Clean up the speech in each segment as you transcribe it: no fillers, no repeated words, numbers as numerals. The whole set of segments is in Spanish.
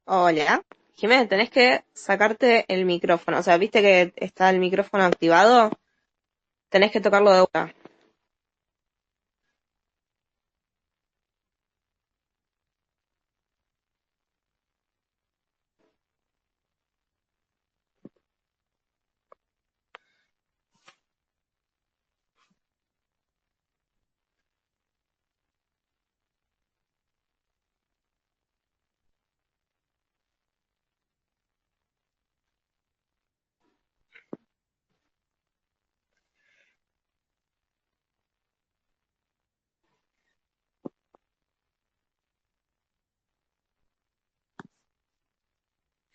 Hola. Jiménez, tenés que sacarte el micrófono. O sea, ¿viste que está el micrófono activado? Tenés que tocarlo de una.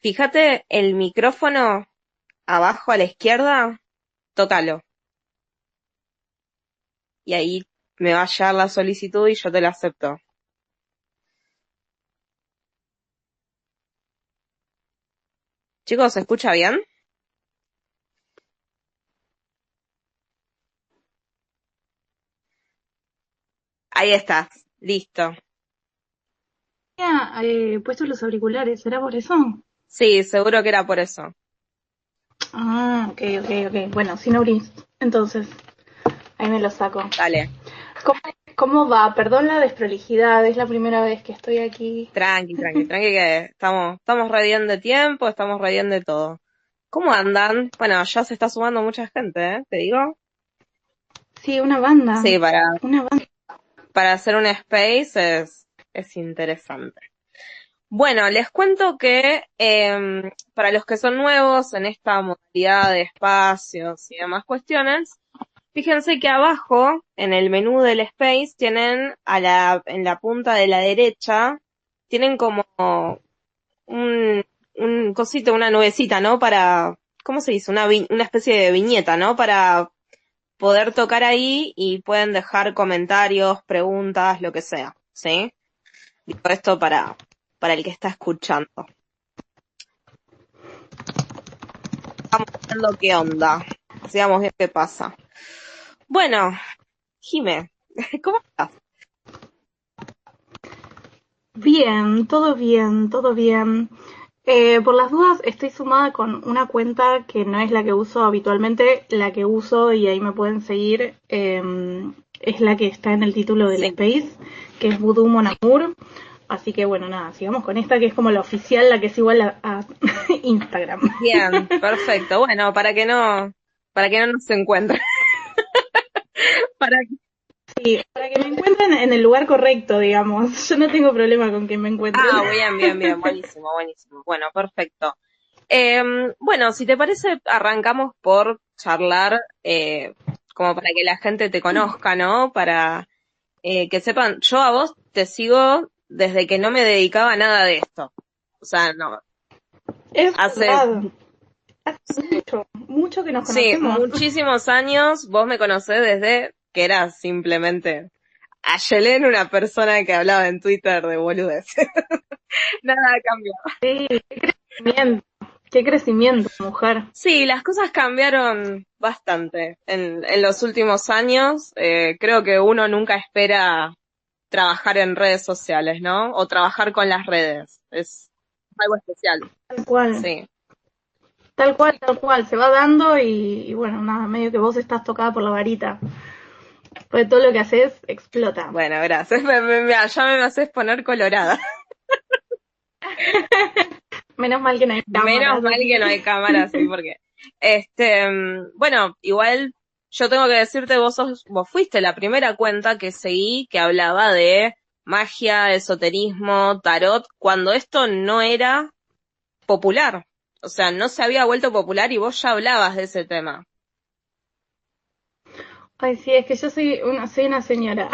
Fíjate el micrófono abajo a la izquierda, tócalo. Y ahí me va a llegar la solicitud y yo te la acepto. Chicos, ¿se escucha bien? Ahí está. Listo. Puesto los auriculares, ¿será por eso? Sí, seguro que era por eso. Ah, ok. Bueno, sin auris. Entonces, ahí me lo saco. Dale. ¿Cómo, cómo va? Perdón la desprolijidad, es la primera vez que estoy aquí. Tranqui, que estamos re bien de tiempo, estamos re bien de todo. ¿Cómo andan? Bueno, ya se está sumando mucha gente, ¿eh? ¿Te digo? Sí, una banda. Sí, Una banda. para hacer un space es interesante. Bueno, les cuento que para los que son nuevos en esta modalidad de espacios y demás cuestiones, fíjense que abajo, en el menú del space, tienen en la punta de la derecha, tienen como un, un cosito, una nubecita, ¿no? ¿Cómo se dice? Una especie de viñeta, ¿no? Para poder tocar ahí y pueden dejar comentarios, preguntas, lo que sea, ¿sí? Digo esto para el que está escuchando. Vamos viendo qué onda. Sigamos viendo qué pasa. Bueno, Jime, ¿cómo estás? Bien, todo bien, todo bien. Por las dudas, estoy sumada con una cuenta que no es la que uso habitualmente. La que uso, y ahí me pueden seguir, es la que está en el título del Sí, Space, que es Voodoo Mon Amour. Así que bueno, nada, sigamos con esta que es como la oficial, la que es igual a Instagram. bien, perfecto. Bueno, para que no nos encuentren. Para Sí, para que me encuentren en el lugar correcto, digamos. Yo no tengo problema con que me encuentren. bien, buenísimo. Bueno, perfecto. Bueno, si te parece, arrancamos por charlar, como para que la gente te conozca, ¿no? Para que sepan, yo a vos te sigo desde que no me dedicaba a nada de esto. O sea, no, Es hace, verdad, mucho, mucho que nos sí, conocemos. muchísimos años, vos me conocés desde que era simplemente Ayelen, una persona que hablaba en Twitter de boludez. Nada cambió. Sí, crecimiento, qué crecimiento, mujer. Sí, las cosas cambiaron bastante en los últimos años. Creo que uno nunca espera trabajar en redes sociales, ¿no? O trabajar con las redes. Es algo especial. Tal cual, Sí. tal cual, se va dando y bueno, nada, medio que vos estás tocada por la varita. Pues todo lo que haces explota. Bueno, gracias. Ya me haces poner colorada. Menos mal que no hay Menos cámaras mal que no así. hay cámara, sí, porque bueno, igual yo tengo que decirte, vos fuiste la primera cuenta que seguí que hablaba de magia, esoterismo, tarot, cuando esto no era popular. O sea, no se había vuelto popular y vos ya hablabas de ese tema. Ay, sí, es que yo soy una señora,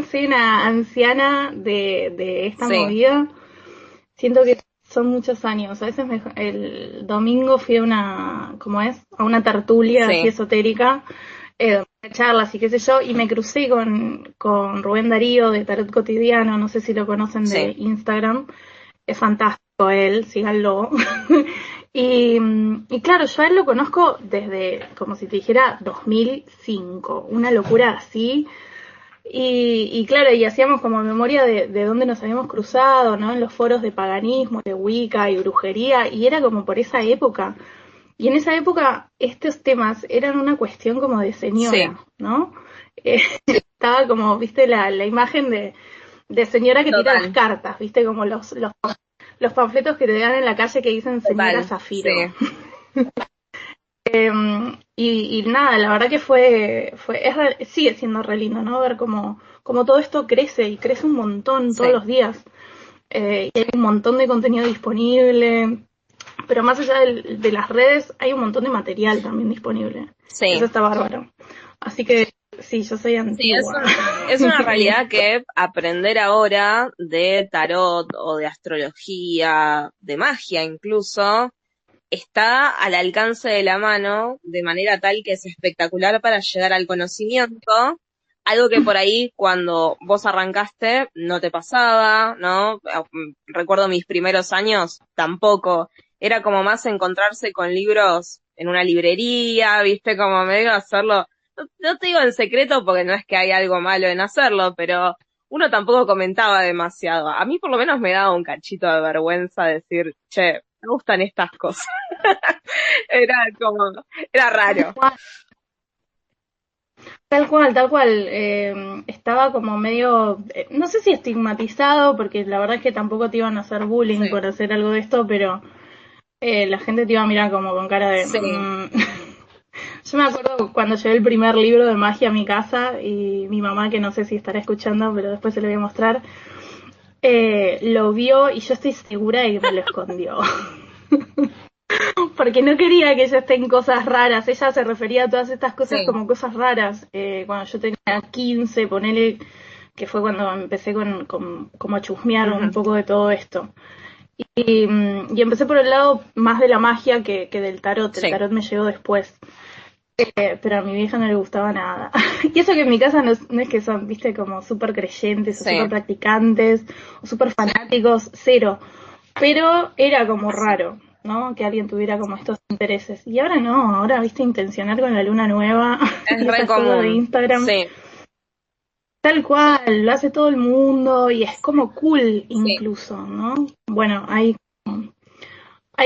soy una anciana de esta Sí, movida. Siento que son muchos años. A veces el domingo fui a una, ¿cómo es? A una tertulia así sí, esotérica, charlas y qué sé yo, y me crucé con Rubén Darío de Tarot Cotidiano, no sé si lo conocen de sí. Instagram. Es fantástico él, síganlo. Y claro, yo a él lo conozco desde, como si te dijera, 2005, una locura así. Y claro, y hacíamos como memoria de dónde nos habíamos cruzado, ¿no? En los foros de paganismo, de Wicca y brujería, y era como por esa época. Y en esa época estos temas eran una cuestión como de Sí, señora, ¿no? Estaba como, viste, la imagen de señora que tira las total, cartas, viste, como los panfletos que te dan en la calle que dicen señora total, Zafiro. sí, Y nada, la verdad que sigue siendo re lindo, ¿no? Ver cómo todo esto crece y crece un montón todos sí, los días. Y hay un montón de contenido disponible, pero más allá de las redes hay un montón de material también disponible. Eso sí. está bárbaro. Así que sí, yo soy Sí, antigua es una en realidad esto. que aprender ahora de tarot o de astrología, de magia incluso, está al alcance de la mano de manera tal que es espectacular para llegar al conocimiento, algo que por ahí cuando vos arrancaste no te pasaba, ¿no? Recuerdo mis primeros años tampoco, era como más encontrarse con libros en una librería, viste, como medio hacerlo, no te digo en secreto porque no es que hay algo malo en hacerlo, pero uno tampoco comentaba demasiado. A mí por lo menos me daba un cachito de vergüenza decir, che, me gustan estas cosas. Era como, era raro. Tal cual. Estaba como medio, no sé si estigmatizado, porque la verdad es que tampoco te iban a hacer bullying Sí, por hacer algo de esto, pero la gente te iba a mirar como con cara de... sí, Yo me acuerdo cuando llevé el primer libro de magia a mi casa y mi mamá, que no sé si estará escuchando, pero después se lo voy a mostrar, lo vio y yo estoy segura de que me lo escondió. Porque no quería que ella esté en cosas raras. Ella se refería a todas estas cosas sí. como cosas raras. Cuando yo tenía 15, ponele, que fue cuando empecé como a chusmear un Ujú, poco de todo esto. Y empecé por el lado más de la magia que del tarot. El sí, tarot me llegó después. Pero a mi vieja no le gustaba nada. Y eso que en mi casa no es que son, viste, como súper creyentes o sí, súper practicantes o súper fanáticos, cero. Pero era como raro, ¿no? Que alguien tuviera como estos intereses. Y ahora no, ahora, viste, intencionar con la luna nueva es y re esas cosas de común. Instagram. Sí, Tal cual, lo hace todo el mundo y es como cool sí, incluso, ¿no? Bueno, hay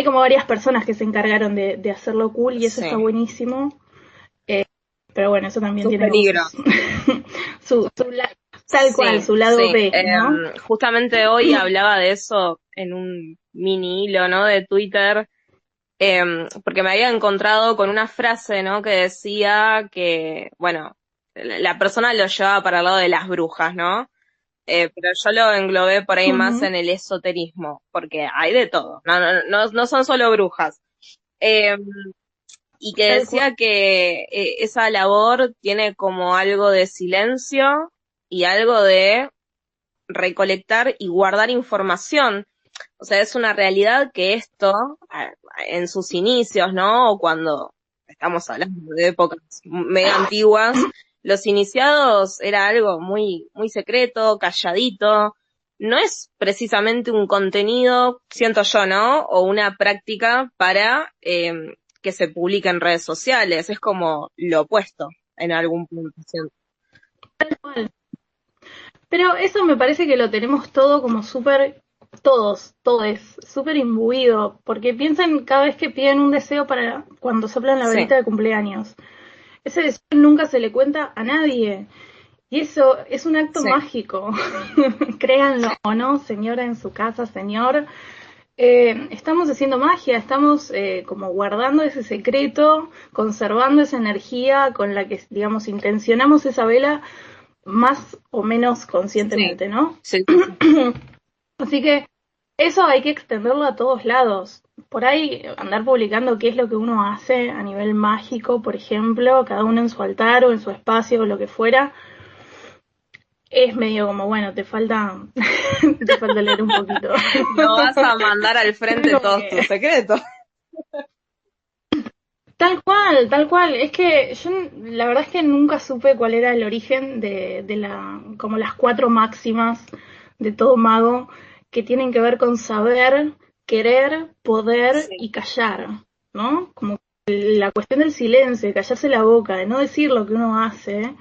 como varias personas que se encargaron de hacerlo cool y eso está sí. buenísimo. Pero bueno, eso también Sus tiene como peligros. tal cual, Sí, su lado sí. B, ¿no? Justamente hoy hablaba de eso en un mini hilo, ¿no? De Twitter, porque me había encontrado con una frase, ¿no? Que decía que, bueno, la persona lo llevaba para el lado de las brujas, ¿no? Pero yo lo englobé por ahí más Ujú, en el esoterismo, porque hay de todo, no son solo brujas. Eh, y que tal cual. decía que esa labor tiene como algo de silencio y algo de recolectar y guardar información. O sea, es una realidad que esto, en sus inicios, ¿no? O cuando estamos hablando de épocas medio antiguas, los iniciados era algo muy, muy secreto, calladito. No es precisamente un contenido, siento yo, ¿no? O una práctica para que se publique en redes sociales. Es como lo opuesto en algún punto, siento. Pero eso me parece que lo tenemos todo como súper, todos, súper imbuido, porque piensan cada vez que piden un deseo para cuando soplan la Sí, velita de cumpleaños. Ese deseo nunca se le cuenta a nadie. Y eso es un acto sí. mágico. Créanlo o no, señora en su casa, señor. Estamos haciendo magia, estamos como guardando ese secreto, conservando esa energía con la que, digamos, intencionamos esa vela más o menos Sí, conscientemente, ¿no? sí, sí, sí. Así que eso hay que extenderlo a todos lados. Por ahí andar publicando qué es lo que uno hace a nivel mágico, por ejemplo, cada uno en su altar o en su espacio o lo que fuera, es medio como, bueno, te falta leer un poquito. No vas a mandar al frente Como todos tus que secretos. tal cual, tal cual. Es que yo la verdad es que nunca supe cuál era el origen como las cuatro máximas de todo mago que tienen que ver con saber, querer, poder Sí, y callar, ¿no? Como la cuestión del silencio, de callarse la boca, de no decir lo que uno hace,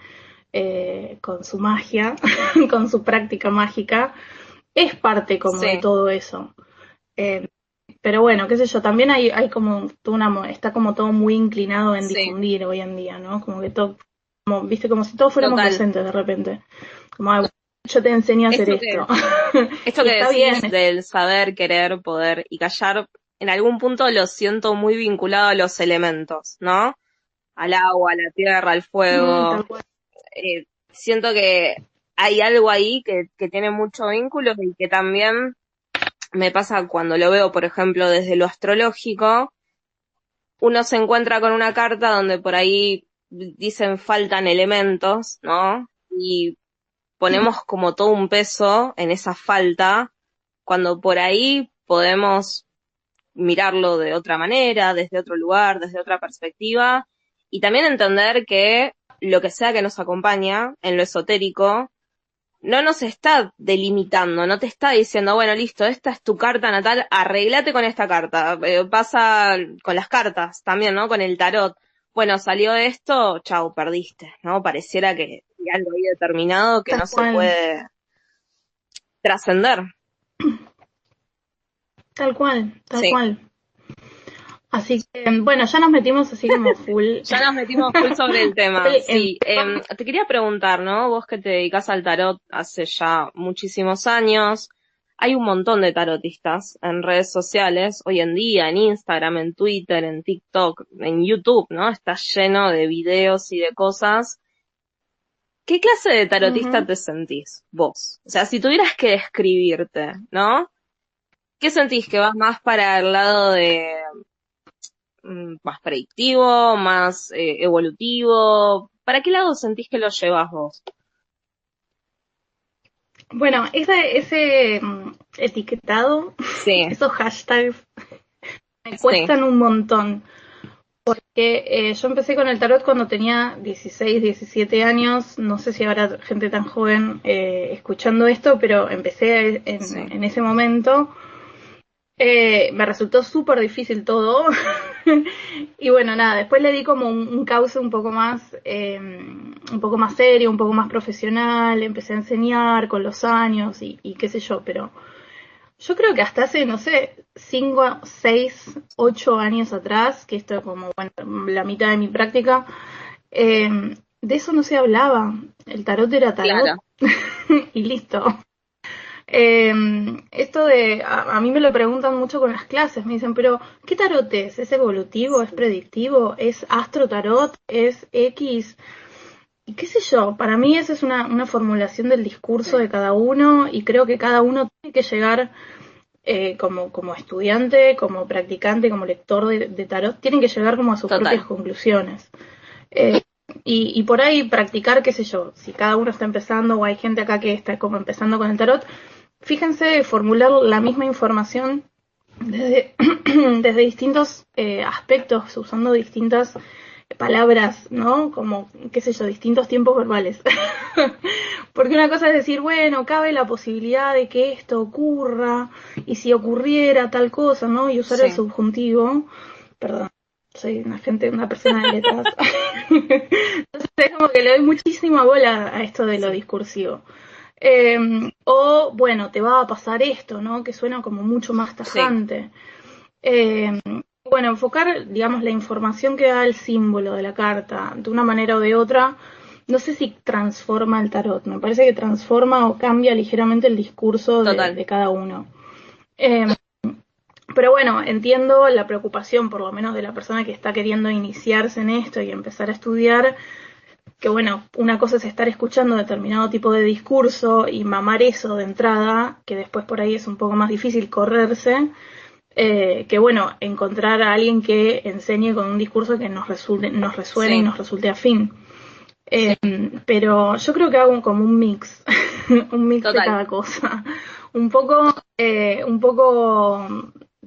con su magia, con su práctica mágica, es parte como de Sí, todo eso. Eh, pero bueno, qué sé yo, también hay como está como todo muy inclinado en sí, difundir hoy en día, ¿no? Como que todo, como, viste, como si todos fuéramos total. docentes de repente. Como, "Ah, bueno, yo te enseño a hacer Esto que, esto". esto Y que está bien. decís del saber, querer, poder y callar, en algún punto lo siento muy vinculado a los elementos, ¿no? Al agua, a la tierra, al fuego. Tal cual. Siento que hay algo ahí que tiene mucho vínculo y que también me pasa cuando lo veo, por ejemplo, desde lo astrológico, uno se encuentra con una carta donde por ahí dicen faltan elementos, ¿no? Y ponemos como todo un peso en esa falta, cuando por ahí podemos mirarlo de otra manera, desde otro lugar, desde otra perspectiva, y también entender que lo que sea que nos acompaña en lo esotérico, no nos está delimitando, no te está diciendo, bueno, listo, esta es tu carta natal, arreglate con esta carta. Pasa con las cartas también, ¿no? Con el tarot. Bueno, salió esto, chau, perdiste, ¿no? Pareciera que hay algo ahí determinado que Tal no se cual. puede trascender. Tal cual, tal Sí. cual. Así que, bueno, ya nos metimos así como full, Ya nos metimos full sobre el full tema, en sí. Te quería preguntar, ¿no? Vos que te dedicas al tarot hace ya muchísimos años, hay un montón de tarotistas en redes sociales, hoy en día, en Instagram, en Twitter, en TikTok, en YouTube, ¿no? Está lleno de videos y de cosas. ¿Qué clase de tarotista Ujú. te sentís vos? O sea, si tuvieras que describirte, ¿no? ¿Qué sentís que vas más para el lado de más predictivo, más evolutivo? ¿Para qué lado sentís que lo llevas vos? Bueno, ese etiquetado, Sí, esos hashtags me sí, cuestan un montón. Que yo empecé con el tarot cuando tenía 16, 17 años. No sé si habrá gente tan joven escuchando esto, pero empecé sí, en ese momento. Me resultó súper difícil todo. Y bueno, nada, después le di como un cauce un poco más serio, un poco más profesional. Empecé a enseñar con los años y qué sé yo, pero yo creo que hasta hace, no sé, 5, 6, 8 años atrás, que esto es como, bueno, la mitad de mi práctica, de eso no se hablaba. El tarot era tarot claro, y listo. Eh, Esto de, a mí me lo preguntan mucho con las clases, me dicen, pero ¿qué tarot es? ¿Es evolutivo? ¿Es predictivo? ¿Es astro tarot? ¿Es X? Y qué sé yo, para mí esa es una formulación del discurso de cada uno y creo que cada uno tiene que llegar como estudiante, como practicante, como lector de tarot, tienen que llegar como a sus propias total, conclusiones. Eh, y por ahí practicar, qué sé yo, si cada uno está empezando o hay gente acá que está como empezando con el tarot, fíjense formular la misma información desde, desde distintos aspectos, usando distintas palabras, ¿no? Como, qué sé yo, distintos tiempos verbales. Porque una cosa es decir, bueno, cabe la posibilidad de que esto ocurra, y si ocurriera tal cosa, ¿no? Y usar el sí, subjuntivo. Perdón, soy una persona de letras. Entonces es como que le doy muchísima bola a esto de lo sí, discursivo. Eh, o, bueno, te va a pasar esto, ¿no? Que suena como mucho más sí, tajante. Eh, bueno, enfocar, digamos, la información que da el símbolo de la carta de una manera o de otra, no sé si transforma el tarot, me parece que transforma o cambia ligeramente el discurso total, de cada uno. Eh, pero bueno, entiendo la preocupación, por lo menos de la persona que está queriendo iniciarse en esto y empezar a estudiar, que bueno, una cosa es estar escuchando determinado tipo de discurso y mamar eso de entrada, que después por ahí es un poco más difícil correrse, que bueno, encontrar a alguien que enseñe con un discurso que nos resuene y sí, nos resulte afín. Pero yo creo que hago como un mix, un mix de total, cada cosa. Un poco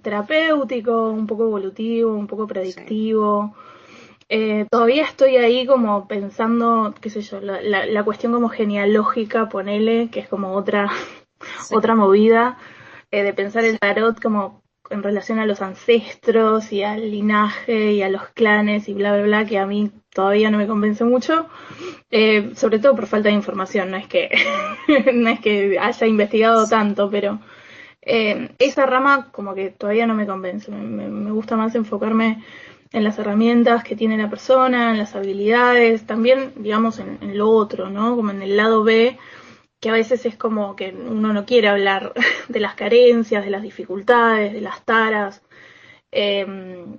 terapéutico, un poco evolutivo, un poco sí, predictivo. Todavía estoy ahí como pensando, qué sé yo, la cuestión como genealógica, ponele, que es como otra, sí, otra movida, de pensar el tarot como en relación a los ancestros y al linaje y a los clanes y bla, bla, bla, que a mí todavía no me convence mucho, sobre todo por falta de información, no es que, no es que haya investigado tanto, pero esa rama como que todavía no me convence, me gusta más enfocarme en las herramientas que tiene la persona, en las habilidades, también, digamos, en lo otro, ¿no? Como en el lado B, que a veces es como que uno no quiere hablar de las carencias, de las dificultades, de las taras,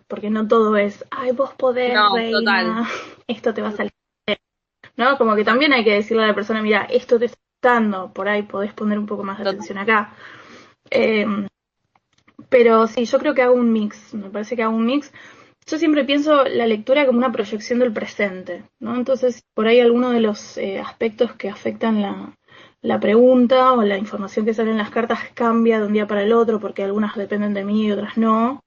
porque no todo es, ay, vos podés, No, total, reina, esto te va a salir, ¿no? Como que también hay que decirle a la persona, mira, esto te está dando, por ahí podés poner un poco más de total. atención acá. Eh, pero sí, yo creo que hago un mix, me parece que hago un mix. Yo siempre pienso la lectura como una proyección del presente, ¿no? Entonces, por ahí algunos de los aspectos que afectan la pregunta o la información que sale en las cartas cambia de un día para el otro porque algunas dependen de mí y otras no.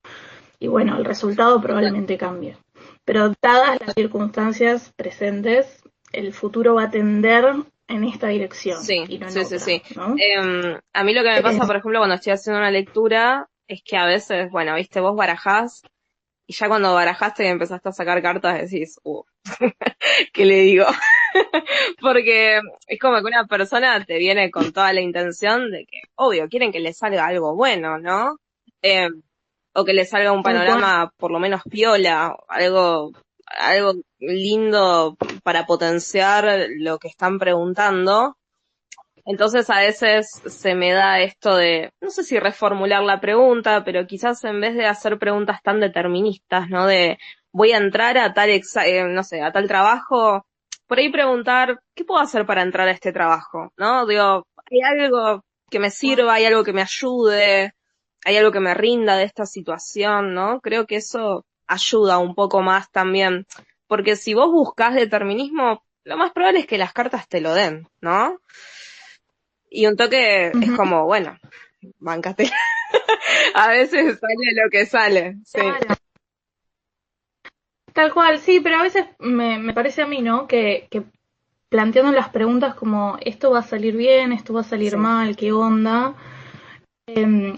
Y bueno, el resultado Total. probablemente cambie. Pero dadas las circunstancias presentes, el futuro va a tender en esta dirección Sí, y no en sí, sí, otra, sí. ¿no? A mí lo que me Eh, pasa, por ejemplo, cuando estoy haciendo una lectura, es que a veces, bueno, viste, vos barajás y ya cuando barajaste y empezaste a sacar cartas decís, ¿qué le digo? Porque es como que una persona te viene con toda la intención de que, obvio, quieren que le salga algo bueno, ¿no? Eh, o que le salga un Tal cual. panorama por lo menos piola, algo lindo para potenciar lo que están preguntando. Entonces a veces se me da esto de, no sé si reformular la pregunta, pero quizás en vez de hacer preguntas tan deterministas, ¿no? De voy a entrar a no sé, a tal trabajo, por ahí preguntar, ¿qué puedo hacer para entrar a este trabajo? ¿No? Digo, ¿hay algo que me sirva? ¿Hay algo que me ayude? ¿Hay algo que me rinda de esta situación? ¿No? Creo que eso ayuda un poco más también, porque si vos buscas determinismo, lo más probable es que las cartas te lo den, ¿no? Y un toque es Ujú. como, bueno, bancate. A veces sale lo que sale, sí. Claro. Tal cual, sí, pero a veces me parece a mí, ¿no? Que planteando las preguntas como esto va a salir bien, esto va a salir Sí. mal, qué onda,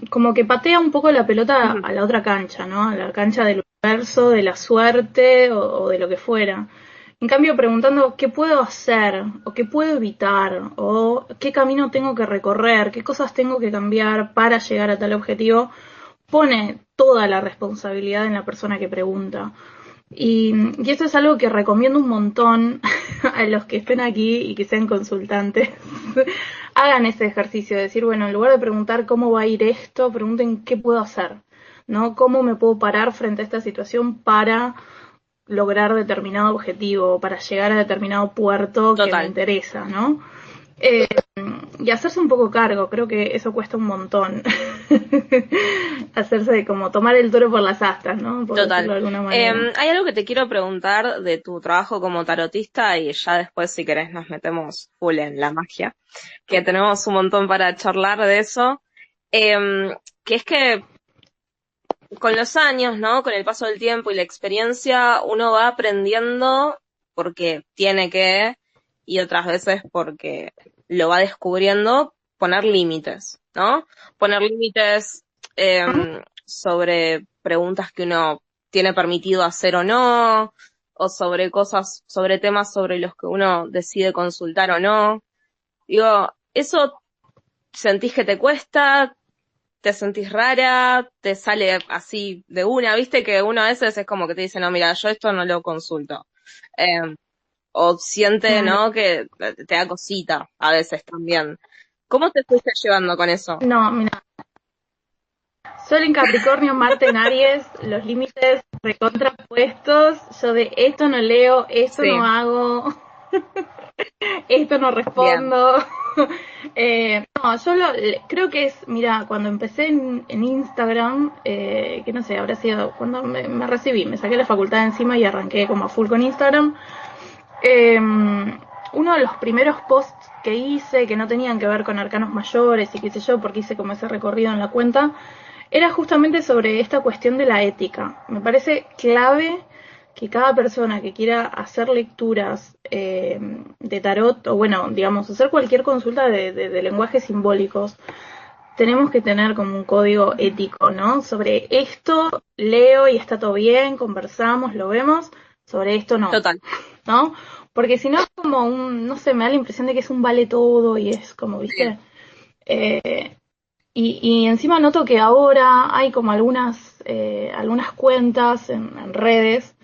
como que patea un poco la pelota Ujú. a la otra cancha, ¿no? A la cancha del universo, de la suerte o de lo que fuera. En cambio, preguntando qué puedo hacer o qué puedo evitar o qué camino tengo que recorrer, qué cosas tengo que cambiar para llegar a tal objetivo, pone toda la responsabilidad en la persona que pregunta. Y eso es algo que recomiendo un montón a los que estén aquí y que sean consultantes. Hagan ese ejercicio de decir, bueno, en lugar de preguntar cómo va a ir esto, pregunten qué puedo hacer, ¿no? ¿Cómo me puedo parar frente a esta situación para lograr determinado objetivo, para llegar a determinado puerto que me Total, interesa, ¿no? Eh, y hacerse un poco cargo, creo que eso cuesta un montón. Hacerse como tomar el toro por las astas, ¿no? Por decirlo total. de alguna manera. Hay algo que te quiero preguntar de tu trabajo como tarotista y ya después, si querés, nos metemos full en la magia, que tenemos un montón para charlar de eso. Que es que con los años, ¿no? Con el paso del tiempo y la experiencia, uno va aprendiendo porque tiene que, y otras veces porque lo va descubriendo, poner límites, ¿no? Poner límites sobre preguntas que uno tiene permitido hacer o no, o sobre cosas, sobre temas sobre los que uno decide consultar o no. Digo, ¿eso sentís que te cuesta? ¿Te sentís rara? ¿Te sale así de una? ¿Viste que uno a veces es como que te dice, no, mira, yo esto no lo consulto? Eh, o siente, Claro. ¿no? Que te da cosita a veces también. ¿Cómo te fuiste llevando con eso? No, mira, Sol en Capricornio, Marte en Aries, los límites recontrapuestos. Yo de esto no leo, esto Sí, no hago, esto no bien. respondo. No, creo que es, mira, cuando empecé en Instagram, que no sé, habrá sido cuando me recibí, me saqué la facultad de encima y arranqué como a full con Instagram. Uno de los primeros posts que hice, que no tenían que ver con arcanos mayores y qué sé yo, porque hice como ese recorrido en la cuenta, era justamente sobre esta cuestión de la ética. Me parece clave que cada persona que quiera hacer lecturas de tarot, o bueno, digamos, hacer cualquier consulta de lenguajes simbólicos, tenemos que tener como un código ético, ¿no? Sobre esto leo y está todo bien, conversamos, lo vemos, sobre esto no, Total. ¿no? Porque si no es como un, no sé, me da la impresión de que es un vale todo y es como, ¿viste? Eh, y encima noto que ahora hay como algunas cuentas en redes,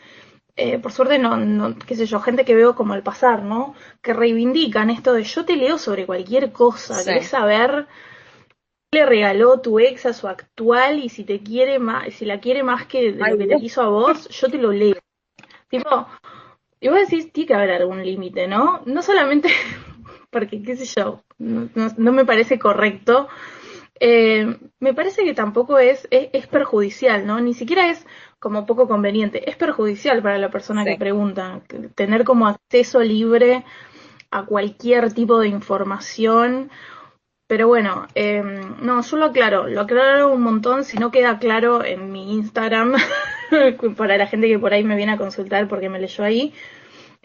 por suerte no, qué sé yo, gente que veo como al pasar, ¿no? Que reivindican esto de yo te leo sobre cualquier cosa, Sí. querés saber qué le regaló tu ex a su actual y si te quiere más, si la quiere más que de Ay, lo que te Dios. quiso a vos, yo te lo leo. Tipo, y vos decís, tiene que haber algún límite, ¿no? No solamente porque, qué sé yo, no me parece correcto. Me parece que tampoco es perjudicial, ¿no? Ni siquiera es como poco conveniente, es perjudicial para la persona que Sí. pregunta, tener como acceso libre a cualquier tipo de información. Pero bueno, no, yo lo aclaro un montón, si no queda claro en mi Instagram, para la gente que por ahí me viene a consultar porque me leyó ahí,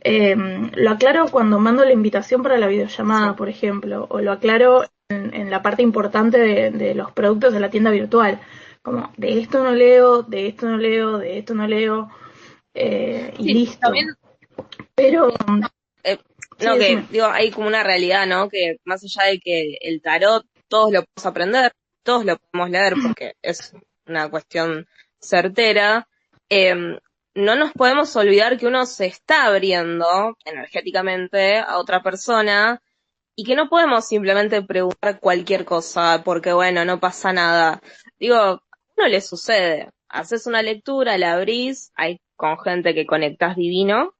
eh, lo aclaro cuando mando la invitación para la videollamada, Sí. por ejemplo, o lo aclaro en la parte importante de los productos de la tienda virtual. Como, de esto no leo, de esto no leo, de esto no leo, y Sí, también, listo. Pero, eh, sí, no, que decime. digo, hay como una realidad, ¿no? Que más allá de que el tarot todos lo podemos aprender, todos lo podemos leer porque es una cuestión certera, eh, no nos podemos olvidar que uno se está abriendo energéticamente a otra persona y que no podemos simplemente preguntar cualquier cosa porque, bueno, no pasa nada. Digo, a uno le sucede. Haces una lectura, la abrís, hay con gente que conectás divino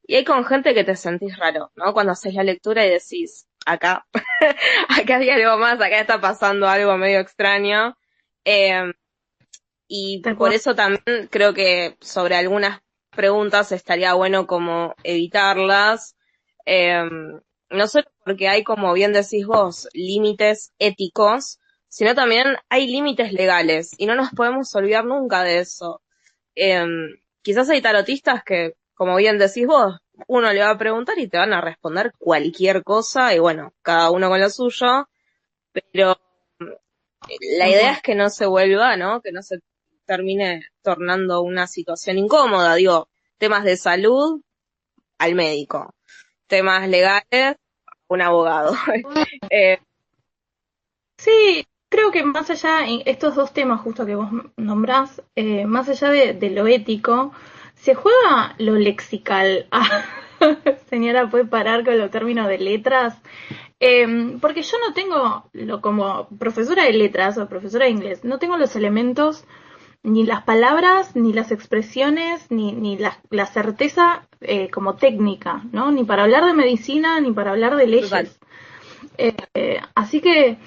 y hay con gente que te sentís raro, ¿no? Cuando haces la lectura y decís, acá, acá hay algo más, acá está pasando algo medio extraño. Eh, y Tal por cual. eso también creo que sobre algunas preguntas estaría bueno como evitarlas. Eh, no solo porque hay, como bien decís vos, límites éticos, sino también hay límites legales y no nos podemos olvidar nunca de eso. Eh, Quizás hay tarotistas que, como bien decís vos, uno le va a preguntar y te van a responder cualquier cosa y bueno, cada uno con lo suyo, pero la Tal idea cual. es que no se vuelva, ¿no? Que no se termine tornando una situación incómoda. Digo, temas de salud al médico, temas legales, un abogado. Eh, Sí, creo que más allá, en estos dos temas justo que vos nombrás, más allá de lo ético, se juega lo lexical. Ah, señora, ¿puede parar con los términos de letras? Porque yo no tengo, como profesora de letras o profesora de inglés, no tengo los elementos, ni las palabras, ni las expresiones, ni la certeza como técnica, ¿no? Ni para hablar de medicina, ni para hablar de Total. leyes. Así que,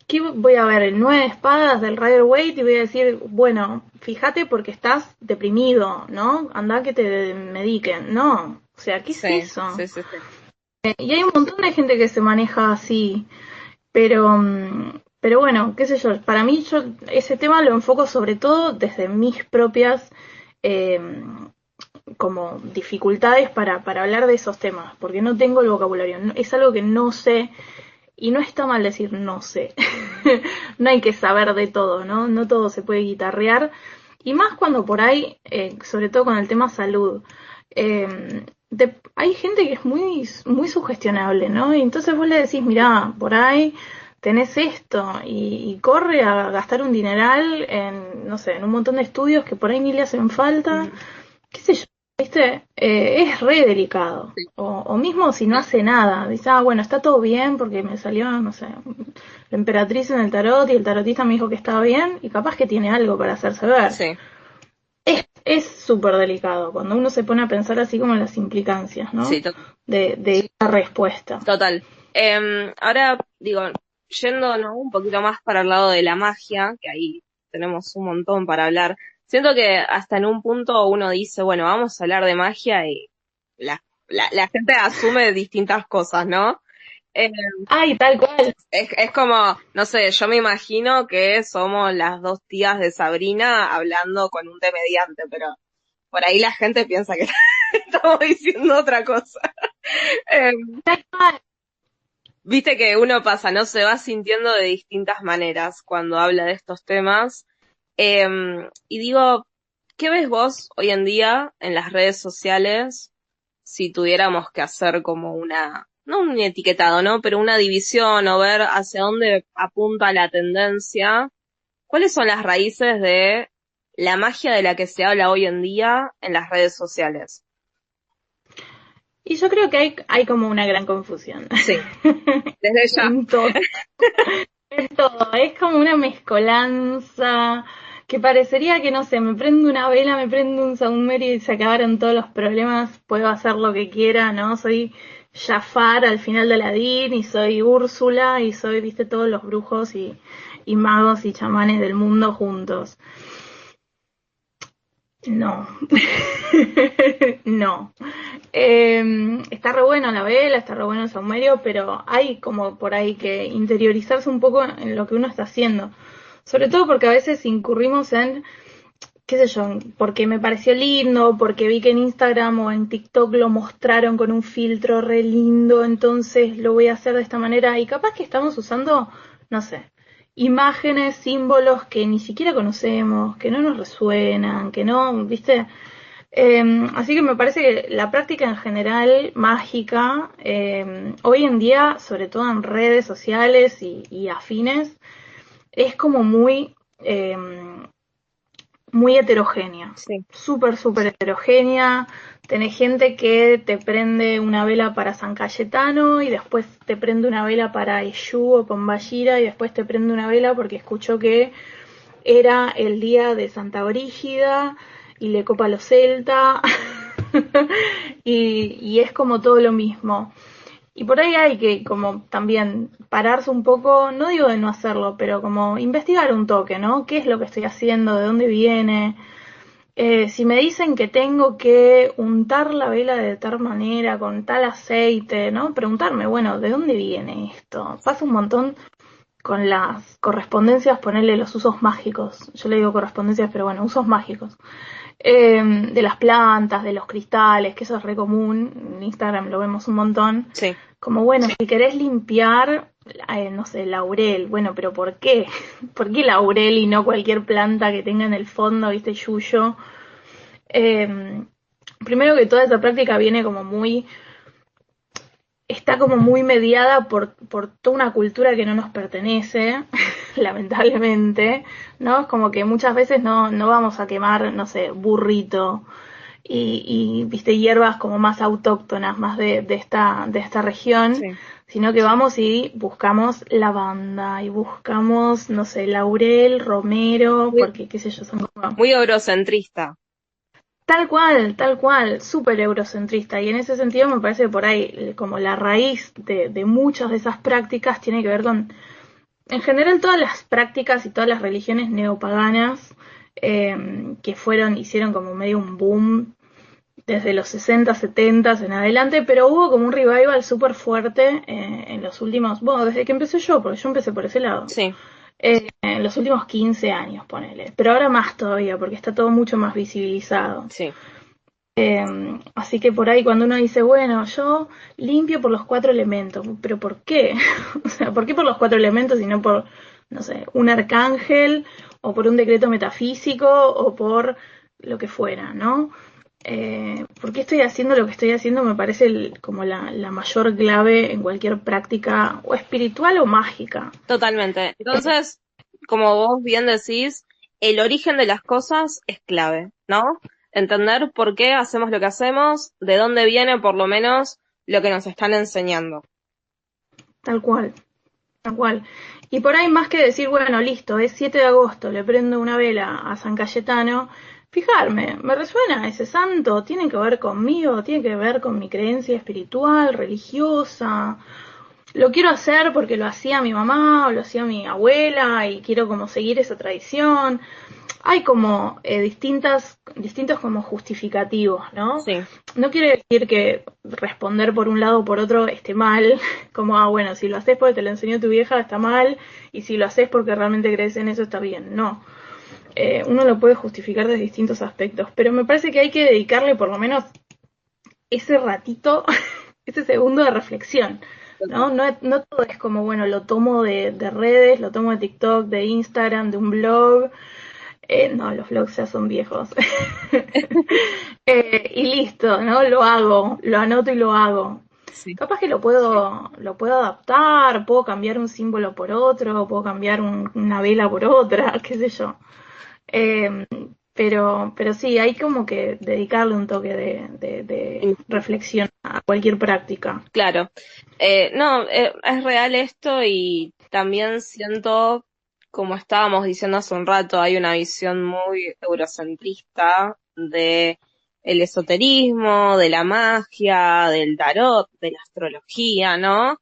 ¿qué voy a ver? El 9 de espadas del Rider Waite y voy a decir, bueno, fíjate porque estás deprimido, ¿no? Anda que te mediquen. No, o sea, ¿qué es Sí, eso? sí, sí, sí. Y hay un montón de gente que se maneja así, pero, pero bueno, qué sé yo, para mí yo ese tema lo enfoco sobre todo desde mis propias eh, como dificultades para hablar de esos temas, porque no tengo el vocabulario, es algo que no sé. Y no está mal decir no sé. No hay que saber de todo, ¿no? No todo se puede guitarrear. Y más cuando por ahí, sobre todo con el tema salud, hay gente que es muy sugestionable, ¿no? Y entonces vos le decís, mirá, por ahí tenés esto y corre a gastar un dineral en, no sé, en un montón de estudios que por ahí ni le hacen falta, Ujú. qué sé yo, ¿viste? Es re delicado. Sí, O mismo si no hace nada, dice, ah, bueno, está todo bien porque me salió, no sé, la emperatriz en el tarot y el tarotista me dijo que estaba bien y capaz que tiene algo para hacerse ver. sí, Es súper delicado cuando uno se pone a pensar así como en las implicancias, sí, ¿no? De esa respuesta. total. Ahora, digo, yéndonos un poquito más para el lado de la magia, que ahí tenemos un montón para hablar, siento que hasta en un punto uno dice, bueno, vamos a hablar de magia y la gente asume distintas cosas, ¿no? Eh, Ay, tal cual. es como, no sé, yo me imagino que somos las dos tías de Sabrina hablando con un té mediante, pero por ahí la gente piensa que estamos diciendo otra cosa. Eh, Tal cual. Viste que uno pasa, ¿no? Se va sintiendo de distintas maneras cuando habla de estos temas. Y digo, ¿qué ves vos hoy en día en las redes sociales si tuviéramos que hacer como no un etiquetado, ¿no? Pero una división o ver hacia dónde apunta la tendencia? ¿Cuáles son las raíces de la magia de la que se habla hoy en día en las redes sociales? Y yo creo que hay como una gran confusión Sí, desde ya. en todo. Es todo, es como una mezcolanza que parecería que, no sé, me prendo una vela, me prendo un saumerio y se acabaron todos los problemas, puedo hacer lo que quiera, ¿no? Soy Jafar al final de Aladín y soy Úrsula y soy, viste, todos los brujos y magos y chamanes del mundo juntos. No, no. Está re bueno la vela, está re bueno el saumerio, pero hay como por ahí que interiorizarse un poco en lo que uno está haciendo. Sobre todo porque a veces incurrimos en, qué sé yo, porque me pareció lindo, porque vi que en Instagram o en TikTok lo mostraron con un filtro re lindo, entonces lo voy a hacer de esta manera. Y capaz que estamos usando, no sé, imágenes, símbolos que ni siquiera conocemos, que no nos resuenan, que no, viste. Así que me parece que la práctica en general mágica, hoy en día, sobre todo en redes sociales y afines, es como eh, muy heterogénea, Sí. súper, súper heterogénea. Tenés gente que te prende una vela para San Cayetano y después te prende una vela para Eshu o Pombayira y después te prende una vela porque escuchó que era el día de Santa Brígida y le copa a los celta y es como todo lo mismo. Y por ahí hay que como también pararse un poco, no digo de no hacerlo, pero como investigar un toque, ¿no? ¿Qué es lo que estoy haciendo? ¿De dónde viene? Si me dicen que tengo que untar la vela de tal manera, con tal aceite, ¿no? Preguntarme, bueno, ¿de dónde viene esto? Pasa un montón con las correspondencias, ponerle los usos mágicos. Yo le digo correspondencias, pero bueno, usos mágicos. De las plantas, de los cristales, que eso es re común. En Instagram lo vemos un montón. Sí. Como bueno, si querés limpiar, no sé, laurel, bueno, pero ¿por qué? ¿Por qué laurel y no cualquier planta que tenga en el fondo, viste, yuyo? Eh, Primero que toda esa práctica viene como muy, está como muy mediada por toda una cultura que no nos pertenece, lamentablemente, ¿no? Es como que muchas veces no vamos a quemar, no sé, burrito viste, hierbas como más autóctonas, más de esta región, Sí. sino que vamos y buscamos lavanda y buscamos, no sé, laurel, romero, Muy, porque qué sé yo, son como muy eurocentrista. tal cual, súper eurocentrista. Y en ese sentido me parece que por ahí como la raíz de muchas de esas prácticas tiene que ver con, en general, todas las prácticas y todas las religiones neopaganas que hicieron como medio un boom desde los 60, 70 en adelante, pero hubo como un revival súper fuerte en los últimos, bueno, desde que empecé yo, porque yo empecé por ese lado, Sí, en los últimos 15 años, ponele, pero ahora más todavía, porque está todo mucho más visibilizado. sí. Así que por ahí cuando uno dice, bueno, yo limpio por los cuatro elementos, pero ¿por qué? O sea, ¿por qué por los cuatro elementos y no por, no sé, un arcángel o por un decreto metafísico o por lo que fuera, ¿no? ¿Por qué estoy haciendo lo que estoy haciendo? Me parece como la mayor clave en cualquier práctica o espiritual o mágica. Totalmente. Entonces, como vos bien decís, el origen de las cosas es clave, ¿no? Entender por qué hacemos lo que hacemos, de dónde viene por lo menos lo que nos están enseñando. Tal cual, tal cual. Y por ahí más que decir, bueno, listo, es 7 de agosto, le prendo una vela a San Cayetano, fijarme, ¿me resuena ese santo? ¿Tiene que ver conmigo? ¿Tiene que ver con mi creencia espiritual, religiosa? Lo quiero hacer porque lo hacía mi mamá o lo hacía mi abuela y quiero como seguir esa tradición. Hay como distintos como justificativos, ¿no? Sí, No quiere decir que responder por un lado o por otro esté mal, como, bueno, si lo haces porque te lo enseñó tu vieja está mal, y si lo haces porque realmente crees en eso está bien. No, uno lo puede justificar desde distintos aspectos, pero me parece que hay que dedicarle por lo menos ese ratito, ese segundo de reflexión, ¿no? No, no todo es como, bueno, lo tomo de redes, lo tomo de TikTok, de Instagram, de un blog. No, los vlogs ya son viejos. Y listo, ¿no? Lo hago, lo anoto y lo hago. Sí. Capaz que lo puedo adaptar, puedo cambiar un símbolo por otro, puedo cambiar una vela por otra, qué sé yo. Eh, pero sí, hay como que dedicarle un toque de reflexión a cualquier práctica. Claro. No, es real esto y también siento, como estábamos diciendo hace un rato, hay una visión muy eurocentrista de el esoterismo, de la magia, del tarot, de la astrología, ¿no?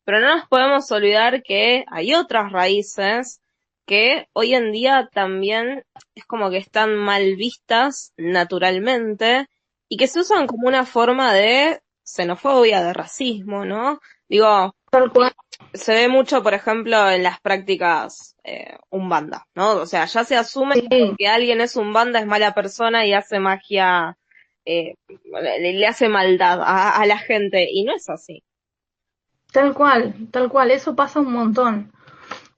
Pero no nos podemos olvidar que hay otras raíces que hoy en día también es como que están mal vistas naturalmente y que se usan como una forma de xenofobia, de racismo, ¿no? Digo, Tal cual. se ve mucho, por ejemplo, en las prácticas umbanda, ¿no? O sea, ya se asume Sí, que alguien es umbanda, es mala persona y hace magia, le hace maldad a la gente, y no es así. tal cual, eso pasa un montón.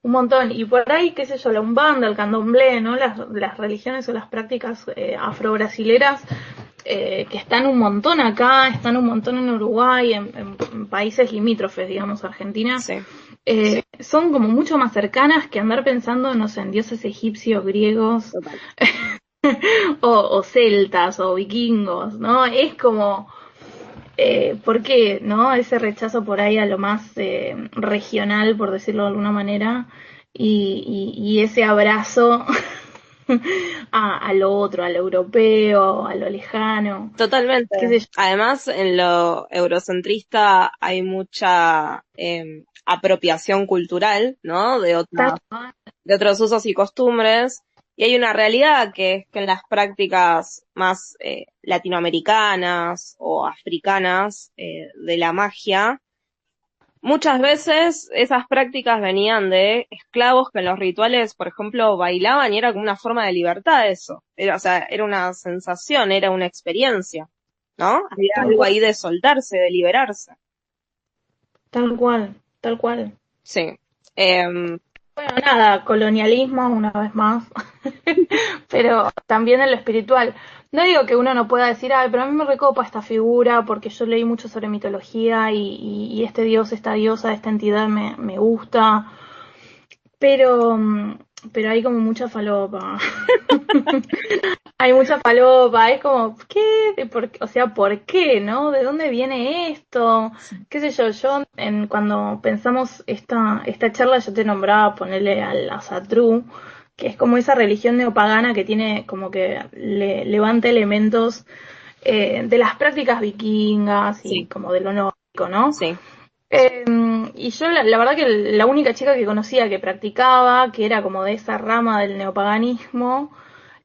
Un montón. Y por ahí, qué sé yo, la Umbanda, el Candomblé, ¿no? Las religiones o las prácticas afro-brasileras que están un montón acá, están un montón en Uruguay, en países limítrofes, digamos, Argentina, Sí, son como mucho más cercanas que andar pensando, no sé, en dioses egipcios, griegos, total. o celtas, o vikingos, ¿no? Es como, ¿por qué, no? Ese rechazo por ahí a lo más regional, por decirlo de alguna manera, y ese abrazo a lo otro, a lo europeo, a lo lejano, Totalmente. qué sé yo. Además, en lo eurocentrista hay mucha apropiación cultural, ¿no? Tal De otros usos y costumbres. Y hay una realidad que es que en las prácticas más latinoamericanas o africanas de la magia, muchas veces esas prácticas venían de esclavos que en los rituales, por ejemplo, bailaban y era como una forma de libertad eso. Era, o sea, era una sensación, era una experiencia, ¿no? Había tal algo cual, ahí de soltarse, de liberarse. tal cual, tal cual. Sí. Em, Bueno, nada, colonialismo una vez más, pero también en lo espiritual. No digo que uno no pueda decir, ay, pero a mí me recopa esta figura porque yo leí mucho sobre mitología y este dios, esta diosa, esta entidad me gusta, pero, pero hay como mucha falopa. Hay mucha falopa, es como, ¿qué? O sea, ¿por qué, no? ¿De dónde viene esto? ¿Qué sé yo? Cuando pensamos esta charla, yo te nombraba ponerle al Asatru, que es como esa religión neopagana que tiene como que levanta elementos de las prácticas vikingas y sí, como de lo nórdico, ¿no? sí. Eh, y yo la verdad que la única chica que conocía que practicaba, que era como de esa rama del neopaganismo,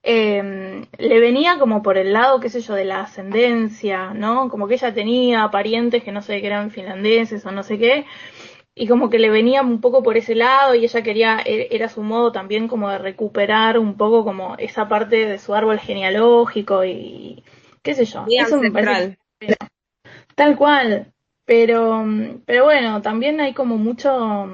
le venía como por el lado, qué sé yo, de la ascendencia, ¿no? Como que ella tenía parientes que no sé, que eran finlandeses o no sé qué, y como que le venía un poco por ese lado y ella quería, era su modo también como de recuperar un poco como esa parte de su árbol genealógico y qué sé yo, Muy eso me parece que ancestral. tal cual, pero bueno, también hay como mucho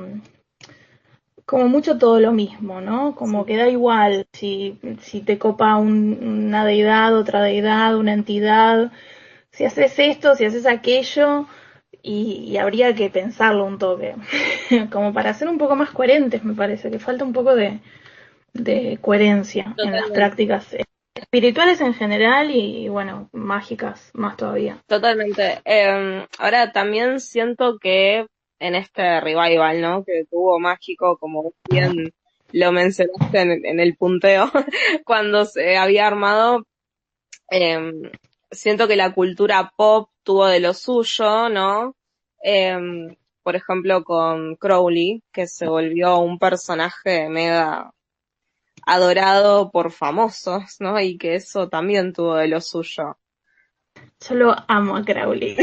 todo lo mismo, ¿no? Como Sí. que da igual si te copa una deidad, otra deidad, una entidad, si haces esto, si haces aquello, y habría que pensarlo un toque, como para ser un poco más coherentes, me parece, que falta un poco de coherencia en las Totalmente. prácticas espirituales en general y, bueno, mágicas más todavía. Totalmente. Ahora también siento que en este revival, ¿no? Que tuvo mágico, como bien lo mencionaste en el punteo, cuando se había armado, siento que la cultura pop tuvo de lo suyo, ¿no? Por ejemplo, con Crowley, que se volvió un personaje mega adorado por famosos, ¿no? Y que eso también tuvo de lo suyo. Yo lo amo a Crowley.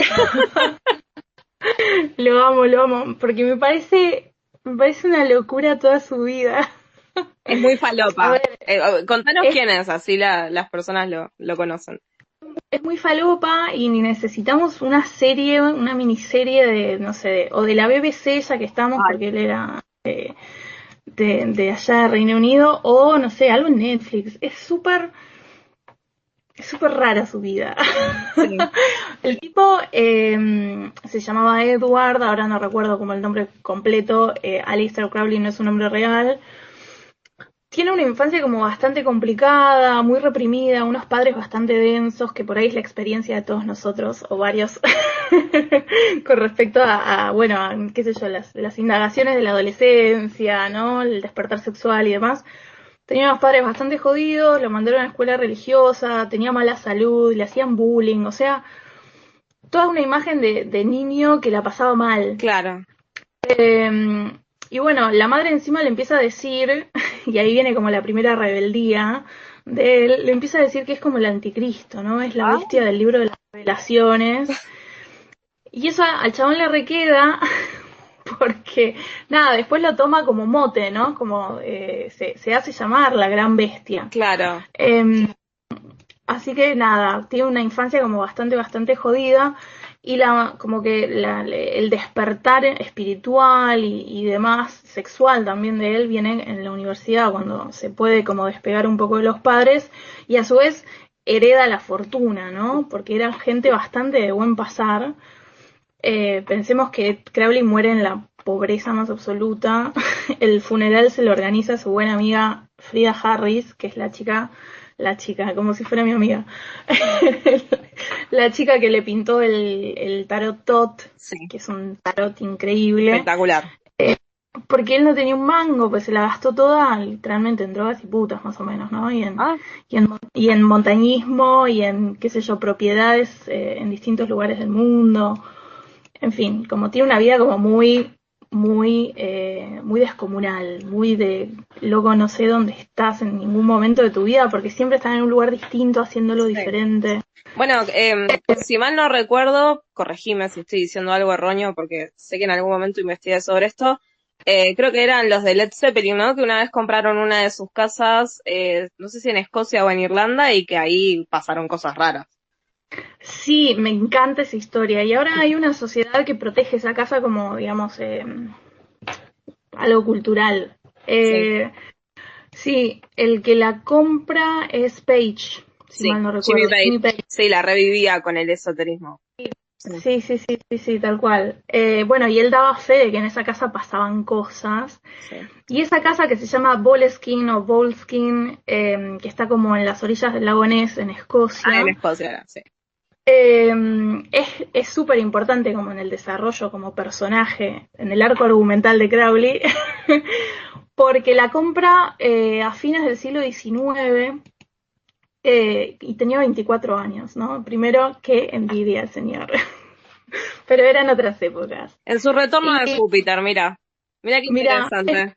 Lo amo, porque me parece una locura toda su vida. Es muy A falopa. ver, Contanos es quién es, así las personas lo conocen. es muy falopa y necesitamos una serie, una miniserie de, no sé, o de la BBC ya que estamos, Ay, porque él era de allá de Reino Unido, o no sé, algo en Netflix. Es súper rara su vida. sí. El tipo se llamaba Edward, ahora no recuerdo como el nombre completo, Aleister Crowley no es un nombre real. Tiene una infancia como bastante complicada, muy reprimida, unos padres bastante densos, que por ahí es la experiencia de todos nosotros, o varios, con respecto bueno, qué sé yo, las indagaciones de la adolescencia, ¿no? El despertar sexual y demás. Tenía unos padres bastante jodidos, lo mandaron a la escuela religiosa, tenía mala salud, le hacían bullying, o sea, toda una imagen de niño que la pasaba mal. Claro. Eh, y bueno, la madre encima le empieza a decir, y ahí viene como la primera rebeldía de él, le empieza a decir que es como el anticristo, ¿no? Es la Ah, bestia del libro de las revelaciones. Y eso al chabón le requeda porque, nada, después lo toma como mote, ¿no? Como se hace llamar la gran bestia. claro. Eh, Así que nada, tiene una infancia como bastante jodida y como que el despertar espiritual y demás, sexual también de él, viene en la universidad cuando se puede como despegar un poco de los padres y a su vez hereda la fortuna, ¿no? Porque era gente bastante de buen pasar. Pensemos que Crowley muere en la pobreza más absoluta. El funeral se lo organiza su buena amiga Frida Harris, que es la chica, como si fuera mi amiga. La chica que le pintó el tarot Tot, Sí, que es un tarot increíble, espectacular. porque él no tenía un mango, pues se la gastó toda literalmente en drogas y putas, más o menos, ¿no? Ah, Y en montañismo y en, qué sé yo, propiedades en distintos lugares del mundo. En fin, como tiene una vida como muy descomunal, muy de loco, no sé dónde estás en ningún momento de tu vida, porque siempre estás en un lugar distinto, haciéndolo sí. diferente. Bueno, si mal no recuerdo, corregime si estoy diciendo algo erróneo, porque sé que en algún momento investigué sobre esto. Creo que eran los de Led Zeppelin, ¿no? Que una vez compraron una de sus casas, no sé si en Escocia o en Irlanda, y que ahí pasaron cosas raras. Sí, me encanta esa historia. Y ahora hay una sociedad que protege esa casa como, digamos, algo cultural. Sí, Eh, sí, el que la compra es Page, si sí, mal no Jimmy recuerdo. Page. Jimmy Page. Sí, la revivía con el esoterismo. Sí, Sí, tal cual. Bueno, y él daba fe de que en esa casa pasaban cosas. sí. Y esa casa que se llama Boleskine o Boleskine, que está como en las orillas del lago Ness, en Ah, en Escocia, Escocia era, sí. es súper importante como en el desarrollo como personaje, en el arco argumental de Crowley, porque la compra a fines del siglo XIX y tenía 24 años, ¿no? Primero, qué envidia el señor. Pero eran otras épocas. En su retorno Y de Júpiter, mira. Mira qué mira, interesante.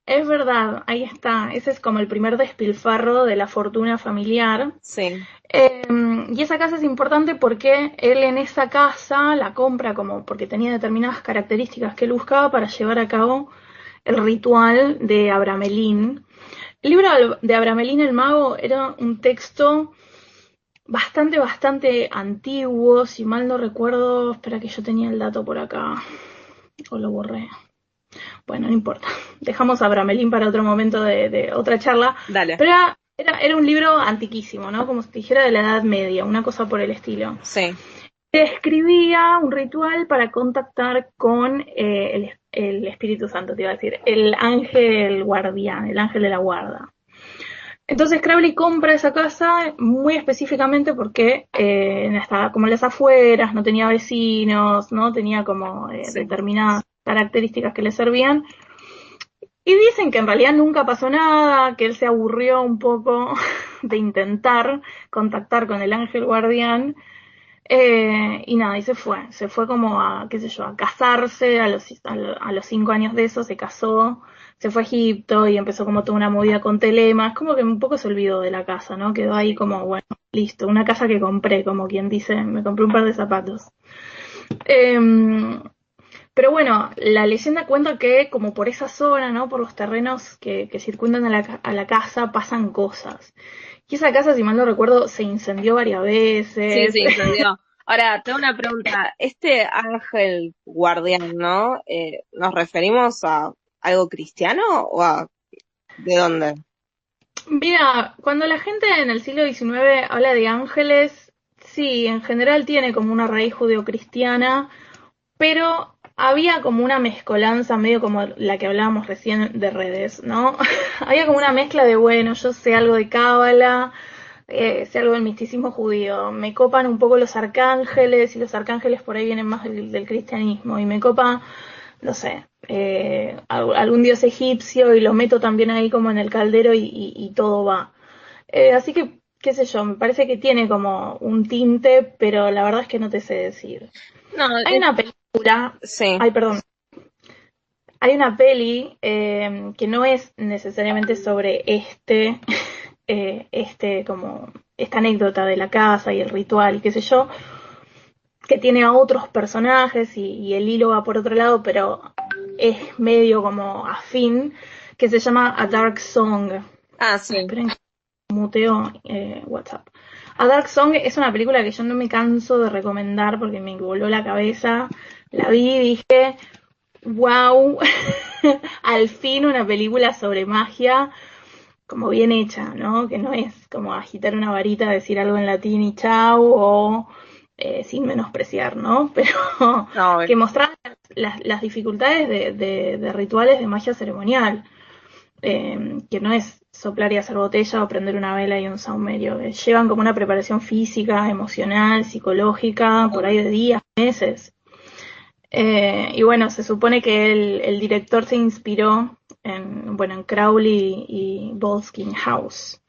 es verdad, ahí está. Ese es como el primer despilfarro de la fortuna familiar. Sí, Eh, y esa casa es importante porque él en esa casa la compra como porque tenía determinadas características que él buscaba para llevar a cabo el ritual de Abramelín. El libro de Abramelín el Mago era un texto bastante antiguo, si mal no recuerdo. Espera que yo tenía el dato por acá, o lo borré. Bueno, no importa. Dejamos a Bramelín para otro momento de otra charla. dale. Pero era un libro antiquísimo, ¿no? Como si te dijera de la Edad Media, una cosa por el estilo. Sí, Describía un ritual para contactar con el Espíritu Santo, te iba a decir, el ángel guardián, el ángel de la guarda. Entonces Crowley compra esa casa muy específicamente porque estaba como en las afueras, no tenía vecinos, no tenía como sí. determinadas características que le servían. Y dicen que en realidad nunca pasó nada, que él se aburrió un poco de intentar contactar con el ángel guardián. Y nada, y se fue como a, qué sé yo, a casarse a los 5 años de eso, se casó, se fue a Egipto y empezó como toda una movida con telemas, como que un poco se olvidó de la casa, ¿no? Quedó ahí como, bueno, listo, una casa que compré, como quien dice, me compré un par de zapatos. Eh, pero bueno, la leyenda cuenta que como por esa zona, ¿no? Por los terrenos que circundan a la casa pasan cosas. Y esa casa, si mal no recuerdo, se incendió varias Sí, veces. sí, entendió. Ahora, tengo una pregunta. Este ángel guardián, ¿no? ¿Nos referimos a algo cristiano o a de dónde? Mira, cuando la gente en el siglo XIX habla de ángeles, sí, en general tiene como una raíz judeocristiana, pero había como una mezcolanza, medio como la que hablábamos recién de redes, ¿no? Había como una mezcla de, bueno, yo sé algo de cábala, sé algo del misticismo judío, me copan un poco los arcángeles, y los arcángeles por ahí vienen más del cristianismo, y me copa, no sé, algún dios egipcio, y lo meto también ahí como en el caldero y todo va. Así que, qué sé yo, me parece que tiene como un tinte, pero la verdad es que no te sé decir. No, Hay una película, sí. ay, perdón, hay una peli que no es necesariamente sobre como esta anécdota de la casa y el ritual y qué sé yo, que tiene a otros personajes y el hilo va por otro lado, pero es medio como afín, que se llama A Dark Song. Ah, sí. Esperen que muteo WhatsApp. A Dark Song es una película que yo no me canso de recomendar porque me voló la cabeza. La vi y dije, wow, al fin una película sobre magia como bien hecha, ¿no? Que no es como agitar una varita, decir algo en latín y chau, o sin menospreciar, ¿no? Pero No, que mostraba las dificultades de rituales de magia ceremonial, que no es soplar y hacer botella o prender una vela y un saumerio. Llevan como una preparación física, emocional, psicológica, por ahí de días, meses. Y bueno, se supone que el director se inspiró en Crowley y Boleskine House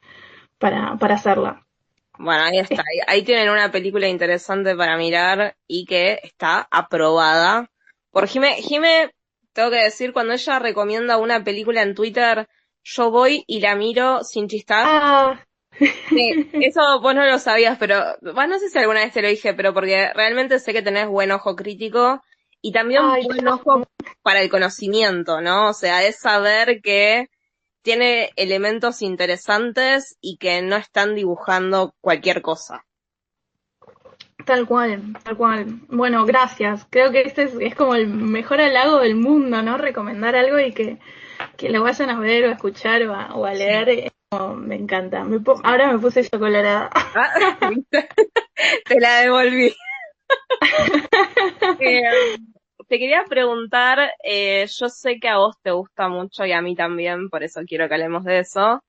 para hacerla. bueno, ahí está. Ahí tienen una película interesante para mirar y que está aprobada por Jime. Jime, tengo que decir, cuando ella recomienda una película en Twitter, yo voy y la miro sin chistar. Ah, Sí, eso vos no lo sabías, pero bueno, no sé si alguna vez te lo dije, pero porque realmente sé que tenés buen ojo crítico y también ay, buen ojo para el conocimiento, ¿no? O sea, es saber que tiene elementos interesantes y que no están dibujando cualquier cosa. tal cual, tal cual. Bueno, gracias. Creo que este es como el mejor halago del mundo, ¿no? Recomendar algo y que lo vayan a ver o a escuchar o a Sí. leer. Me encanta. Ahora me puse yo colorada. Ah, ¿viste? Te la devolví. Eh, te quería preguntar, yo sé que a vos te gusta mucho y a mí también, por eso quiero que hablemos de eso.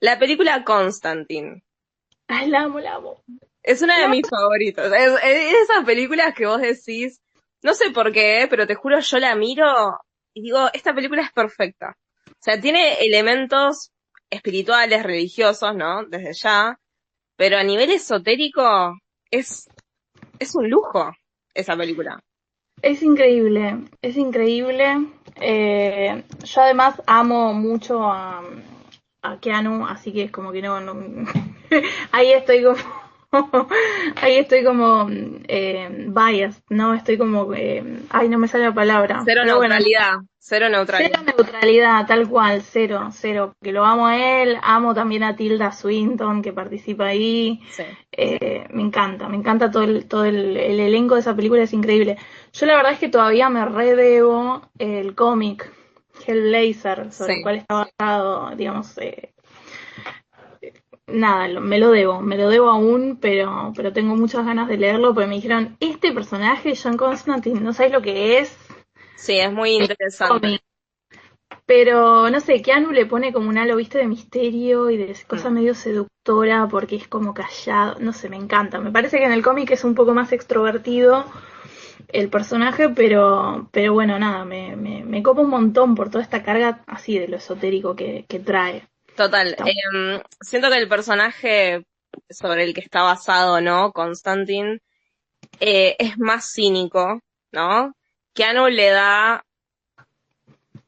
La película Constantine. Ay, la amo, la amo. Es una de La mis favoritos. Es de esas películas que vos decís, no sé por qué, pero te juro, yo la miro y digo, esta película es perfecta. O sea, tiene elementos espirituales, religiosos, ¿no? Desde ya, pero a nivel esotérico es, es un lujo esa película. Es increíble, es increíble. Yo además amo mucho a Keanu, así que es como que no, ahí estoy como, ahí estoy como biased, ¿no? Estoy como, ay, no me sale la palabra, Cero pero bueno, neutralidad, cero cero neutralidad. neutralidad, tal cual, cero, cero. Que lo amo a él, amo también a Tilda Swinton que participa ahí. Sí. Me encanta todo el elenco de esa película, es increíble. Yo la verdad es que todavía me redebo el cómic Hellblazer, sobre el Sí. cual está basado, digamos, nada, me lo debo aún, pero tengo muchas ganas de leerlo, porque me dijeron, este personaje, John Constantine, no sabes lo que es. Sí, es muy interesante. Cómic. Pero no sé, Keanu le pone como un halo, viste, de misterio y de cosa Mm. medio seductora porque es como callado. No sé, me encanta. Me parece que en el cómic es un poco más extrovertido el personaje, pero bueno, nada, me copa un montón por toda esta carga así de lo esotérico que trae. Total. Está- Siento que el personaje sobre el que está basado, ¿no? Constantine, es más cínico, ¿no? Keanu le da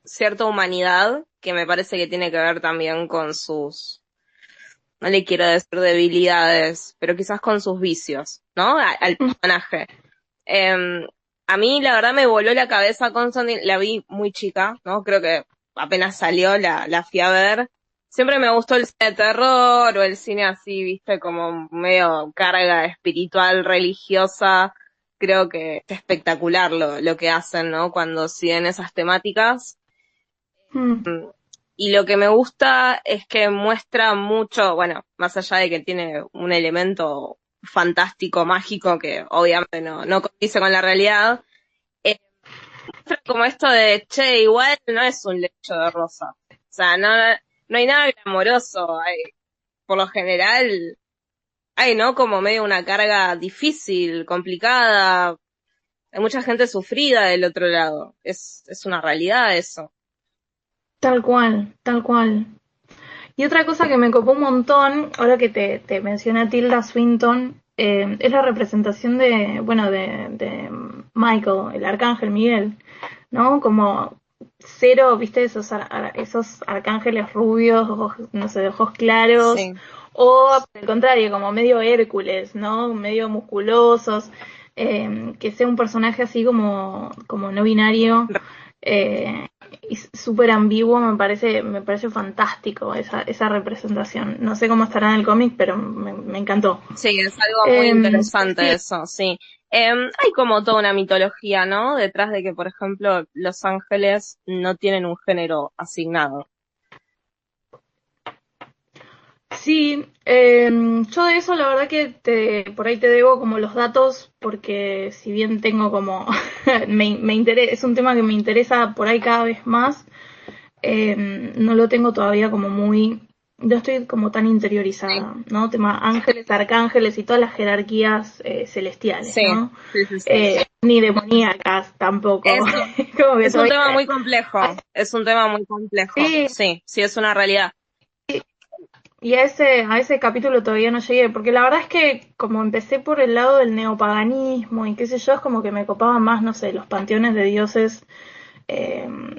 cierta humanidad que me parece que tiene que ver también con sus, no le quiero decir debilidades, pero quizás con sus vicios, ¿no? Al personaje. Eh, a mí la verdad me voló la cabeza Constantine, la vi muy chica, ¿no? Creo que apenas salió, la fui a ver. siempre me gustó el cine de terror o el cine así, viste, como medio carga espiritual, religiosa. Creo que es espectacular lo que hacen, ¿no? Cuando siguen esas temáticas. Mm, Y lo que me gusta es que muestra mucho, bueno, más allá de que tiene un elemento fantástico, mágico, que obviamente no condice con la realidad, muestra como esto de, che, igual no es un lecho de rosa. O sea, no hay nada glamoroso. Por lo general, hay, ¿no? Como medio una carga difícil, complicada. Hay mucha gente sufrida del otro lado. Es una realidad eso. tal cual, tal cual. Y otra cosa que me copó un montón, ahora que te menciona Tilda Swinton, es la representación de, bueno, de Michael, el arcángel Miguel, ¿no? Como cero, viste, esos arcángeles rubios, ojos, no sé, de ojos claros, Sí. o al contrario, como medio Hércules, ¿no? Medio musculosos, que sea un personaje así como no binario, eh, y súper ambiguo, me parece fantástico esa representación. No sé cómo estará en el cómic, pero me encantó. Sí, es algo muy Pues interesante sí, eso, sí. Hay como toda una mitología, ¿no? Detrás de que, por ejemplo, los ángeles no tienen un género asignado. sí, yo de eso la verdad que por ahí te debo como los datos, porque si bien tengo como, me interesa, es un tema que me interesa por ahí cada vez más, no lo tengo todavía como muy, no estoy como tan Sí, interiorizada, ¿no? Tema ángeles, arcángeles y todas las jerarquías celestiales, sí, ¿no? sí, sí, sí. Ni demoníacas tampoco, Es, como que es un todavía... tema muy complejo, es un tema muy complejo, Sí, sí, sí, es una realidad. y a ese capítulo todavía no llegué, porque la verdad es que como empecé por el lado del neopaganismo y qué sé yo, es como que me copaban más, no sé, los panteones de dioses,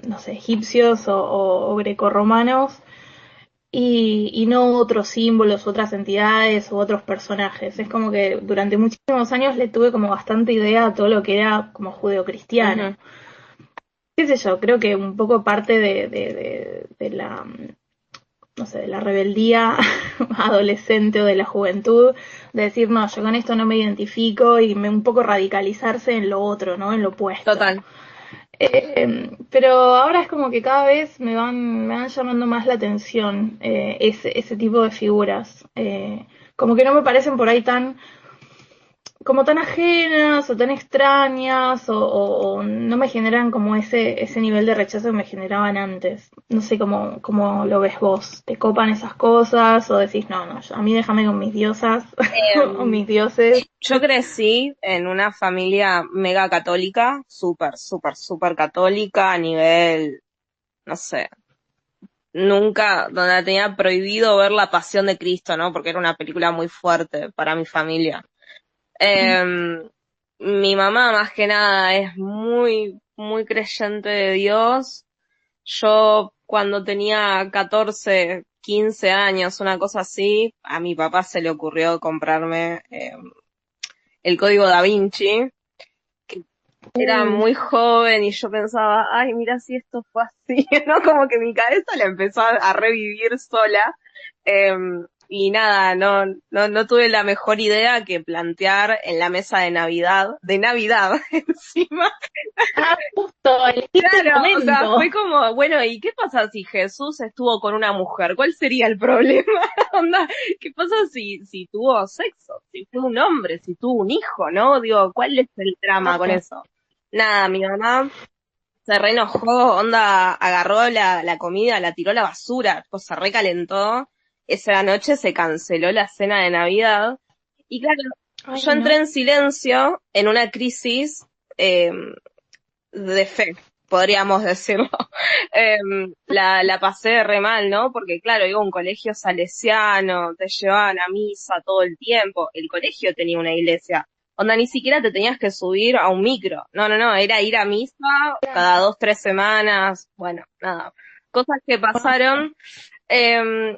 no sé, egipcios o grecorromanos, y no otros símbolos, otras entidades u otros personajes. Es como que durante muchísimos años le tuve como bastante idea a todo lo que era como judeocristiano. Ujú. Qué sé yo, creo que un poco parte de la, no sé, de la rebeldía adolescente o de la juventud, de decir, no, yo con esto no me identifico y un poco radicalizarse en lo otro, ¿no? En lo opuesto. Total. Pero ahora es como que cada vez me van llamando más la atención ese tipo de figuras. Como que no me parecen por ahí como tan ajenas o tan extrañas o no me generan como ese nivel de rechazo que me generaban antes. No sé cómo lo ves vos. ¿Te copan esas cosas o decís, no, no, a mí déjame con mis diosas o Em, mis dioses? yo crecí en una familia mega católica, súper, súper, súper católica a nivel, no sé, nunca, donde tenía prohibido ver La Pasión de Cristo, ¿no? Porque era una película muy fuerte para mi familia. Eh, Mi mamá, más que nada, es muy, muy creyente de Dios. Yo, cuando tenía 14, 15 años, una cosa así, a mi papá se le ocurrió comprarme el Código Da Vinci, que era Uh, muy joven y yo pensaba, ay, mira si esto fue así, ¿no? Como que mi cabeza la empezó a revivir sola. Eh, y nada, no tuve la mejor idea que plantear en la mesa de Navidad encima. justo, elegiste el Claro, o sea, momento. fue como, bueno, ¿y qué pasa si Jesús estuvo con una mujer? ¿Cuál sería el problema? Onda, ¿qué pasa si tuvo sexo? Si fue un hombre, si tuvo un hijo, ¿no? Digo, ¿cuál es el drama con eso? Nada, mi mamá se re enojó, onda, agarró la comida, la tiró a la basura, pues se recalentó. Esa noche se canceló la cena de Navidad. Y claro, yo Ay, entré no. en silencio en una crisis eh, de fe, podríamos decirlo. La pasé re mal, ¿no? Porque claro, iba a un colegio salesiano, te llevaban a misa todo el tiempo, el colegio tenía una iglesia. Onda, ni siquiera te tenías que subir a un micro. No, era ir a misa cada 2, 3 semanas. Bueno, nada. Cosas que pasaron.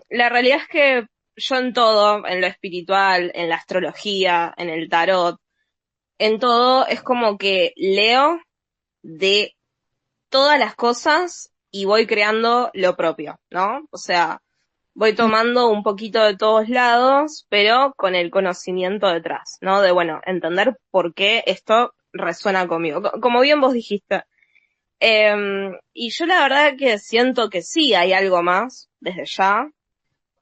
La realidad es que yo en todo, en lo espiritual, en la astrología, en el tarot, en todo, es como que leo de todas las cosas y voy creando lo propio, ¿no? O sea, voy tomando un poquito de todos lados, pero con el conocimiento detrás, ¿no? De, bueno, entender por qué esto resuena conmigo. Como bien vos dijiste. Y yo la verdad que siento que sí hay algo más desde ya.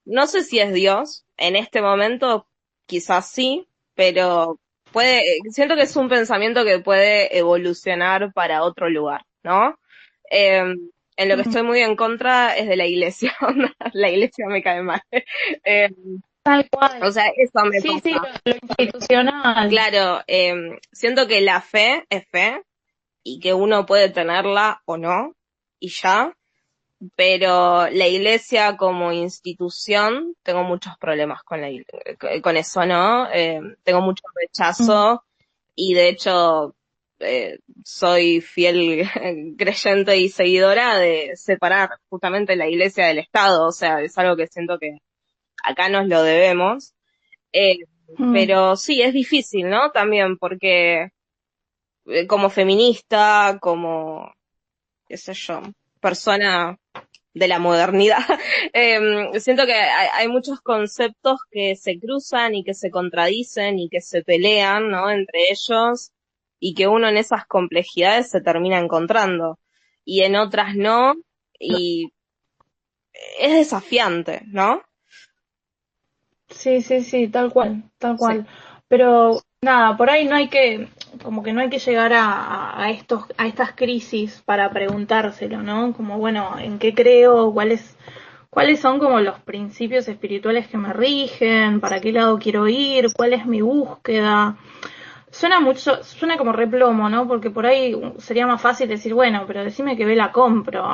No sé si es Dios, en este momento quizás sí, pero siento que es un pensamiento que puede evolucionar para otro lugar, ¿no? En lo que estoy muy en contra es de la iglesia, la iglesia me cae mal. Eh, Tal o cual. sea, eso me Sí, sí, pasa. lo institucional. Claro, siento que la fe es fe y que uno puede tenerla o no, y ya, pero la iglesia como institución, tengo muchos problemas con con eso, ¿no? Tengo mucho Mm. rechazo y de hecho soy fiel creyente y seguidora de separar justamente la iglesia del Estado, o sea, es algo que siento que acá nos lo debemos. Eh, Mm. pero sí, es difícil, ¿no? También porque como feminista, como, qué sé yo, persona de la modernidad. Siento que hay muchos conceptos que se cruzan y que se contradicen y que se pelean, ¿no? Entre ellos y que uno en esas complejidades se termina encontrando y en otras no y es desafiante, ¿no? Sí, sí, sí, tal cual, tal Sí, cual. Pero nada, por ahí no hay que, como que no hay que llegar a estas crisis para preguntárselo, ¿no? Como, bueno, ¿en qué creo? ¿Cuáles son como los principios espirituales que me rigen? ¿Para qué lado quiero ir? ¿Cuál es mi búsqueda? Suena como replomo, ¿no? Porque por ahí sería más fácil decir, bueno, pero decime qué vela compro.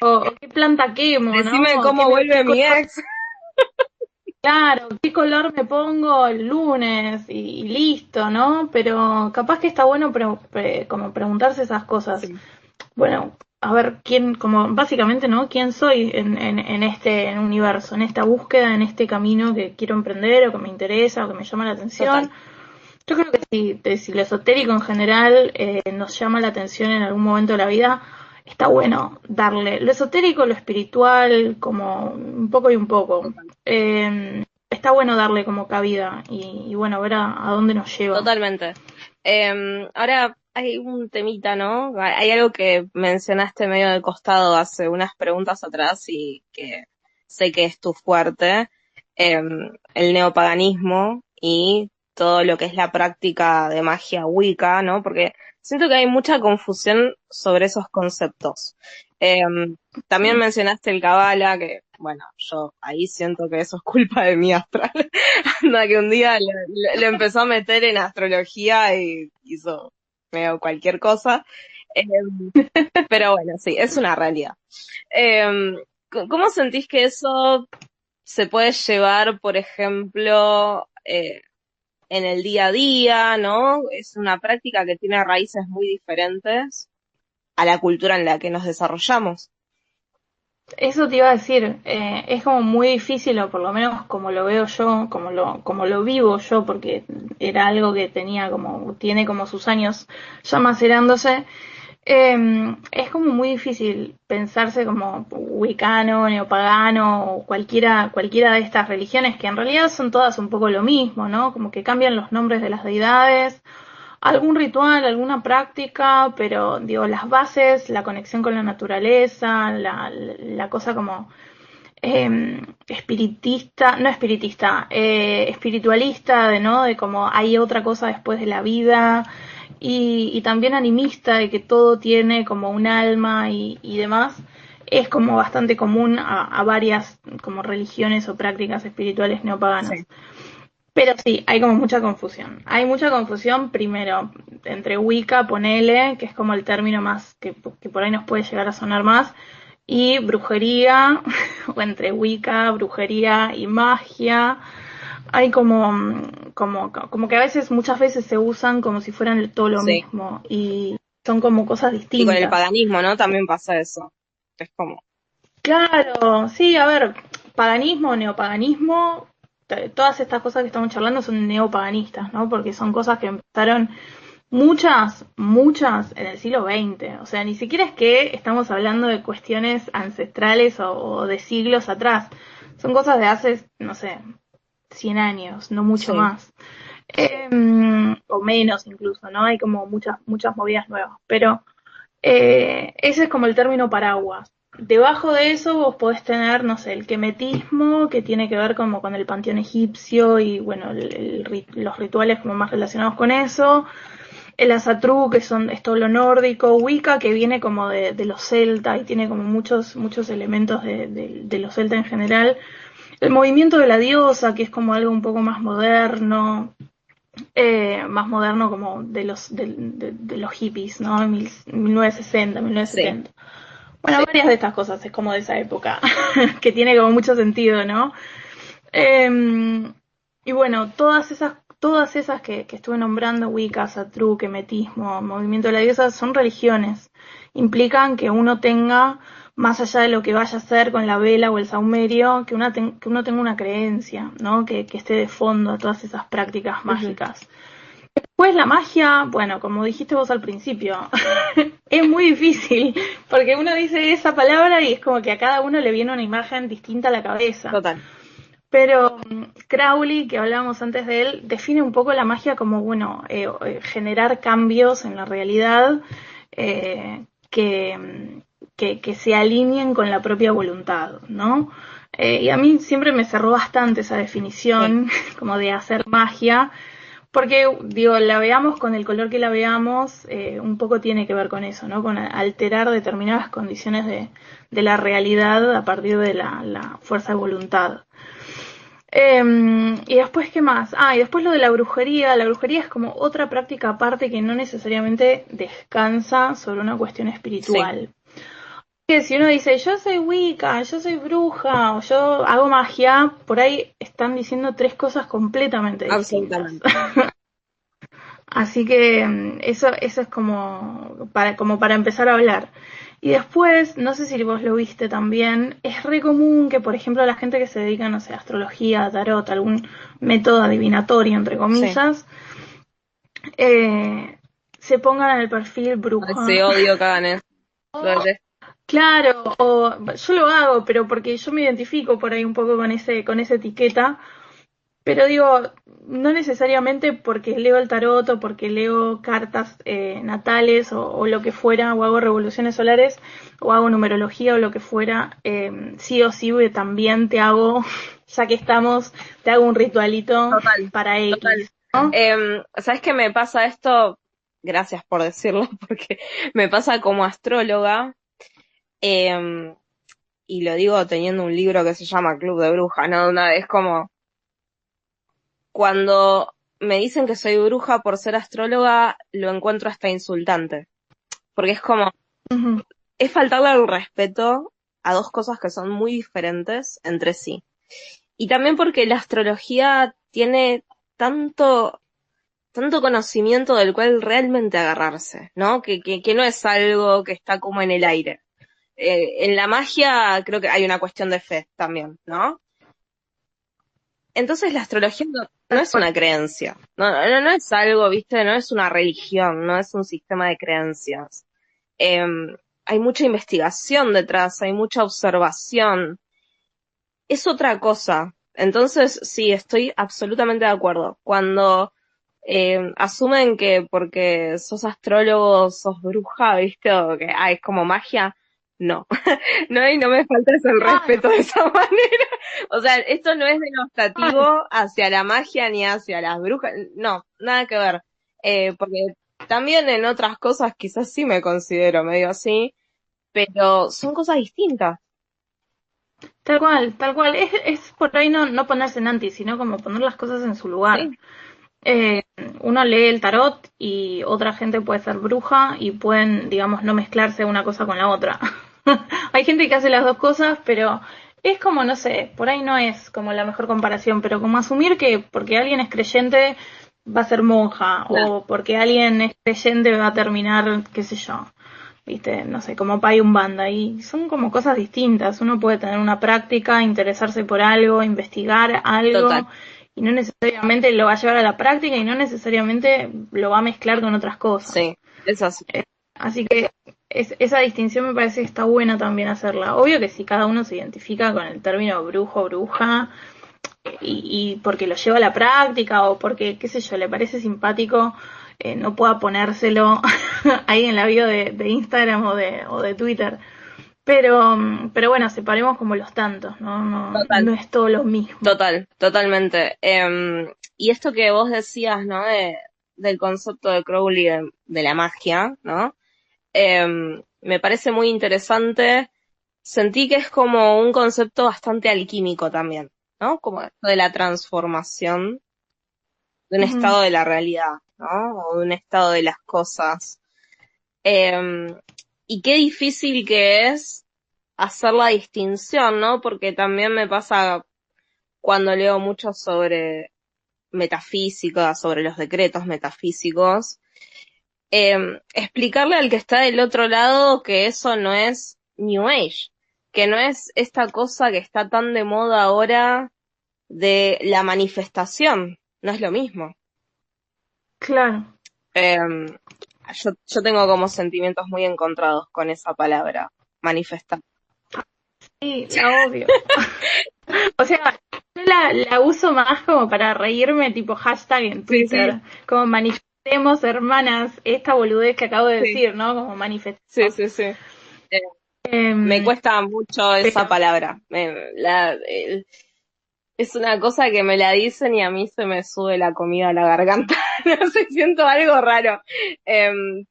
O qué planta quemo, decime ¿no? cómo Qué vuelve mi color, ex. claro, qué color me pongo el lunes y listo, ¿no? Pero capaz que está bueno como preguntarse esas cosas. Sí, Bueno, a ver quién, como básicamente, ¿no? ¿Quién soy en este universo, en esta búsqueda, en este camino que quiero emprender o que me interesa o que me llama la total, atención? Yo creo que si lo esotérico en general nos llama la atención en algún momento de la vida, está bueno darle lo esotérico, lo espiritual, como un poco y un poco. total. Está bueno darle como cabida y bueno, ver a dónde nos lleva. Totalmente. Ahora hay un temita, ¿no? Hay algo que mencionaste medio de costado hace unas preguntas atrás y que sé que es tu fuerte, el neopaganismo y todo lo que es la práctica de magia Wicca, ¿no? Porque siento que hay mucha confusión sobre esos conceptos. También Sí. mencionaste el Kabbalah, que, bueno, yo ahí siento que eso es culpa de mi astral. Anda, que un día le empezó a meter en astrología y hizo medio cualquier cosa. Eh, pero bueno, sí, es una realidad. ¿Cómo sentís que eso se puede llevar, por ejemplo, en el día a día, ¿no? Es una práctica que tiene raíces muy diferentes a la cultura en la que nos desarrollamos. Eso te iba a decir, es como muy difícil, o por lo menos como lo veo yo, como lo vivo yo, porque era algo que tiene como sus años ya macerándose. Es como muy difícil pensarse como wicano, neopagano o cualquiera de estas religiones que en realidad son todas un poco lo mismo, ¿no? Como que cambian los nombres de las deidades, algún ritual, alguna práctica, pero digo, las bases, la conexión con la naturaleza, la cosa como espiritista, no espiritista, espiritualista, de no, de como hay otra cosa después de la vida, y también animista, de que todo tiene como un alma y demás, es como bastante común a varias como religiones o prácticas espirituales Sí, neopaganas. Pero sí, hay como mucha confusión. Hay mucha confusión primero entre Wicca, ponele, que es como el término más que por ahí nos puede llegar a sonar más, y brujería, o entre Wicca, brujería y magia. Hay como que a veces, muchas veces se usan como si fueran todo lo sí. mismo y son como cosas Y con el distintas. paganismo, ¿no? También pasa eso. Es como, Claro, sí, a ver, paganismo, neopaganismo, todas estas cosas que estamos charlando son neopaganistas, ¿no? Porque son cosas que empezaron muchas en el siglo XX. O sea, ni siquiera es que estamos hablando de cuestiones ancestrales o de siglos atrás. Son cosas de hace, no sé, 100 años, no mucho Sí, más. O menos incluso, ¿no? Hay como muchas movidas nuevas. Pero ese es como el término paraguas. Debajo de eso vos podés tener, no sé, el quemetismo, que tiene que ver como con el panteón egipcio y, bueno, los rituales como más relacionados con eso. El Asatru, es todo lo nórdico. Wicca, que viene como de los celtas y tiene como muchos elementos de los celtas en general. El movimiento de la diosa, que es como algo un poco más moderno como de los hippies, ¿no? En 1960, sí, 1970. Bueno, varias de estas cosas es como de esa época, que tiene como mucho sentido, ¿no? Y bueno, todas esas que estuve nombrando, Wicca, Satru, Kemetismo, Movimiento de la Diosa, son religiones. Implican que uno tenga, más allá de lo que vaya a hacer con la vela o el saumerio, que uno tenga una creencia, ¿no? Que esté de fondo a todas esas prácticas ujú, mágicas. Pues la magia, bueno, como dijiste vos al principio, es muy difícil, porque uno dice esa palabra y es como que a cada uno le viene una imagen distinta a la cabeza. total. Pero Crowley, que hablábamos antes de él, define un poco la magia como, bueno, generar cambios en la realidad que se alineen con la propia voluntad, ¿no? Y a mí siempre me cerró bastante esa Sí, definición, como de hacer magia, porque, digo, la veamos con el color que la veamos, un poco tiene que ver con eso, ¿no? Con alterar determinadas condiciones de la realidad a partir de la fuerza de voluntad. Y después, ¿qué más? Y después lo de la brujería. La brujería es como otra práctica aparte que no necesariamente descansa sobre una cuestión sí, espiritual. Que si uno dice, yo soy Wicca, yo soy bruja, o yo hago magia, por ahí están diciendo tres cosas completamente distintas. absolutamente. Así que eso es como para empezar a hablar. Y después, no sé si vos lo viste también, es re común que, por ejemplo, la gente que se dedica, no sé, a astrología, tarot, algún método adivinatorio, entre Sí. comillas, eh, se pongan en el perfil Ay, sí, bruja. odio que hagan eso. Lo detesto. Claro, o yo lo hago, pero porque yo me identifico por ahí un poco con esa etiqueta. Pero digo, no necesariamente porque leo el tarot o porque leo cartas natales o lo que fuera, o hago revoluciones solares, o hago numerología o lo que fuera, sí o sí también te hago, ya que estamos, te hago un ritualito Total, para total. X, ¿no? ¿Sabes qué me pasa esto? Gracias por decirlo, porque me pasa como astróloga, em, y lo digo teniendo un libro que se llama Club de Brujas, ¿no? Una vez como cuando me dicen que soy bruja por ser astróloga, lo encuentro hasta insultante, porque es como, Ujú. es faltarle el respeto a dos cosas que son muy diferentes entre sí. Y también porque la astrología tiene tanto tanto conocimiento del cual realmente agarrarse, ¿no? Que no es algo que está como en el aire. En la magia creo que hay una cuestión de fe también, ¿no? Entonces la astrología no es una creencia, no es algo, ¿viste? No es una religión, no es un sistema de creencias. Eh, Hay mucha investigación detrás, hay mucha observación, es otra cosa. Entonces, sí, estoy absolutamente de acuerdo. Cuando asumen que porque sos astrólogo sos bruja, ¿viste? O que es como magia, no. No, y no me faltes el Claro, respeto de esa manera. O sea, esto no es denostativo hacia la magia ni hacia las brujas. No, nada que ver. Porque también en otras cosas quizás sí me considero medio así, pero son cosas distintas. tal cual, tal cual. Es por ahí no ponerse en anti, sino como poner las cosas en su lugar. Sí, Eh, Uno lee el tarot y otra gente puede ser bruja y pueden, digamos, no mezclarse una cosa con la otra. Hay gente que hace las dos cosas, pero es como, no sé, por ahí no es como la mejor comparación, pero como asumir que porque alguien es creyente va a ser monja claro, o porque alguien es creyente va a terminar, qué sé yo, viste, no sé, como pay banda y son como cosas distintas. Uno puede tener una práctica, interesarse por algo, investigar total. algo y no necesariamente lo va a llevar a la práctica y no necesariamente lo va a mezclar con otras cosas. Sí, es así. Así que esa distinción me parece que está buena también hacerla. Obvio que si cada uno se identifica con el término brujo o bruja y porque lo lleva a la práctica o porque, qué sé yo, le parece simpático, no pueda ponérselo ahí en la bio de Instagram o de Twitter. Pero bueno, separemos como los tantos, ¿no? Total, No es todo lo mismo. totalmente. Y esto que vos decías, ¿no? Del concepto de Crowley de la magia, ¿no? Me parece muy interesante. Sentí que es como un concepto bastante alquímico también, ¿no? Como esto de la transformación de un Ujú. estado de la realidad, ¿no? O de un estado de las cosas. Eh, y qué difícil que es hacer la distinción, ¿no? Porque también me pasa cuando leo mucho sobre metafísica, sobre los decretos metafísicos, explicarle al que está del otro lado que eso no es New Age, que no es esta cosa que está tan de moda ahora de la manifestación, no es lo mismo. Claro, Eh, yo tengo como sentimientos muy encontrados con esa palabra, manifestar. sí, la odio. O sea, yo la uso más como para reírme, tipo hashtag en Sí, sí, Twitter, como manifestemos, hermanas, esta boludez que acabo de sí, decir, ¿no? Como sí, manifestemos. sí, sí. Eh, me Eh, cuesta mucho esa pero palabra. Es una cosa que me la dicen y a mí se me sube la comida a la garganta. No sé, siento algo raro.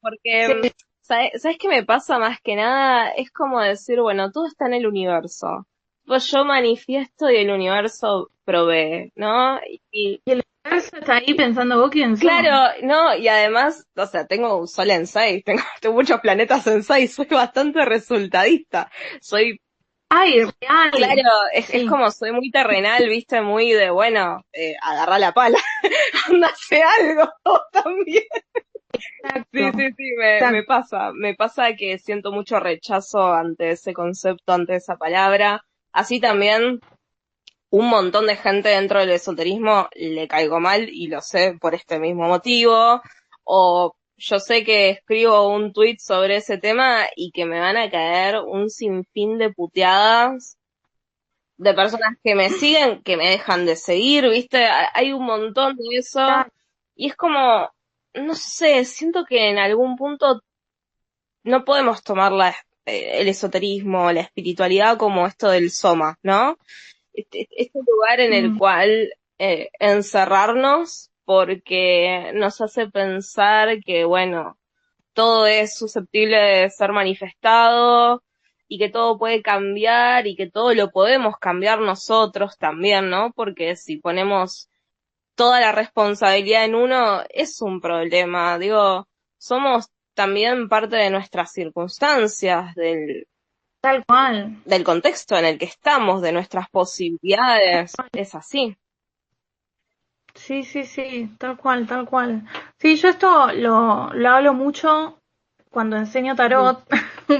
Porque, sí, ¿sabes qué me pasa más que nada? Es como decir, bueno, todo está en el universo. Pues yo manifiesto y el universo provee, ¿no? Y y el universo está ahí pensando, ¿vos quién sos? claro, no, y además, o sea, tengo un sol en seis, tengo muchos planetas en seis, soy bastante resultadista. Soy Ay, Claro, real. es Sí, como soy muy terrenal, viste, muy de, bueno, agarrar la pala, anda, hace algo también. Sí, exacto, sí, sí, exacto. me pasa que siento mucho rechazo ante ese concepto, ante esa palabra. Así también un montón de gente dentro del esoterismo le caigo mal y lo sé por este mismo motivo. O yo sé que escribo un tweet sobre ese tema y que me van a caer un sinfín de puteadas de personas que me siguen, que me dejan de seguir, ¿viste? Hay un montón de eso y es como, no sé, siento que en algún punto no podemos tomar el esoterismo, la espiritualidad como esto del soma, ¿no? Este lugar en el Mm, cual encerrarnos porque nos hace pensar que, bueno, todo es susceptible de ser manifestado y que todo puede cambiar y que todo lo podemos cambiar nosotros también, ¿no? Porque si ponemos toda la responsabilidad en uno, es un problema. Digo, somos también parte de nuestras circunstancias, tal cual. del contexto en el que estamos, de nuestras posibilidades. Es así. Sí, sí, sí, tal cual, tal cual. Sí, yo esto lo hablo mucho cuando enseño Ujú. tarot,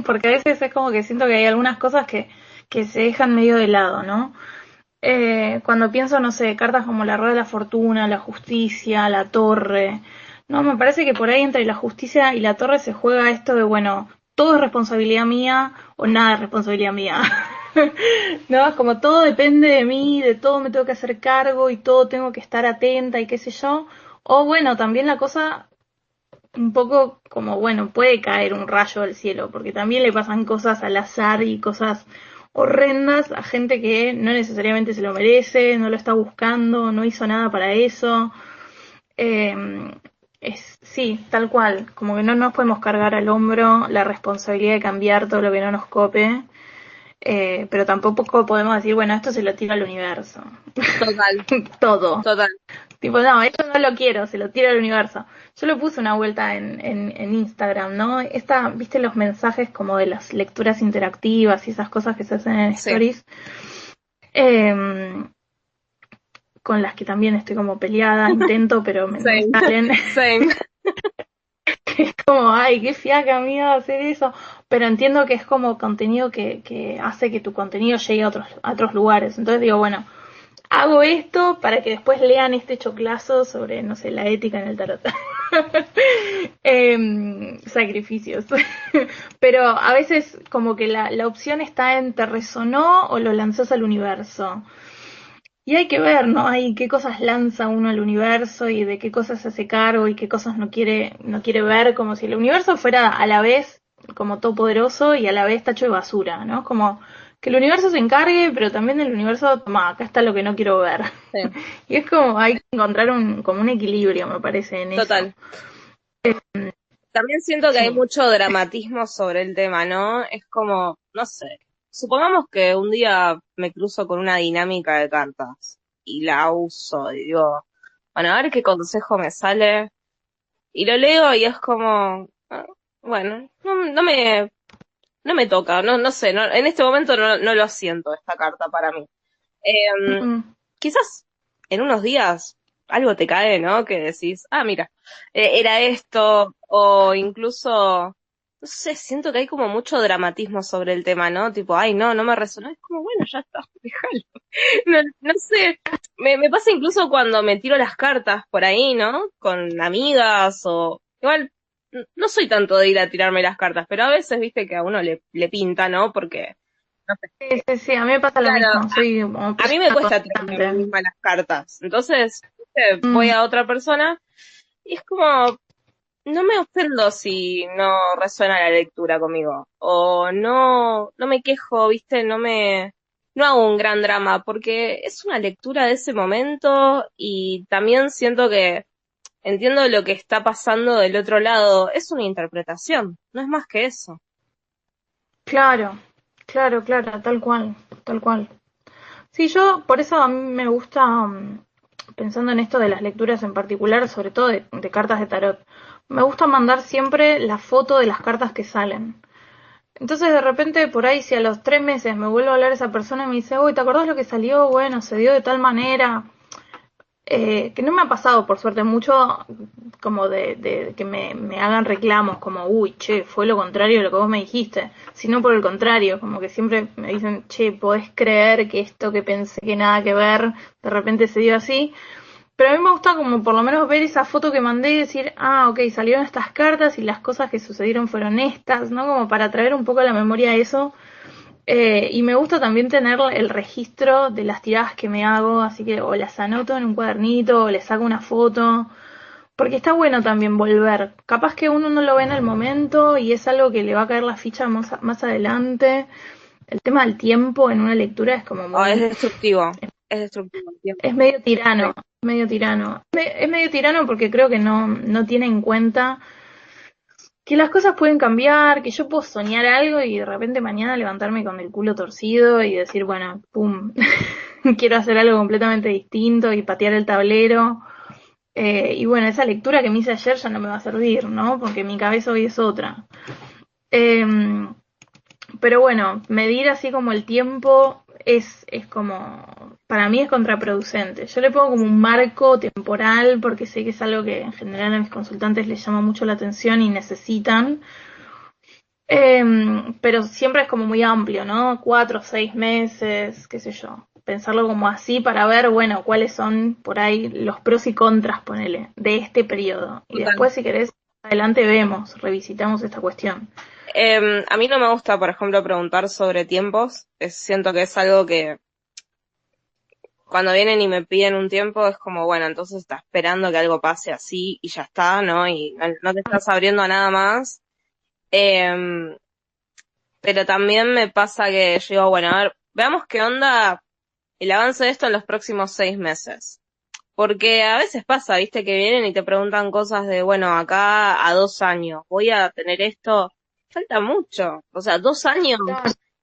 porque a veces es como que siento que hay algunas cosas que se dejan medio de lado, ¿no? Cuando pienso, no sé, cartas como la Rueda de la Fortuna, la Justicia, la Torre, no, me parece que por ahí entre la Justicia y la Torre se juega esto de, bueno, todo es responsabilidad mía o nada es responsabilidad mía. No, es como todo depende de mí, de todo me tengo que hacer cargo y todo tengo que estar atenta y qué sé yo. O bueno, también la cosa un poco como, bueno, puede caer un rayo del cielo, porque también le pasan cosas al azar y cosas horrendas a gente que no necesariamente se lo merece, no lo está buscando, no hizo nada para eso. Eh, sí, tal cual, como que no nos podemos cargar al hombro la responsabilidad de cambiar todo lo que no nos cope, pero tampoco podemos decir, bueno, esto se lo tira al universo, Total, todo. total. Tipo, no, esto no lo quiero, se lo tira al universo. Yo lo puse una vuelta en Instagram, ¿no? Viste los mensajes como de las lecturas interactivas y esas cosas que se hacen en Sí, stories, eh, con las que también estoy como peleada, intento, pero me same, salen. same. Es como, ay, qué fiaca, amiga, hacer eso. Pero entiendo que es como contenido que hace que tu contenido llegue a otros lugares. Entonces digo, bueno, hago esto para que después lean este choclazo sobre, no sé, la ética en el tarot. Sacrificios. Pero a veces como que la opción está en te resonó o lo lanzás al universo. Y hay que ver, ¿no? Hay qué cosas lanza uno al universo y de qué cosas se hace cargo y qué cosas no quiere ver, como si el universo fuera a la vez como todopoderoso y a la vez tacho de basura, ¿no? Como que el universo se encargue, pero también el universo, toma, acá está lo que no quiero ver. Sí, Y es como hay que encontrar como un equilibrio, me parece, en eso. total. También siento que hay Sí. mucho dramatismo sobre el tema, ¿no? Es como, no sé, supongamos que un día me cruzo con una dinámica de cartas y la uso y digo, bueno, a ver qué consejo me sale y lo leo y es como, ah, bueno, no me toca, no sé, en este momento no lo siento esta carta para mí. Eh, Mm, quizás en unos días algo te cae, ¿no? Que decís, ah, mira, era esto, o incluso, no sé, siento que hay como mucho dramatismo sobre el tema, ¿no? Tipo, ay, no me resonó, es como, bueno, ya está, déjalo. No sé, me pasa incluso cuando me tiro las cartas por ahí, ¿no? Con amigas o, igual, no soy tanto de ir a tirarme las cartas, pero a veces, viste, que a uno le pinta, ¿no? Porque, no sé, sí, sí, sí, a mí me pasa lo claro, mismo, soy como a mí me persona cuesta tirarme a mí constante. misma las cartas. Entonces, ¿viste? Voy Mm, a otra persona y es como, no me ofendo si no resuena la lectura conmigo. O no me quejo, ¿viste? No hago un gran drama porque es una lectura de ese momento y también siento que entiendo lo que está pasando del otro lado. Es una interpretación, no es más que eso. claro, claro, tal cual, tal cual. Sí, yo por eso a mí me gusta, pensando en esto de las lecturas en particular, sobre todo de cartas de tarot, me gusta mandar siempre la foto de las cartas que salen. Entonces de repente por ahí si a los 3 meses me vuelvo a hablar esa persona y me dice, uy, ¿te acordás lo que salió? Bueno, se dio de tal manera. Que no me ha pasado, por suerte, mucho como de que me hagan reclamos, como, uy, che, fue lo contrario de lo que vos me dijiste, sino por el contrario, como que siempre me dicen, che, podés creer que esto que pensé que nada que ver, de repente se dio así. Pero a mí me gusta como por lo menos ver esa foto que mandé y decir, ah, ok, salieron estas cartas y las cosas que sucedieron fueron estas, ¿no? Como para traer un poco a la memoria eso y me gusta también tener el registro de las tiradas que me hago, así que o las anoto en un cuadernito o les saco una foto, porque está bueno también volver. Capaz que uno no lo ve en el momento y es algo que le va a caer la ficha más adelante. El tema del tiempo en una lectura es como Oh, muy... es destructivo el tiempo. Es medio Sí. tirano, medio tirano. Es medio tirano porque creo que no tiene en cuenta que las cosas pueden cambiar, que yo puedo soñar algo y de repente mañana levantarme con el culo torcido y decir, bueno, pum, quiero hacer algo completamente distinto y patear el tablero. Y bueno, esa lectura que me hice ayer ya no me va a servir, ¿no? Porque mi cabeza hoy es otra. Eh, pero bueno, medir así como el tiempo es como, para mí es contraproducente. Yo le pongo como un marco temporal porque sé que es algo que en general a mis consultantes les llama mucho la atención y necesitan. Pero siempre es como muy amplio, ¿no? 4 o 6 meses, qué sé yo. Pensarlo como así para ver, bueno, cuáles son por ahí los pros y contras, ponele, de este periodo. Y Total. después, si querés, adelante vemos, revisitamos esta cuestión. A mí no me gusta, por ejemplo, preguntar sobre tiempos. Siento que es algo que cuando vienen y me piden un tiempo es como, bueno, entonces está esperando que algo pase así y ya está, ¿no? Y no te estás abriendo a nada más. Eh, pero también me pasa que yo digo, bueno, a ver, veamos qué onda el avance de esto en los próximos 6 meses. Porque a veces pasa, viste, que vienen y te preguntan cosas de, bueno, acá a 2 años, voy a tener esto. Falta mucho. O sea, 2 años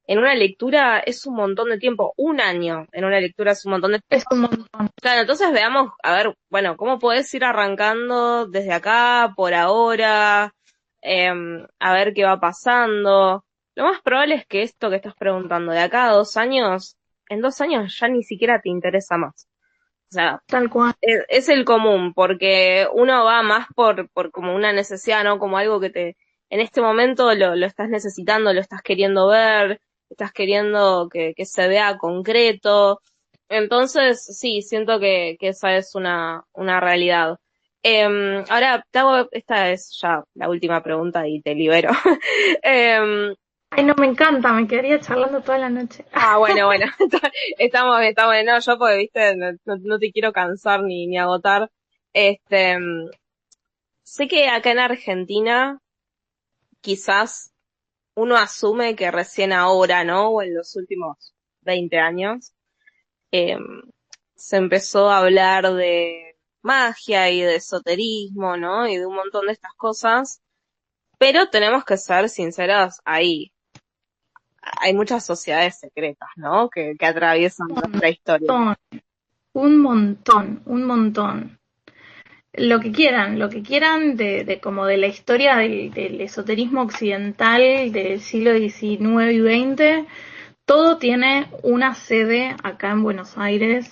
en una lectura es un montón de tiempo. Un año en una lectura es un montón de Es tiempo. un montón. Claro, entonces veamos, a ver, bueno, cómo podés ir arrancando desde acá, por ahora, a ver qué va pasando. Lo más probable es que esto que estás preguntando de acá a 2 años, en 2 años ya ni siquiera te interesa más. O sea, Tal cual. es el común, porque uno va más por como una necesidad, ¿no? Como algo que en este momento lo estás necesitando, lo estás queriendo ver, estás queriendo que se vea concreto. Entonces, sí, siento que esa es una realidad. Ahora, te hago, esta es ya la última pregunta y te libero. Em, Ay, no, me encanta, me quedaría charlando toda la noche. bueno, bueno, estamos, no, yo porque, viste, no te quiero cansar ni agotar. Este, sé que acá en Argentina quizás uno asume que recién ahora, ¿no? O en los últimos 20 años, eh, se empezó a hablar de magia y de esoterismo, ¿no? Y de un montón de estas cosas, pero tenemos que ser sinceros, hay muchas sociedades secretas, ¿no? Que atraviesan nuestra historia. Montón, un montón, un montón. Lo que quieran de como de la historia del esoterismo occidental del siglo XIX y XX, todo tiene una sede acá en Buenos Aires.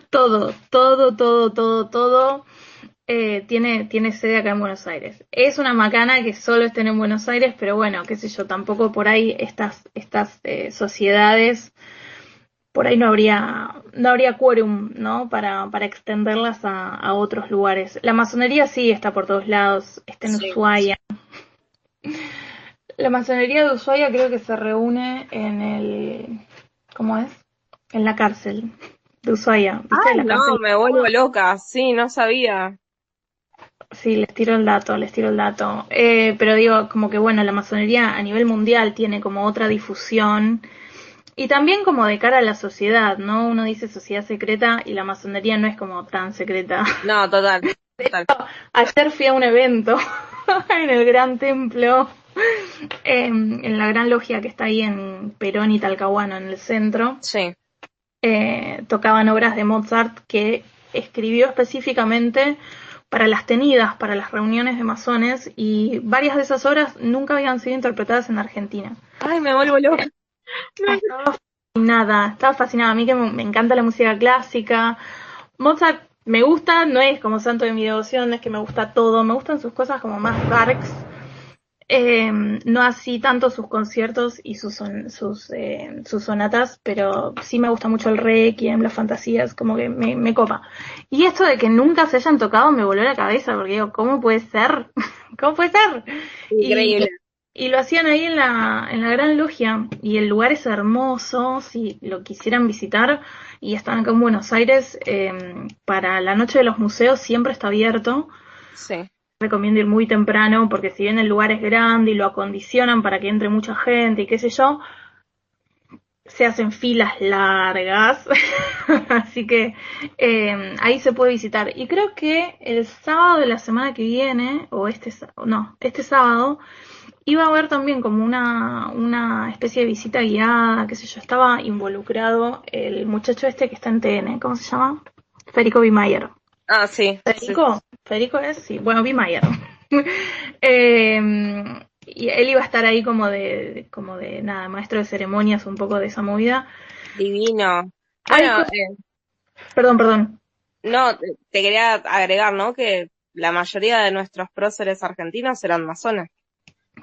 Todo, todo, todo, todo, todo tiene sede acá en Buenos Aires. Es una macana que solo estén en Buenos Aires, pero bueno, qué sé yo, tampoco por ahí estas sociedades, por ahí no habría quórum, ¿no? Para extenderlas a otros lugares. La masonería sí está por todos lados, está en Sí. Ushuaia. La masonería de Ushuaia creo que se reúne en ¿cómo es? En la cárcel de Ushuaia, ¿viste? Ay, La no, cárcel. me vuelvo loca, sí, no sabía. Sí, les tiro el dato, les tiro el dato. Pero digo, como que bueno, la masonería a nivel mundial tiene como otra difusión y también como de cara a la sociedad, ¿no? Uno dice sociedad secreta y la masonería no es como tan secreta. No, total, total. Ayer fui a un evento en el Gran Templo, en la Gran Logia que está ahí en Perón y Talcahuano, en el centro. Sí. Tocaban obras de Mozart que escribió específicamente para las tenidas, para las reuniones de masones, y varias de esas obras nunca habían sido interpretadas en Argentina. Ay, me vuelvo loca. No, Estaba fascinada. A mí que me encanta la música clásica. Mozart me gusta, no es como santo de mi devoción, no es que me gusta todo, me gustan sus cosas como más darks, no así tanto sus conciertos y sus sonatas, pero sí me gusta mucho el requiem, las fantasías, como que me copa. Y esto de que nunca se hayan tocado me voló la cabeza, porque digo, ¿cómo puede ser? ¿Cómo puede ser? Y, increíble. y lo hacían ahí en la Gran Logia, y el lugar es hermoso, si lo quisieran visitar, y están acá en Buenos Aires, para la Noche de los Museos siempre está abierto. Sí. Recomiendo ir muy temprano porque si bien el lugar es grande y lo acondicionan para que entre mucha gente y qué sé yo, se hacen filas largas, así que ahí se puede visitar. Y creo que el sábado de la semana que viene, o este sábado, iba a haber también como una especie de visita guiada, qué sé yo, estaba involucrado el muchacho este que está en TN, ¿cómo se llama? Federico Bimayer. Ah, sí, sí. Federico es, sí, bueno, Bimayer. Y él iba a estar ahí como de nada, maestro de ceremonias, un poco de esa movida. Divino. Hay Bueno, cosas, perdón. no, te quería agregar, ¿no? Que la mayoría de nuestros próceres argentinos eran masones.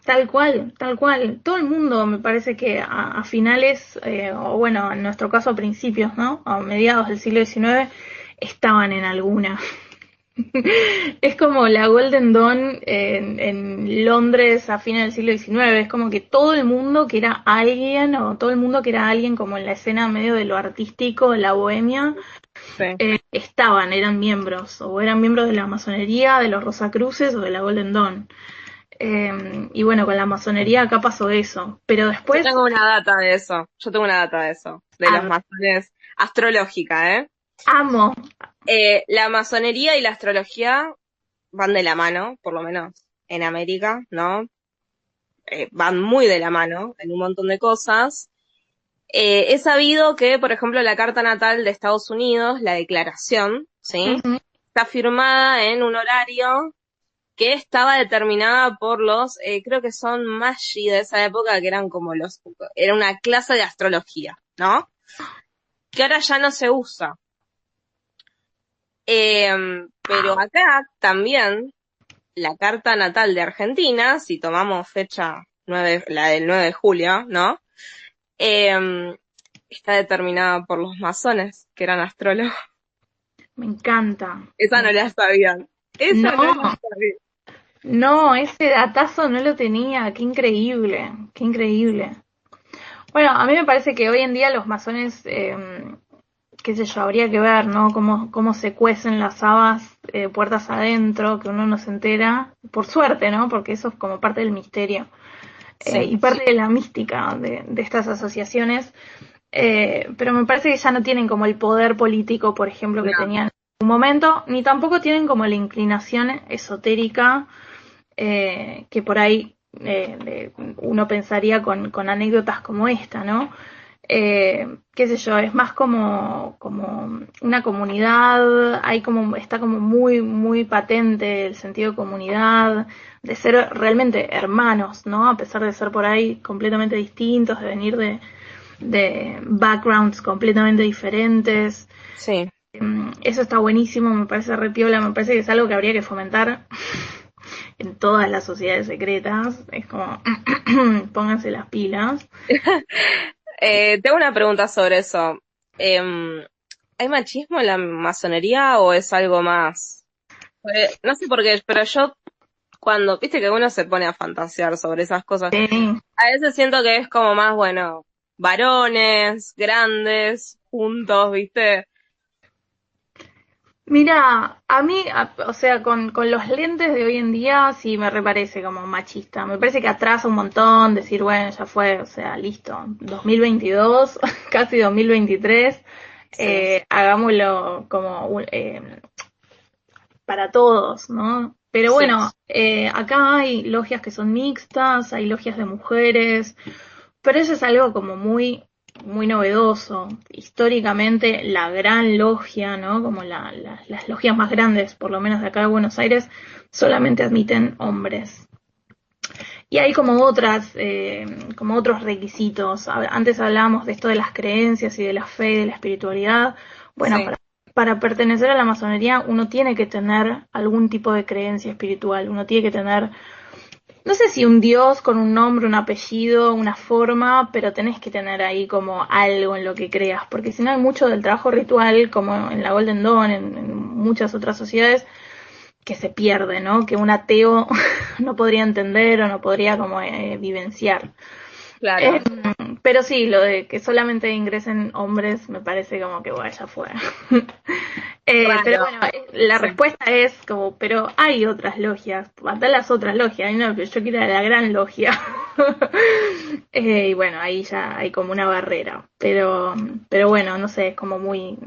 Tal cual, tal cual. Todo el mundo me parece que a finales, o bueno, en nuestro caso a principios, ¿no? A mediados del siglo XIX, estaban en alguna. Es como la Golden Dawn en Londres a fines del siglo XIX. Es como que todo el mundo que era alguien, o todo el mundo que era alguien como en la escena medio de lo artístico, de la bohemia, Sí. eran miembros, o eran miembros de la masonería, de los Rosacruces o de la Golden Dawn. Y bueno, con la masonería acá pasó eso. Pero Yo después, tengo una data de eso. Yo tengo una data de eso. De los a- masones. Astrológica, ¿eh? amo. La masonería y la astrología van de la mano, por lo menos en América, ¿no? Van muy de la mano en un montón de cosas. He sabido que, por ejemplo, la Carta Natal de Estados Unidos, la declaración, ¿sí? Ujú. Está firmada en un horario que estaba determinada por creo que son Magi de esa época, que eran como era una clase de astrología, ¿no? Que ahora ya no se usa. Pero acá también la carta natal de Argentina, si tomamos fecha 9, la del 9 de julio, ¿no? Eh, está determinada por los masones, que eran astrólogos. Me encanta. Esa no la sabían. Esa no la No, sabían. no, ese datazo no lo tenía. Qué increíble, qué increíble. Bueno, a mí me parece que hoy en día los masones, qué sé yo, habría que ver, ¿no? Cómo se cuecen las habas puertas adentro, que uno no se entera. Por suerte, ¿no? Porque eso es como parte del misterio. Sí, Y parte de la mística de estas asociaciones. Pero me parece que ya no tienen como el poder político, por ejemplo, que no, tenían en un momento, ni tampoco tienen como la inclinación esotérica que por ahí uno pensaría con anécdotas como esta, ¿no? Qué sé yo, es más como una comunidad, hay como, está como muy, muy patente el sentido de comunidad, de ser realmente hermanos, ¿no? A pesar de ser por ahí completamente distintos, de venir de backgrounds completamente diferentes. sí. Eso está buenísimo, me parece repiola, me parece que es algo que habría que fomentar en todas las sociedades secretas. Es como, pónganse las pilas. Tengo una pregunta sobre eso. Em, ¿Hay machismo en la masonería o es algo más? No sé por qué, pero yo cuando, viste que uno se pone a fantasear sobre esas cosas, Sí. a veces siento que es como más, bueno, varones, grandes, juntos, viste. Mira, a mí, o sea, con los lentes de hoy en día sí me reparece como machista. Me parece que atrasa un montón decir, bueno, ya fue, o sea, listo. 2022, casi 2023, Sí, hagámoslo como para todos, ¿no? Pero sí, bueno, acá hay logias que son mixtas, hay logias de mujeres, pero eso es algo como muy, muy novedoso. Históricamente, la gran logia, ¿no? Como las logias más grandes, por lo menos de acá de Buenos Aires, solamente admiten hombres. Y hay como otros requisitos. Antes hablábamos de esto de las creencias y de la fe, de la espiritualidad. Bueno, sí, para pertenecer a la masonería uno tiene que tener algún tipo de creencia espiritual. Uno tiene que tener, no sé si un dios con un nombre, un apellido, una forma, pero tenés que tener ahí como algo en lo que creas. Porque si no hay mucho del trabajo ritual, como en la Golden Dawn, en muchas otras sociedades, que se pierde, ¿no? Que un ateo no podría entender o no podría como vivenciar. Eh, claro, pero sí, lo de que solamente ingresen hombres me parece como que bueno, ya fue. Pero raro. bueno, la Sí. respuesta es como, pero hay otras logias, hasta las otras logias, hay una, yo quiero ir a la gran logia. Y bueno, ahí ya hay como una barrera, pero bueno, no sé, es como muy,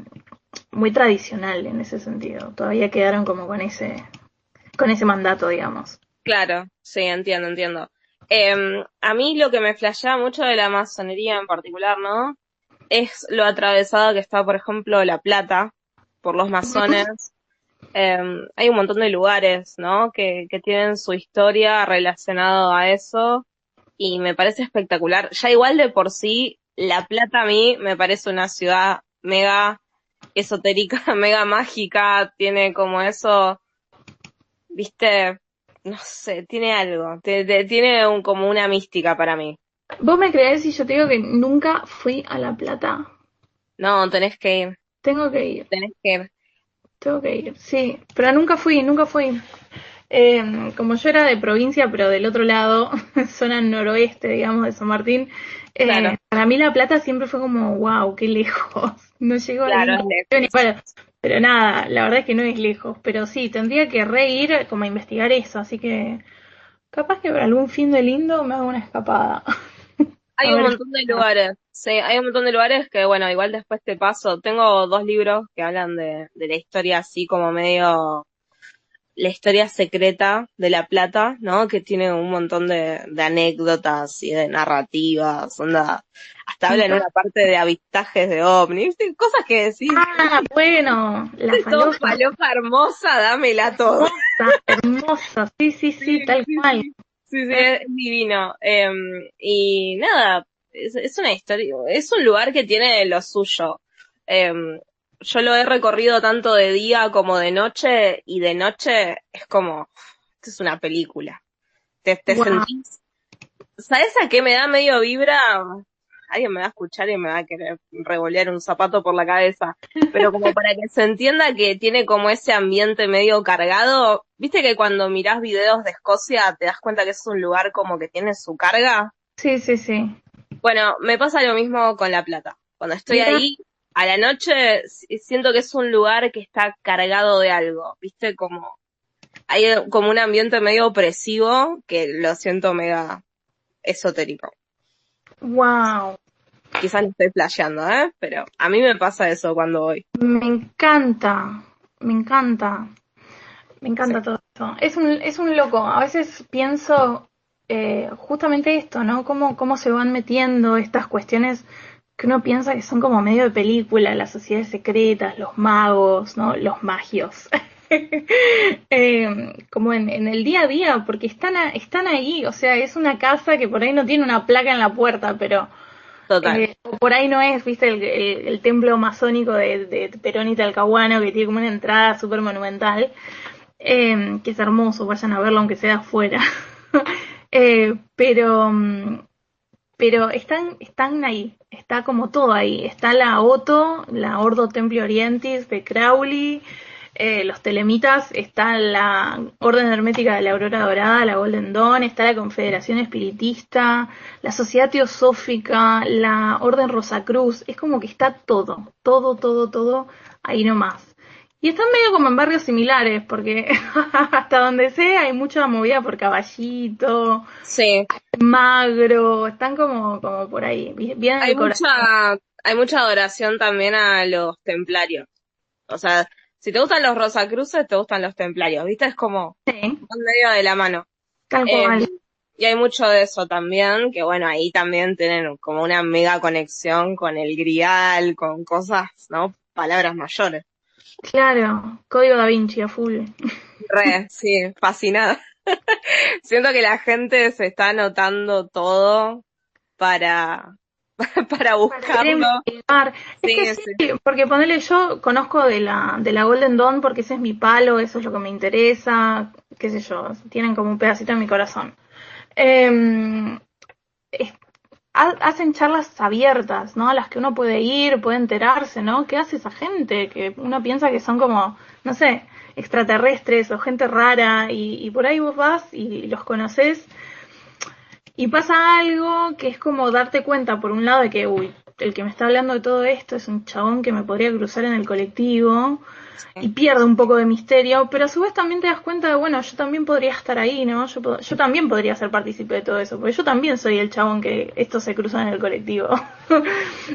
muy tradicional en ese sentido. Todavía quedaron como con ese mandato, digamos. Claro, sí, entiendo, entiendo. A mí lo que me flashea mucho de la masonería en particular, ¿no? Es lo atravesada que está, por ejemplo, La Plata por los masones. Hay un montón de lugares, ¿no? Que tienen su historia relacionado a eso y me parece espectacular. Ya igual de por sí, La Plata a mí me parece una ciudad mega esotérica, mega mágica, tiene como eso, viste, no sé, tiene algo, tiene como una mística para mí. ¿Vos me creés si yo te digo que nunca fui a La Plata? No, tenés que ir, Tengo que ir, tenés que ir. tengo que ir, sí, pero nunca fui, nunca fui. Como yo era de provincia, pero del otro lado, zona noroeste, digamos, de San Martín, Claro, para mí La Plata siempre fue como, wow, qué lejos. No llego claro, ahí. es Ni lejos. para- Pero nada, la verdad es que no es lejos. Pero sí, tendría que reír como a investigar eso. Así que capaz que para algún fin de lindo me hago una escapada. A Hay un ver qué montón de pasa. lugares, sí, hay un montón de lugares que, bueno, igual después te paso. Tengo dos libros que hablan de la historia así como medio, la historia secreta de La Plata, ¿no? Que tiene un montón de anécdotas y de narrativas, onda, hasta Me habla en encanta. una parte de avistajes de ovnis, ¿viste? Cosas que decís, Ah, bueno, la todo falopa falopa hermosa, dámela todo. hermosa, hermosa. Sí, sí, sí, Sí, tal sí, cual. sí. Sí, sí, es divino. Y nada, es una historia, es un lugar que tiene lo suyo. Yo lo he recorrido tanto de día como de noche, y de noche es como, esto es una película. Te Wow. sentís, ¿sabes a qué me da medio vibra? alguien me va a escuchar y me va a querer revolear un zapato por la cabeza, pero como para que se entienda que tiene como ese ambiente medio cargado, viste que cuando mirás videos de Escocia te das cuenta que es un lugar como que tiene su carga. Sí, sí, sí. Bueno, me pasa lo mismo con La Plata. Cuando estoy Mira, ahí, a la noche siento que es un lugar que está cargado de algo, viste, como hay como un ambiente medio opresivo que lo siento mega esotérico. wow. Quizás lo estoy flasheando, ¿eh? Pero a mí me pasa eso cuando voy. Me encanta, me encanta, me Sí, encanta todo esto. Es un loco. A veces pienso justamente esto, ¿no? Cómo se van metiendo estas cuestiones que uno piensa que son como medio de película, las sociedades secretas, los magos, ¿no? Los magios. Como en el día a día, porque están ahí, o sea, es una casa que por ahí no tiene una placa en la puerta, pero total. por ahí no es, viste, el templo masónico de Perón y Talcahuano, que tiene como una entrada súper monumental, que es hermoso, vayan a verlo aunque sea afuera. Eh, pero, pero están ahí, está como todo ahí. Está la Otto, la Ordo Templi Orientis de Crowley, los Telemitas, está la Orden Hermética de la Aurora Dorada, la Golden Dawn, está la Confederación Espiritista, la Sociedad Teosófica, la Orden Rosacruz. Es como que está todo, todo, todo, todo ahí nomás. Y están medio como en barrios similares, porque hasta donde sé hay mucha movida por Caballito, Sí, Magro, están como por ahí, bien en hay el corazón. hay mucha adoración también a los templarios. O sea, si te gustan los Rosacruces, te gustan los templarios, ¿viste? Es como Sí, van medio de la mano. tal Eh, cual. y hay mucho de eso también, que bueno, ahí también tienen como una mega conexión con el grial, con cosas, ¿no? Palabras mayores. Claro, Código Da Vinci a full. Re, sí, fascinada. Siento que la gente se está anotando todo para, para Para ir a buscarlo. investigar. Es que Sí, sí, sí, porque ponele, yo conozco de la Golden Dawn porque ese es mi palo, eso es lo que me interesa, qué sé yo, tienen como un pedacito en mi corazón. Eh, es- hacen charlas abiertas, ¿no? A las que uno puede ir, puede enterarse, ¿no? ¿Qué hace esa gente? Que uno piensa que son como, no sé, extraterrestres o gente rara y por ahí vos vas y los conoces y pasa algo que es como darte cuenta, por un lado, de que, uy, el que me está hablando de todo esto es un chabón que me podría cruzar en el colectivo y sí, pierde un poco de misterio, pero a su vez también te das cuenta de, bueno, yo también podría estar ahí, ¿no? Yo también podría ser partícipe de todo eso, porque yo también soy el chabón que esto se cruza en el colectivo.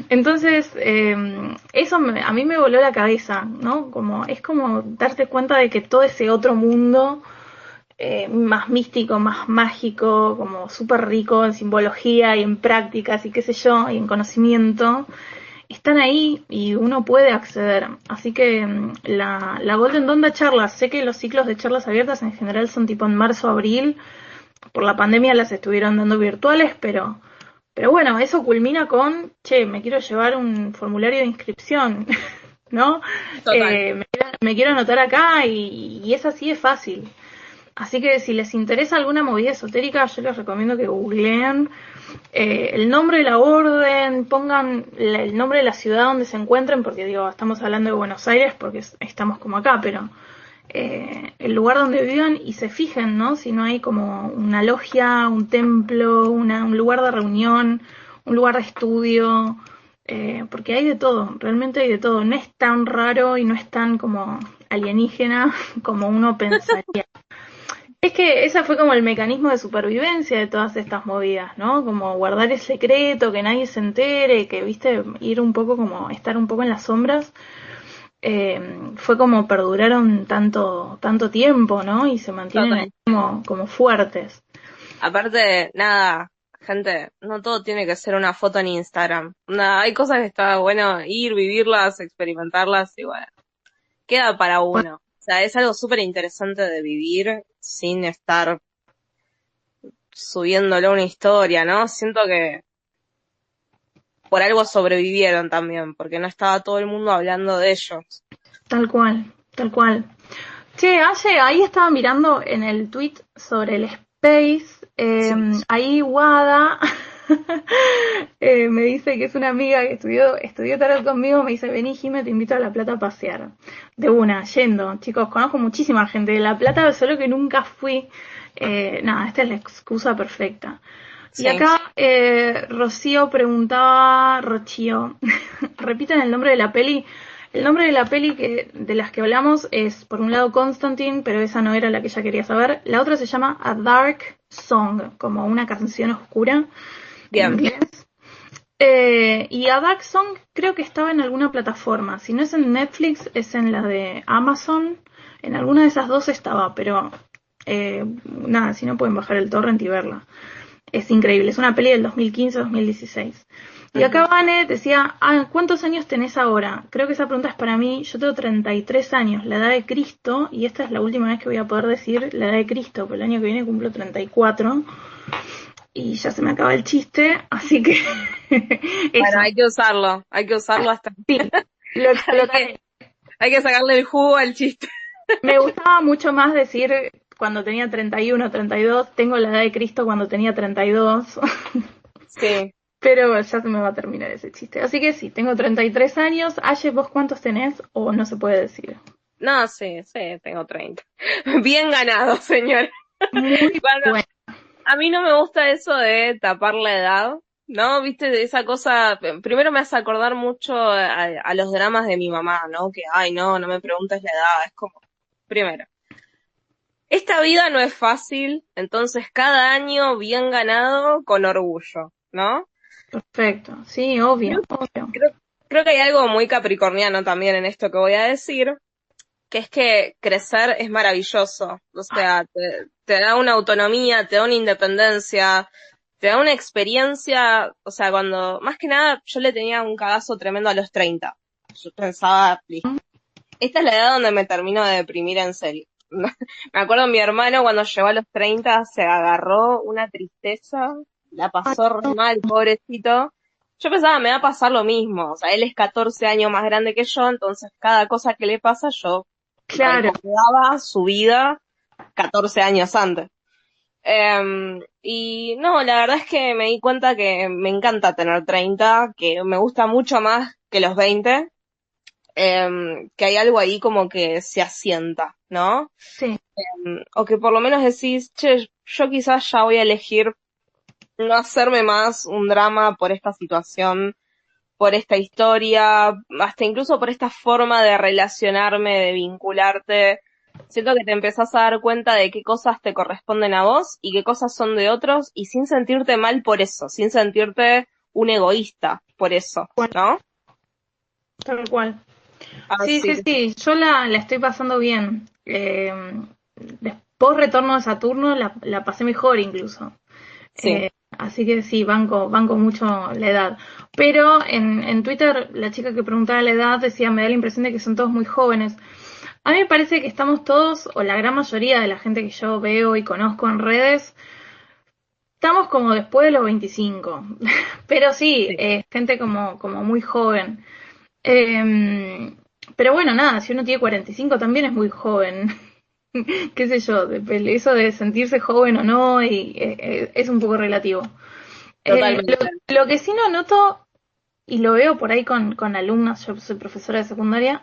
Entonces, a mí me voló la cabeza, ¿no? Como, es como darte cuenta de que todo ese otro mundo más místico, más mágico, como súper rico en simbología y en prácticas y qué sé yo, y en conocimiento, están ahí y uno puede acceder. Así que la Golden Dawn da charlas. Sé que los ciclos de charlas abiertas en general son tipo en marzo, abril. Por la pandemia las estuvieron dando virtuales, pero bueno, eso culmina con, che, me quiero llevar un formulario de inscripción, ¿no? total. Me quiero anotar acá y es así de fácil. Así que si les interesa alguna movida esotérica, yo les recomiendo que googleen el nombre de la orden, pongan el nombre de la ciudad donde se encuentren, porque digo, estamos hablando de Buenos Aires porque estamos como acá, pero el lugar donde vivan y se fijen, ¿no? Si no hay como una logia, un templo, un lugar de reunión, un lugar de estudio, porque hay de todo, realmente hay de todo. No es tan raro y no es tan como alienígena como uno pensaría. Es que ese fue como el mecanismo de supervivencia de todas estas movidas, ¿no? Como guardar el secreto, que nadie se entere, que, viste, ir un poco como, estar un poco en las sombras. Fue como perduraron tanto tiempo, ¿no? Y se mantienen ahí Total. como fuertes. Aparte, nada, gente, no todo tiene que ser una foto en Instagram. Nada, hay cosas que está bueno ir, vivirlas, experimentarlas y bueno, queda para uno. O sea, es algo súper interesante de vivir sin estar subiéndolo a una historia, ¿no? Siento que por algo sobrevivieron también, porque no estaba todo el mundo hablando de ellos. Tal cual, tal cual. Che, Aye, ahí estaba mirando en el tweet sobre el Space. Sí. Ahí Wada Me dice que es una amiga que estudió tarot conmigo, me dice, vení Jime, te invito a La Plata a pasear. De una, yendo. Chicos, conozco muchísima gente de La Plata, solo que nunca fui. Nada, esta es la excusa perfecta. Y Sí. acá Rocío preguntaba, Rocío, repiten el nombre de la peli. El nombre de la peli de las que hablamos es, por un lado, Constantine, pero esa no era la que ella quería saber. La otra se llama A Dark Song, como una canción oscura en Bien. inglés. Y A Dark Song creo que estaba en alguna plataforma. Si no es en Netflix, es en la de Amazon. En alguna de esas dos estaba, pero nada, si no pueden bajar el torrent y verla. Es increíble, es una peli del 2015-2016. Y acá Ujú. Vane decía, ¿cuántos años tenés ahora? Creo que esa pregunta es para mí. Yo tengo 33 años, la edad de Cristo, y esta es la última vez que voy a poder decir la edad de Cristo, pero el año que viene cumplo 34 y ya se me acaba el chiste, así que Bueno, eso, hay que usarlo hasta, sí, lo hay que, explotaré. hay que sacarle el jugo al chiste. Me gustaba mucho más decir cuando tenía 31, 32, tengo la edad de Cristo cuando tenía 32. Sí. Pero ya se me va a terminar ese chiste. Así que sí, tengo 33 años. Aye, ¿vos cuántos tenés? O no se puede decir. No, sí, sí, tengo 30. Bien ganado, señor. Muy Bueno, bueno. a mí no me gusta eso de tapar la edad, ¿no? Viste, de esa cosa, primero me hace acordar mucho a los dramas de mi mamá, ¿no? Que, ay, no, no me preguntes la edad, es como, primero, esta vida no es fácil, entonces cada año bien ganado con orgullo, ¿no? Perfecto. Sí, Creo, obvio, obvio. creo, creo que hay algo muy capricorniano también en esto que voy a decir, que es que crecer es maravilloso, o sea, te da una autonomía, te da una independencia, te da una experiencia, o sea, cuando, más que nada, yo le tenía un cagazo tremendo a los 30. Yo pensaba, listo, esta es la edad donde me termino de deprimir en serio. Me acuerdo mi hermano cuando llegó a los 30 se agarró una tristeza, la Ay, pasó re mal, pobrecito. Yo pensaba, me va a pasar lo mismo, o sea, él es 14 años más grande que yo, entonces cada cosa que le pasa yo claro, recordaba su vida 14 años antes. Y no, la verdad es que me di cuenta que me encanta tener 30, que me gusta mucho más que los 20, que hay algo ahí como que se asienta, ¿no? sí. O que por lo menos decís, che, yo quizás ya voy a elegir no hacerme más un drama por esta situación, por esta historia, hasta incluso por esta forma de relacionarme, de vincularte. Siento que te empezás a dar cuenta de qué cosas te corresponden a vos y qué cosas son de otros y sin sentirte mal por eso, sin sentirte un egoísta por eso, Bueno, ¿no? tal cual. Sí, Así sí, que sí. Yo la estoy pasando bien. Después retorno de Saturno la pasé mejor incluso. sí. Así que sí, banco mucho la edad. Pero en Twitter la chica que preguntaba la edad decía, me da la impresión de que son todos muy jóvenes. A mí me parece que estamos todos, o la gran mayoría de la gente que yo veo y conozco en redes, estamos como después de los 25. Pero sí, Sí. gente como muy joven. Eh, pero bueno, nada, si uno tiene 45 también es muy joven. Qué sé yo, eso de sentirse joven o no, y es un poco relativo. Totalmente. Lo que sí no noto, y lo veo por ahí con alumnos, yo soy profesora de secundaria,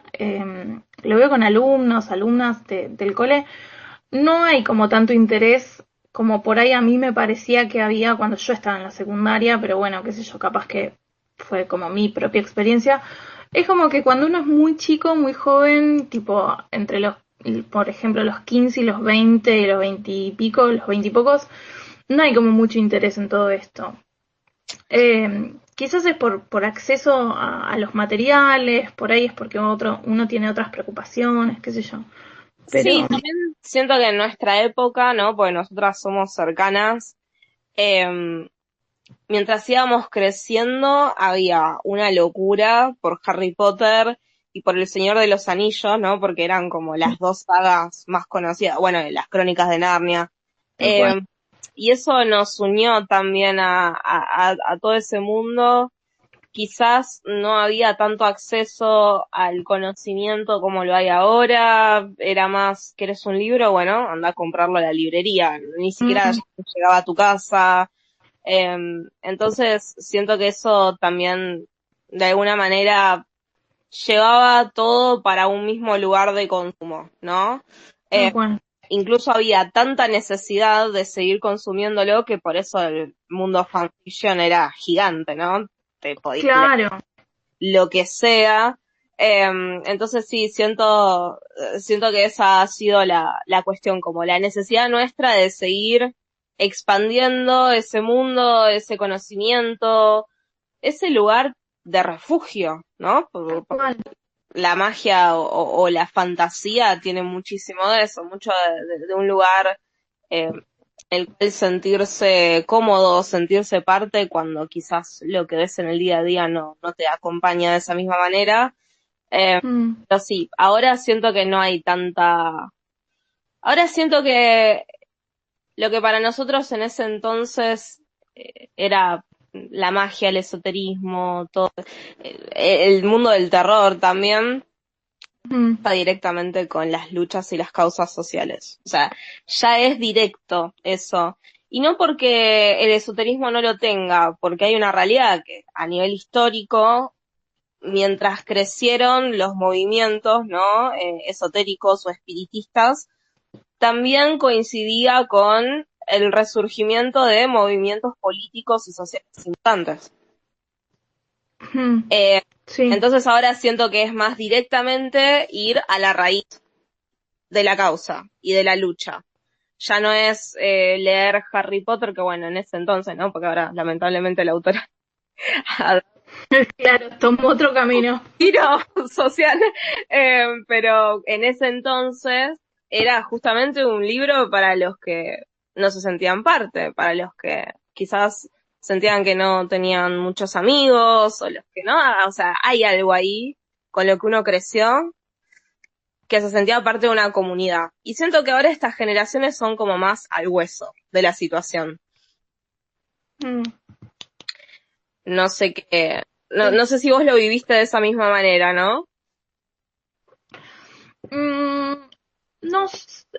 lo veo con alumnos, alumnas del cole, no hay como tanto interés como por ahí a mí me parecía que había cuando yo estaba en la secundaria, pero bueno, qué sé yo, capaz que fue como mi propia experiencia. Es como que cuando uno es muy chico, muy joven, tipo entre por ejemplo, los 15 y los 20 y los 20 y pico, los 20 y pocos, no hay como mucho interés en todo esto. Quizás es por acceso a los materiales, por ahí es porque uno tiene otras preocupaciones, qué sé yo. Sí, Pero también siento que en nuestra época, ¿no? Porque nosotras somos cercanas, eh, mientras íbamos creciendo había una locura por Harry Potter y por El Señor de los Anillos, ¿no? Porque eran como las dos sagas más conocidas, bueno, las Crónicas de Narnia. tal cual. Eh, y eso nos unió también a todo ese mundo. Quizás no había tanto acceso al conocimiento como lo hay ahora, era más, ¿querés un libro? Bueno, anda a comprarlo a la librería, ni siquiera Mm, llegaba a tu casa. Entonces siento que eso también de alguna manera llevaba todo para un mismo lugar de consumo, ¿no? Tal Eh, cual. Incluso había tanta necesidad de seguir consumiéndolo que por eso el mundo fanfiction era gigante, ¿no? Te podías leer Claro. lo que sea. Entonces sí, siento que esa ha sido la cuestión, como la necesidad nuestra de seguir expandiendo ese mundo, ese conocimiento, ese lugar de refugio, ¿no? Tal cual. La magia o la fantasía tiene muchísimo de eso, mucho de un lugar eh, el cual sentirse cómodo, sentirse parte cuando quizás lo que ves en el día a día no te acompaña de esa misma manera. Eh, Mm, pero sí, ahora siento que no hay tanta... Ahora siento que lo que para nosotros en ese entonces era la magia, el esoterismo, todo, el mundo del terror también mm, está directamente con las luchas y las causas sociales. O sea, ya es directo eso. Y no porque el esoterismo no lo tenga, porque hay una realidad que a nivel histórico, mientras crecieron los movimientos, ¿no? Esotéricos o espiritistas, también coincidía con el resurgimiento de movimientos políticos y sociales importantes. mm. Eh, Sí. entonces ahora siento que es más directamente ir a la raíz de la causa y de la lucha. Ya no es leer Harry Potter, que bueno, en ese entonces, ¿no? Porque ahora lamentablemente la autora ha Claro, tomó otro camino. tiro social, pero en ese entonces era justamente un libro para los que no se sentían parte, para los que quizás sentían que no tenían muchos amigos o los que no, o sea, hay algo ahí con lo que uno creció que se sentía parte de una comunidad. Y siento que ahora estas generaciones son como más al hueso de la situación. Mm, No sé qué, sí. no sé si vos lo viviste de esa misma manera, ¿no? Mm, no,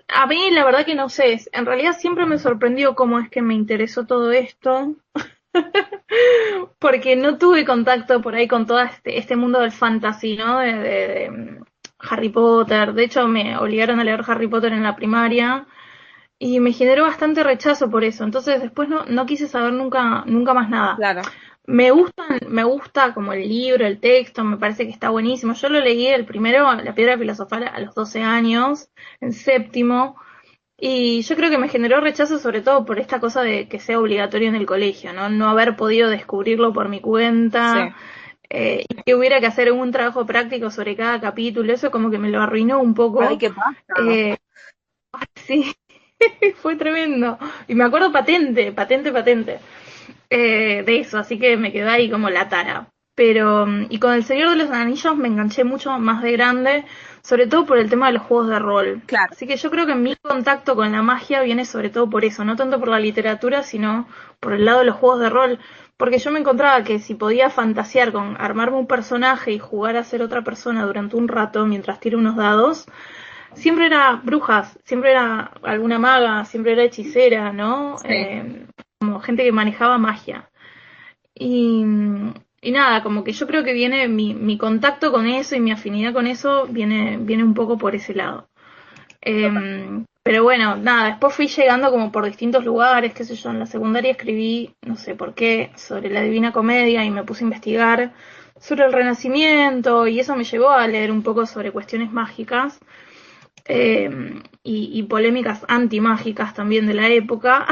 a mí la verdad que no sé. En realidad siempre me sorprendió cómo es que me interesó todo esto, porque no tuve contacto por ahí con todo este mundo del fantasy, ¿no? De Harry Potter. De hecho, me obligaron a leer Harry Potter en la primaria y me generó bastante rechazo por eso. Entonces después no quise saber nunca más nada. Claro. Me gusta como el libro, el texto, me parece que está buenísimo. Yo lo leí el primero, La Piedra Filosofal, a los 12 años, en séptimo, y yo creo que me generó rechazo sobre todo por esta cosa de que sea obligatorio en el colegio, ¿no? No haber podido descubrirlo por mi Sí. cuenta, y que hubiera que hacer un trabajo práctico sobre cada capítulo, eso como que me lo arruinó un Ay, poco. ¿qué pasa? Eh, sí, fue tremendo. Y me acuerdo patente de eso, así que me quedó ahí como la tara. Pero, y con El Señor de los Anillos me enganché mucho más de grande, sobre todo por el tema de los juegos de rol. Claro. Así que yo creo que mi contacto con la magia viene sobre todo por eso, no tanto por la literatura, sino por el lado de los juegos de rol. Porque yo me encontraba que si podía fantasear con armarme un personaje y jugar a ser otra persona durante un rato mientras tiro unos dados, siempre era brujas, siempre era alguna maga, siempre era hechicera, ¿no? Sí. Como gente que manejaba magia. Y, y nada, como que yo creo que viene mi contacto con eso y mi afinidad con eso viene un poco por ese lado. Pero bueno, nada, después fui llegando como por distintos lugares, qué sé yo, en la secundaria escribí, no sé por qué, sobre la Divina Comedia y me puse a investigar sobre el Renacimiento y eso me llevó a leer un poco sobre cuestiones mágicas y polémicas antimágicas también de la época,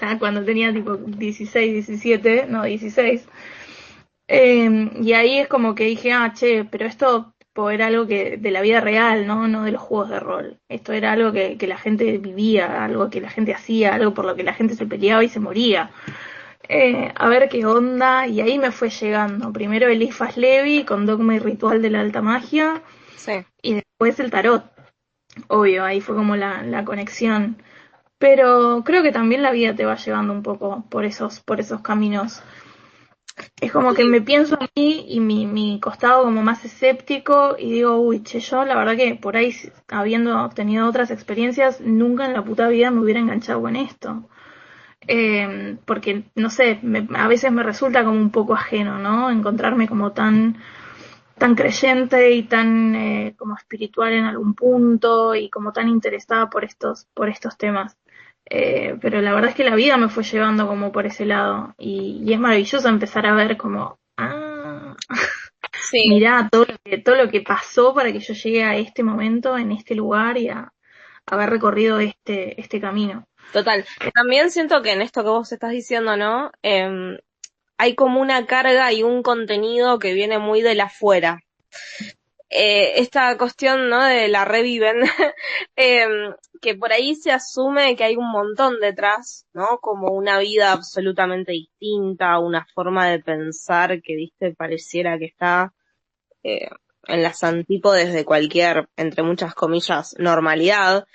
ya cuando tenía tipo 16 17 no 16. Y ahí es como que dije, ah, che, pero esto tipo, era algo que de la vida real, ¿no? No de los juegos de rol. Esto era algo que la gente vivía, algo que la gente hacía, algo por lo que la gente se peleaba y se moría. A ver qué onda, y ahí me fue llegando. Primero Eliphas Levi con Dogma y Ritual de la Alta Magia, Sí. y después el tarot. Obvio, ahí fue como la conexión. Pero creo que también la vida te va llevando un poco por esos caminos. Es como que Sí. me pienso a mí y mi costado como más escéptico y digo, uy, che, yo la verdad que por ahí, habiendo tenido otras experiencias, nunca en la puta vida me hubiera enganchado con esto. porque, no sé, a veces me resulta como un poco ajeno, ¿no? Encontrarme como tan creyente y tan como espiritual en algún punto y como tan interesada por estos temas. Pero la verdad es que la vida me fue llevando como por ese lado y es maravilloso empezar a ver como, Sí, mirá todo lo que pasó para que yo llegue a este momento, en este lugar y a haber recorrido este camino. total. También siento que en esto que vos estás diciendo, ¿no? Hay como una carga y un contenido que viene muy de la afuera. Esta cuestión, ¿no? De la reviven, que por ahí se asume que hay un montón detrás, ¿no? Como una vida absolutamente distinta, una forma de pensar que, viste, pareciera que está eh, en las antípodes de cualquier, entre muchas comillas, normalidad.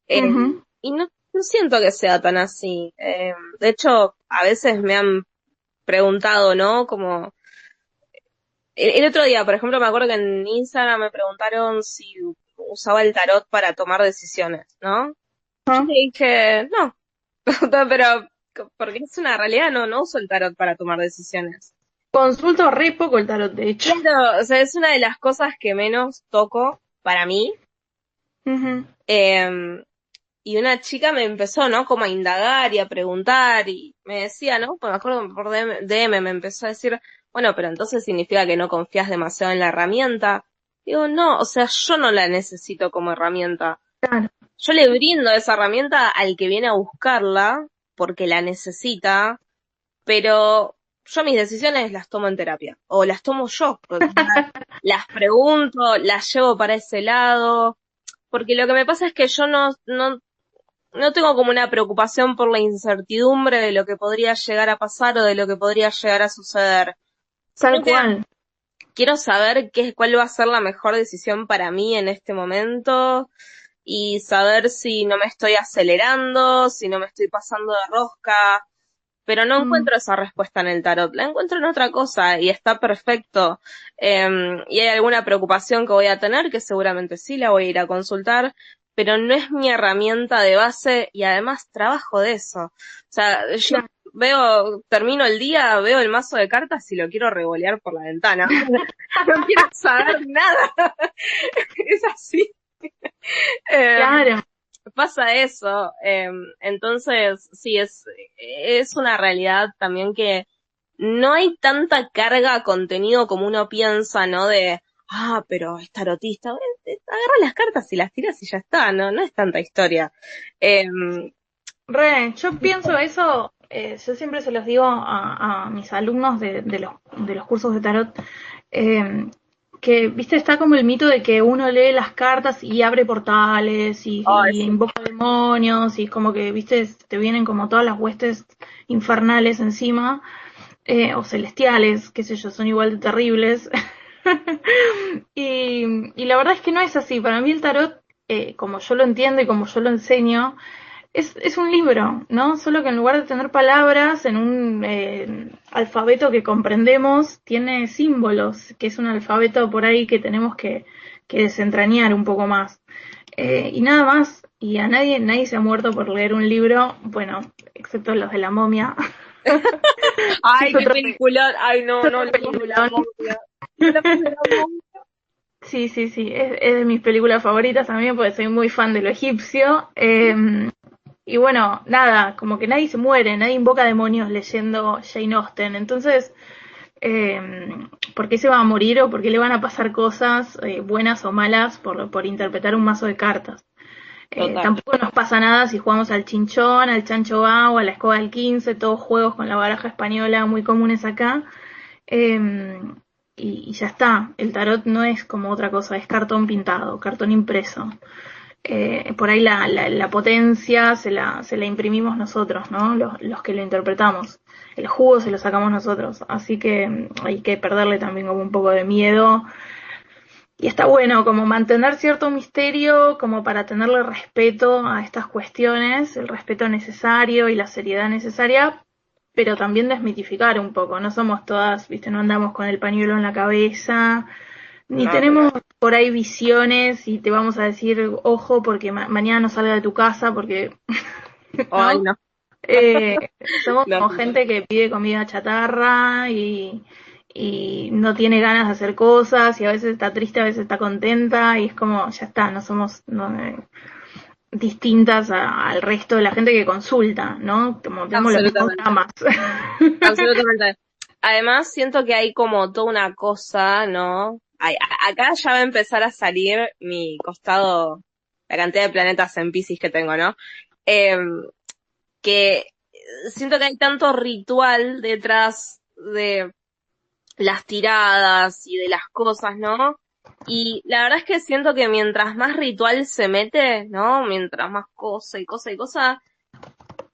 Eh, Ujú. y no siento que sea tan así. De hecho, a veces me han preguntado, ¿no? Como el otro día, por ejemplo, me acuerdo que en Instagram me preguntaron si usaba el tarot para tomar decisiones, ¿no? Yo Ajá. le dije, no, pero porque es una realidad, no uso el tarot para tomar decisiones. Consulto re poco el tarot, de hecho. Claro, o sea, es una de las cosas que menos toco para mí. Ujú. Eh, y una chica me empezó, ¿no? Como a indagar y a preguntar y me decía, ¿no? Pues me acuerdo por DM me empezó a decir, bueno, pero entonces significa que no confías demasiado en la herramienta. Digo, no, o sea, yo no la necesito como herramienta. Claro. Yo le brindo esa herramienta al que viene a buscarla porque la necesita, pero yo mis decisiones las tomo en terapia o las tomo yo, las pregunto, las llevo para ese lado, porque lo que me pasa es que yo no tengo como una preocupación por la incertidumbre de lo que podría llegar a pasar o de lo que podría llegar a suceder, Tal sino que cual. quiero saber cuál va a ser la mejor decisión para mí en este momento y saber si no me estoy acelerando, si no me estoy pasando de rosca, pero no Mm. encuentro esa respuesta en el tarot, la encuentro en otra cosa y está perfecto. Y hay alguna preocupación que voy a tener, que seguramente sí la voy a ir a consultar, pero no es mi herramienta de base y además trabajo de eso. O sea, yo Claro. termino el día, veo el mazo de cartas y lo quiero revolear por la ventana. No quiero saber nada. Es así. Eh, Claro. Pasa eso. Entonces, sí, es una realidad también que no hay tanta carga a contenido como uno piensa, ¿no? Pero es tarotista. Agarra las cartas y las tiras y ya está, no es tanta historia. Em, Yo pienso eso, yo siempre se los digo a mis alumnos de los cursos de tarot, eh, que, viste, está como el mito de que uno lee las cartas y abre portales Ay, y sí, invoca demonios y como que, viste, te vienen como todas las huestes infernales encima, o celestiales, qué sé yo, son igual de terribles. Y la verdad es que no es así. Para mí el tarot, como yo lo entiendo y como yo lo enseño, es un libro, ¿no? Solo que en lugar de tener palabras en un alfabeto que comprendemos, tiene símbolos, que es un alfabeto por ahí que tenemos que desentrañar un poco más. Y nada más, y a nadie se ha muerto por leer un libro, bueno, excepto los de la momia, que ay, es qué otro, película. Ay, es no, otro los de la peliculón. momia. Los de la momia. Sí, sí, sí, es de mis películas favoritas también porque soy muy fan de lo egipcio. Y bueno, nada, como que nadie se muere, nadie invoca demonios leyendo Jane Austen. Entonces, eh, ¿por qué se va a morir o por qué le van a pasar cosas buenas o malas por interpretar un mazo de cartas? Total. Tampoco nos pasa nada si jugamos al chinchón, al chancho bao, a la escoba del 15, todos juegos con la baraja española muy comunes acá. Eh, y ya está, el tarot no es como otra cosa, es cartón pintado, cartón impreso. Por ahí la potencia se la imprimimos nosotros, ¿no? Los que lo interpretamos. El jugo se lo sacamos nosotros. Así que hay que perderle también como un poco de miedo. Y está bueno como mantener cierto misterio, como para tenerle respeto a estas cuestiones, el respeto necesario y la seriedad necesaria, pero también desmitificar un poco. No somos todas, viste, no andamos con el pañuelo en la cabeza, ni No, tenemos por ahí visiones y te vamos a decir, ojo, porque mañana no salga de tu casa, porque, ay, ¿no? no. Eh, Somos No, como gente que pide comida chatarra y no tiene ganas de hacer cosas y a veces está triste, a veces está contenta y es como, ya está, no somos distintas al resto de la gente que consulta, ¿no? Como tenemos los mismos absolutamente. dramas. Absolutamente. Además, siento que hay como toda una cosa, ¿no? Acá ya va a empezar a salir mi costado, la cantidad de planetas en Piscis que tengo, ¿no? Eh, que siento que hay tanto ritual detrás de las tiradas y de las cosas, ¿no? Y la verdad es que siento que mientras más ritual se mete, ¿no? Mientras más cosa y cosa y cosa,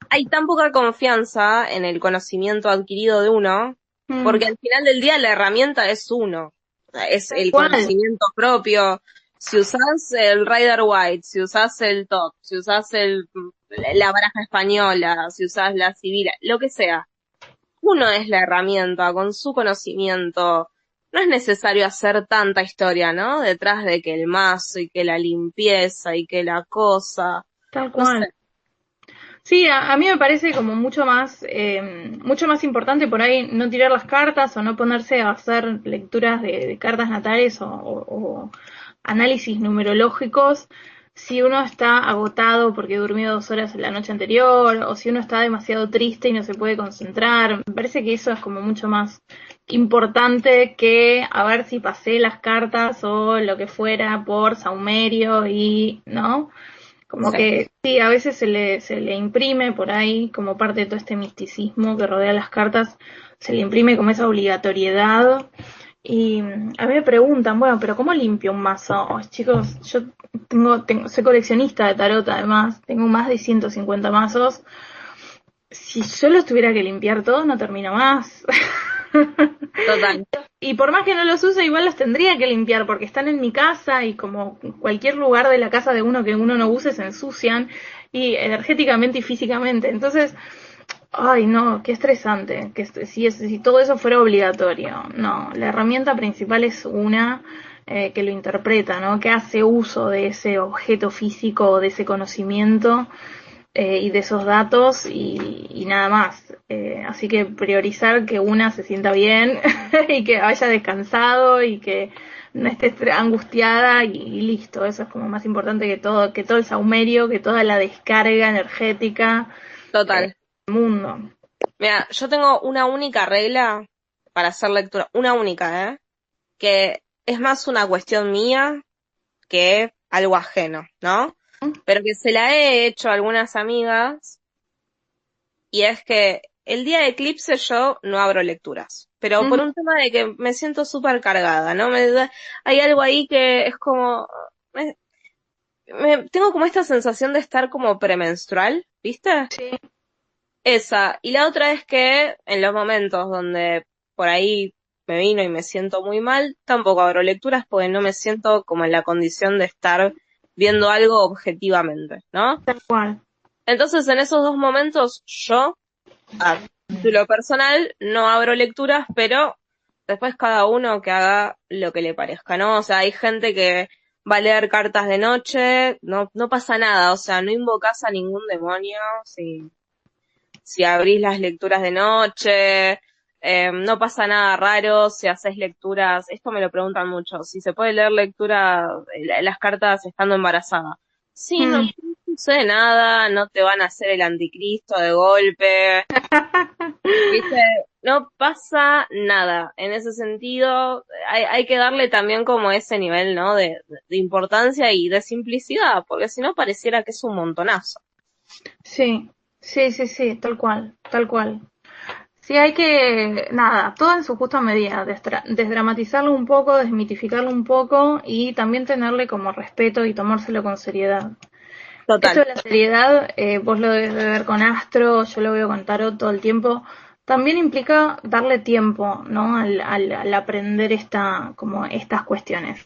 hay tan poca confianza en el conocimiento adquirido de uno, Mm, porque al final del día la herramienta es uno, o sea, es tal el cual, conocimiento propio. Si usás el Rider White, si usás el top, si usás la baraja española, si usás la civil, lo que sea, uno es la herramienta con su conocimiento. No es necesario hacer tanta historia, ¿no? Detrás de que el mazo y que la limpieza y que la cosa, tal no cual. sé. Sí, a mí me parece como mucho más importante por ahí no tirar las cartas o no ponerse a hacer lecturas de cartas natales o análisis numerológicos si uno está agotado porque durmió 2 horas la noche anterior o si uno está demasiado triste y no se puede concentrar. Me parece que eso es como mucho más importante que a ver si pasé las cartas o lo que fuera por saumerio y, ¿no? Como Sí, que sí, a veces se le imprime por ahí, como parte de todo este misticismo que rodea las cartas, se le imprime como esa obligatoriedad. Y a mí me preguntan, bueno, pero ¿cómo limpio un mazo? Oh, chicos, yo soy coleccionista de tarot además, tengo más de 150 mazos. Si yo los tuviera que limpiar todos, no termino más. total. Y por más que no los use, igual los tendría que limpiar porque están en mi casa y como cualquier lugar de la casa de uno que uno no use se ensucian y energéticamente y físicamente. Entonces, ay no, qué estresante, si todo eso fuera obligatorio. No, la herramienta principal es una que lo interpreta, ¿no? Que hace uso de ese objeto físico o de ese conocimiento y de esos datos y nada más. Así que priorizar que una se sienta bien y que haya descansado y que no esté angustiada y listo. Eso es como más importante que todo el saumerio, que toda la descarga energética Total. del mundo. Mira, yo tengo una única regla para hacer lectura, una única, ¿eh? Que es más una cuestión mía que algo ajeno, ¿no? Pero que se la he hecho a algunas amigas y es que el día de eclipse yo no abro lecturas, pero por Ujú. un tema de que me siento súper cargada, ¿no? Hay algo ahí que es como, me- tengo como esta sensación de estar como premenstrual, ¿viste? Sí, Esa. Y la otra es que en los momentos donde por ahí me vino y me siento muy mal, tampoco abro lecturas porque no me siento como en la condición de estar viendo algo objetivamente, ¿no? tal cual. Entonces en esos dos momentos yo, a título personal, no abro lecturas, pero después cada uno que haga lo que le parezca, ¿no? O sea, hay gente que va a leer cartas de noche, no pasa nada, o sea, no invocas a ningún demonio, si abrís las lecturas de noche, no pasa nada raro si haces lecturas, esto me lo preguntan mucho, si se puede leer lectura, las cartas estando embarazada. Sí, Mm. no sucede nada, no te van a hacer el anticristo de golpe, ¿viste? No pasa nada. En ese sentido, hay que darle también como ese nivel, ¿no? De importancia y de simplicidad, porque si no pareciera que es un montonazo. Sí, sí, tal cual, tal cual. Sí, hay que, nada, todo en su justa medida, desdramatizarlo un poco, desmitificarlo un poco y también tenerle como respeto y tomárselo con seriedad. Esto Total, de la seriedad, vos lo debes de ver con Astro, yo lo veo con Tarot todo el tiempo, también implica darle tiempo, ¿no? Al aprender como estas cuestiones.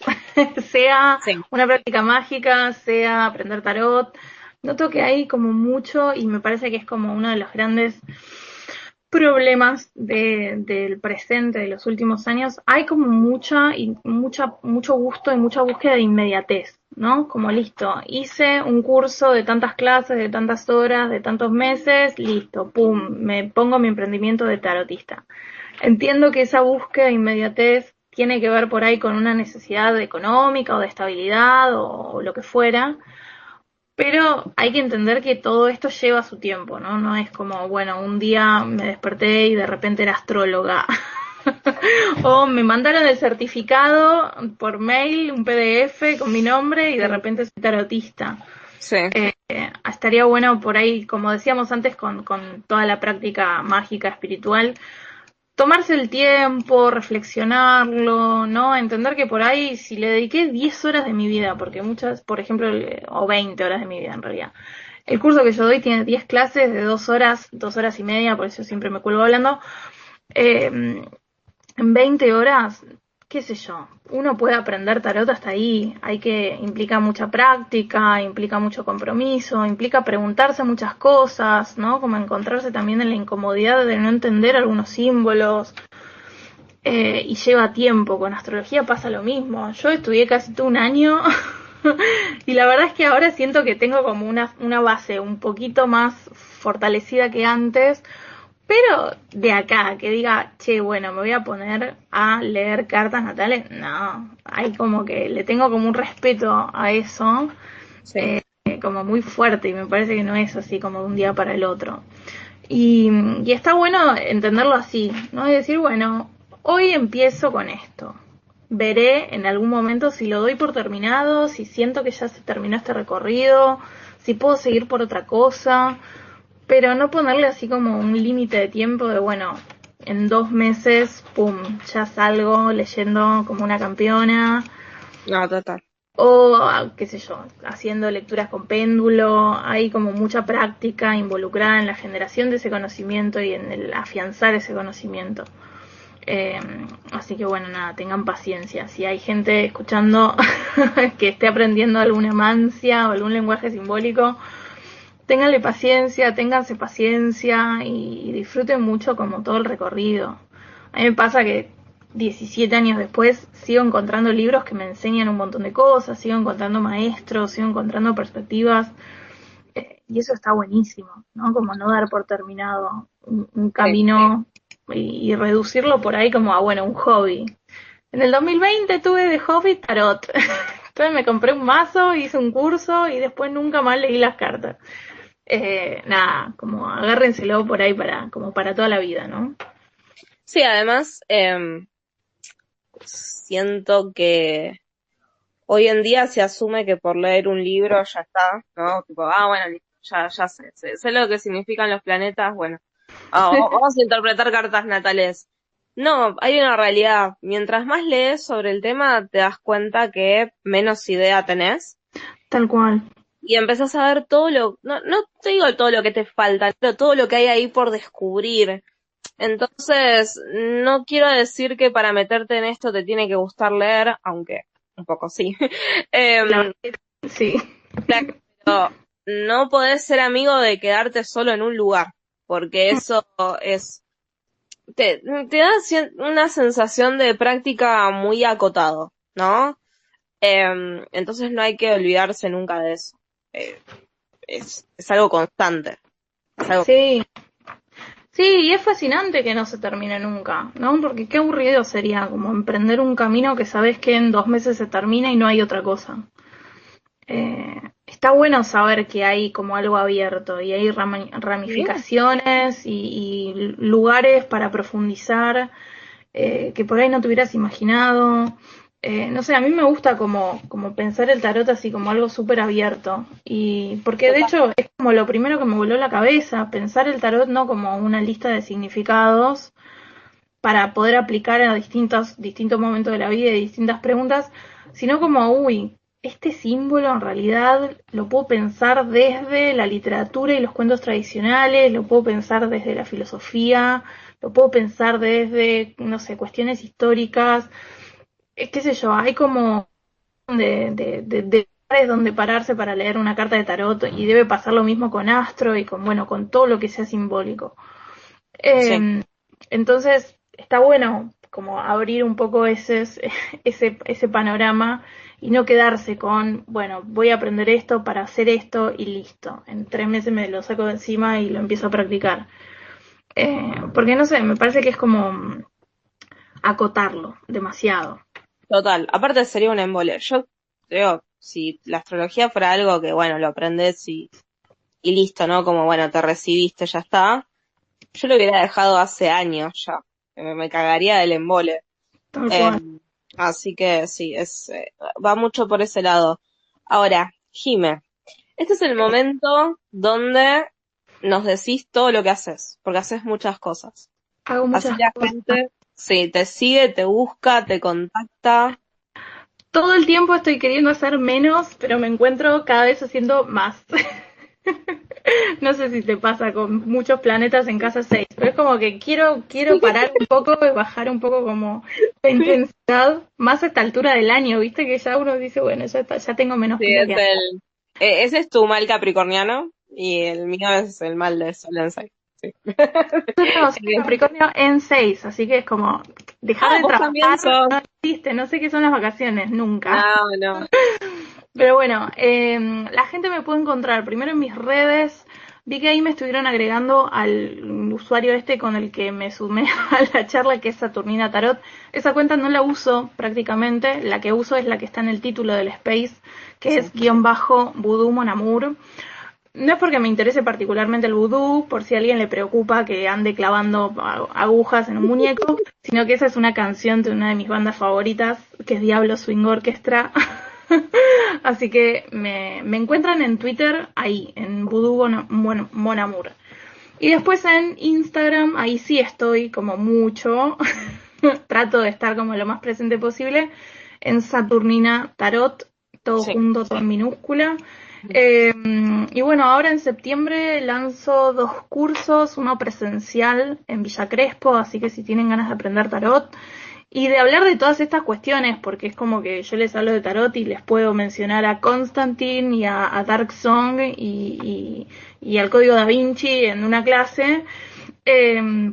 Sea sí. una práctica mágica, sea aprender Tarot. Noto que hay como mucho y me parece que es como uno de los grandes problemas del presente, de los últimos años, hay como mucho gusto y mucha búsqueda de inmediatez, ¿no? Como listo, hice un curso de tantas clases, de tantas horas, de tantos meses, listo, pum, me pongo mi emprendimiento de tarotista. Entiendo que esa búsqueda de inmediatez tiene que ver por ahí con una necesidad económica o de estabilidad o lo que fuera, pero hay que entender que todo esto lleva su tiempo, ¿no? No es como, bueno, un día me desperté y de repente era astróloga. O me mandaron el certificado por mail, un PDF con mi nombre y de Mm. repente soy tarotista. Sí, Estaría bueno por ahí, como decíamos antes, con toda la práctica mágica espiritual, tomarse el tiempo, reflexionarlo, ¿no? Entender que por ahí, si le dediqué 10 horas de mi vida, porque muchas, por ejemplo, o 20 horas de mi vida en realidad. El curso que yo doy tiene 10 clases de 2 horas y media, por eso siempre me cuelgo hablando. Eh, en 20 horas, qué sé yo, uno puede aprender tarot hasta ahí. Implica mucha práctica, implica mucho compromiso, implica preguntarse muchas cosas, ¿no? Como encontrarse también en la incomodidad de no entender algunos símbolos. Y lleva tiempo, con astrología pasa lo mismo. Yo estudié casi todo un año y la verdad es que ahora siento que tengo como una base un poquito más fortalecida que antes, pero de acá, que diga, che, bueno, me voy a poner a leer cartas natales, no, hay como que le tengo como un respeto a eso, sí. como muy fuerte, y me parece que no es así como de un día para el otro. Y está bueno entenderlo así, ¿no? Es decir, bueno, hoy empiezo con esto. Veré en algún momento si lo doy por terminado, si siento que ya se terminó este recorrido, si puedo seguir por otra cosa, pero no ponerle así como un límite de tiempo de, bueno, en 2 meses, pum, ya salgo leyendo como una campeona, No, total. o qué sé yo, haciendo lecturas con péndulo. Hay como mucha práctica involucrada en la generación de ese conocimiento y en el afianzar ese conocimiento. Eh, Así que bueno, nada, tengan paciencia. Si hay gente escuchando que esté aprendiendo alguna mancia o algún lenguaje simbólico, ténganle paciencia, ténganse paciencia y disfruten mucho como todo el recorrido. A mí me pasa que 17 años después sigo encontrando libros que me enseñan un montón de cosas, sigo encontrando maestros, sigo encontrando perspectivas, y eso está buenísimo, ¿no? Como no dar por terminado un Sí. camino y reducirlo por ahí como a, bueno, un hobby. En el 2020 tuve de hobby tarot. Entonces me compré un mazo, hice un curso y después nunca más leí las cartas. Nada, como agárrenselo por ahí como para toda la vida, ¿no? Sí, además, siento que hoy en día se asume que por leer un libro ya está, ¿no? Tipo, bueno, listo, ya sé lo que significan los planetas, bueno, vamos a interpretar cartas natales. No, hay una realidad. Mientras más lees sobre el tema, te das cuenta que menos idea tenés Tal cual. y empezás a ver todo no te digo todo lo que te falta, pero todo lo que hay ahí por descubrir. Entonces, no quiero decir que para meterte en esto te tiene que gustar leer, aunque un poco sí. La Em, verdad que sí. pero no podés ser amigo de quedarte solo en un lugar, porque eso es, te da una sensación de práctica muy acotado, ¿no? Entonces no hay que olvidarse nunca de eso. Eh, es algo constante. Es algo, Sí, sí, y es fascinante que no se termine nunca, ¿no? Porque qué aburrido sería como emprender un camino que sabes que en 2 meses se termina y no hay otra cosa. Está bueno saber que hay como algo abierto y hay ramificaciones y lugares para profundizar, que por ahí no te hubieras imaginado. No sé, a mí me gusta como pensar el tarot así como algo súper abierto. Y porque de hecho es como lo primero que me voló la cabeza, pensar el tarot no como una lista de significados para poder aplicar a distintos momentos de la vida y distintas preguntas, sino como, uy, este símbolo en realidad lo puedo pensar desde la literatura y los cuentos tradicionales, lo puedo pensar desde la filosofía, lo puedo pensar desde, no sé, cuestiones históricas, qué sé yo, hay como de lugares donde pararse para leer una carta de tarot y debe pasar lo mismo con Astro y con, bueno, con todo lo que sea simbólico. Sí, Entonces, está bueno como abrir un poco ese panorama y no quedarse con, bueno, voy a aprender esto para hacer esto y listo. En 3 meses me lo saco de encima y lo empiezo a practicar. Porque no sé, me parece que es como acotarlo demasiado. total. Aparte sería un embole. Yo creo, si la astrología fuera algo que, bueno, lo aprendes y listo, ¿no? Como, bueno, te recibiste, ya está. Yo lo hubiera dejado hace años ya. Me cagaría del embole. Tal Eh, cual. Así que sí, va mucho por ese lado. Ahora, Jime, este es el momento donde nos decís todo lo que haces, porque haces muchas cosas. Hago Así muchas la cosas. gente, sí, te sigue, te busca, te contacta. Todo el tiempo estoy queriendo hacer menos, pero me encuentro cada vez haciendo más. No sé si te pasa con muchos planetas en casa 6, pero es como que quiero parar un poco y bajar un poco como la intensidad, más a esta altura del año, viste que ya uno dice, bueno, ya está, ya tengo menos Sí, pila que antes. ese es tu mal capricorniano y el mío es el mal de Sol en seis. Sí. No, soy Capricornio en 6, así que es como dejar Ah, de vos también trabajar sos. no existe, no sé qué son las vacaciones, nunca. No, no. Pero bueno, la gente me puede encontrar primero en mis redes. Vi que ahí me estuvieron agregando al usuario este con el que me sumé a la charla, que es Saturnina Tarot. Esa cuenta no la uso prácticamente, la que uso es la que está en el título del space, que Sí. es guión bajo vudú mon amour. No es porque me interese particularmente el vudú, por si a alguien le preocupa que ande clavando agujas en un muñeco, sino que esa es una canción de una de mis bandas favoritas, que es Diablo Swing Orchestra. Así que me encuentran en Twitter, ahí, en Voodoo Mon Amour. Y después en Instagram, ahí sí estoy como mucho. Trato de estar como lo más presente posible. En Saturnina Tarot, todo Sí. junto, todo en minúscula. Y bueno, ahora en septiembre lanzo 2 cursos, uno presencial en Villa Crespo, así que si tienen ganas de aprender tarot, y de hablar de todas estas cuestiones, porque es como que yo les hablo de tarot y les puedo mencionar a Constantine y a Dark Song y al Código Da Vinci en una clase,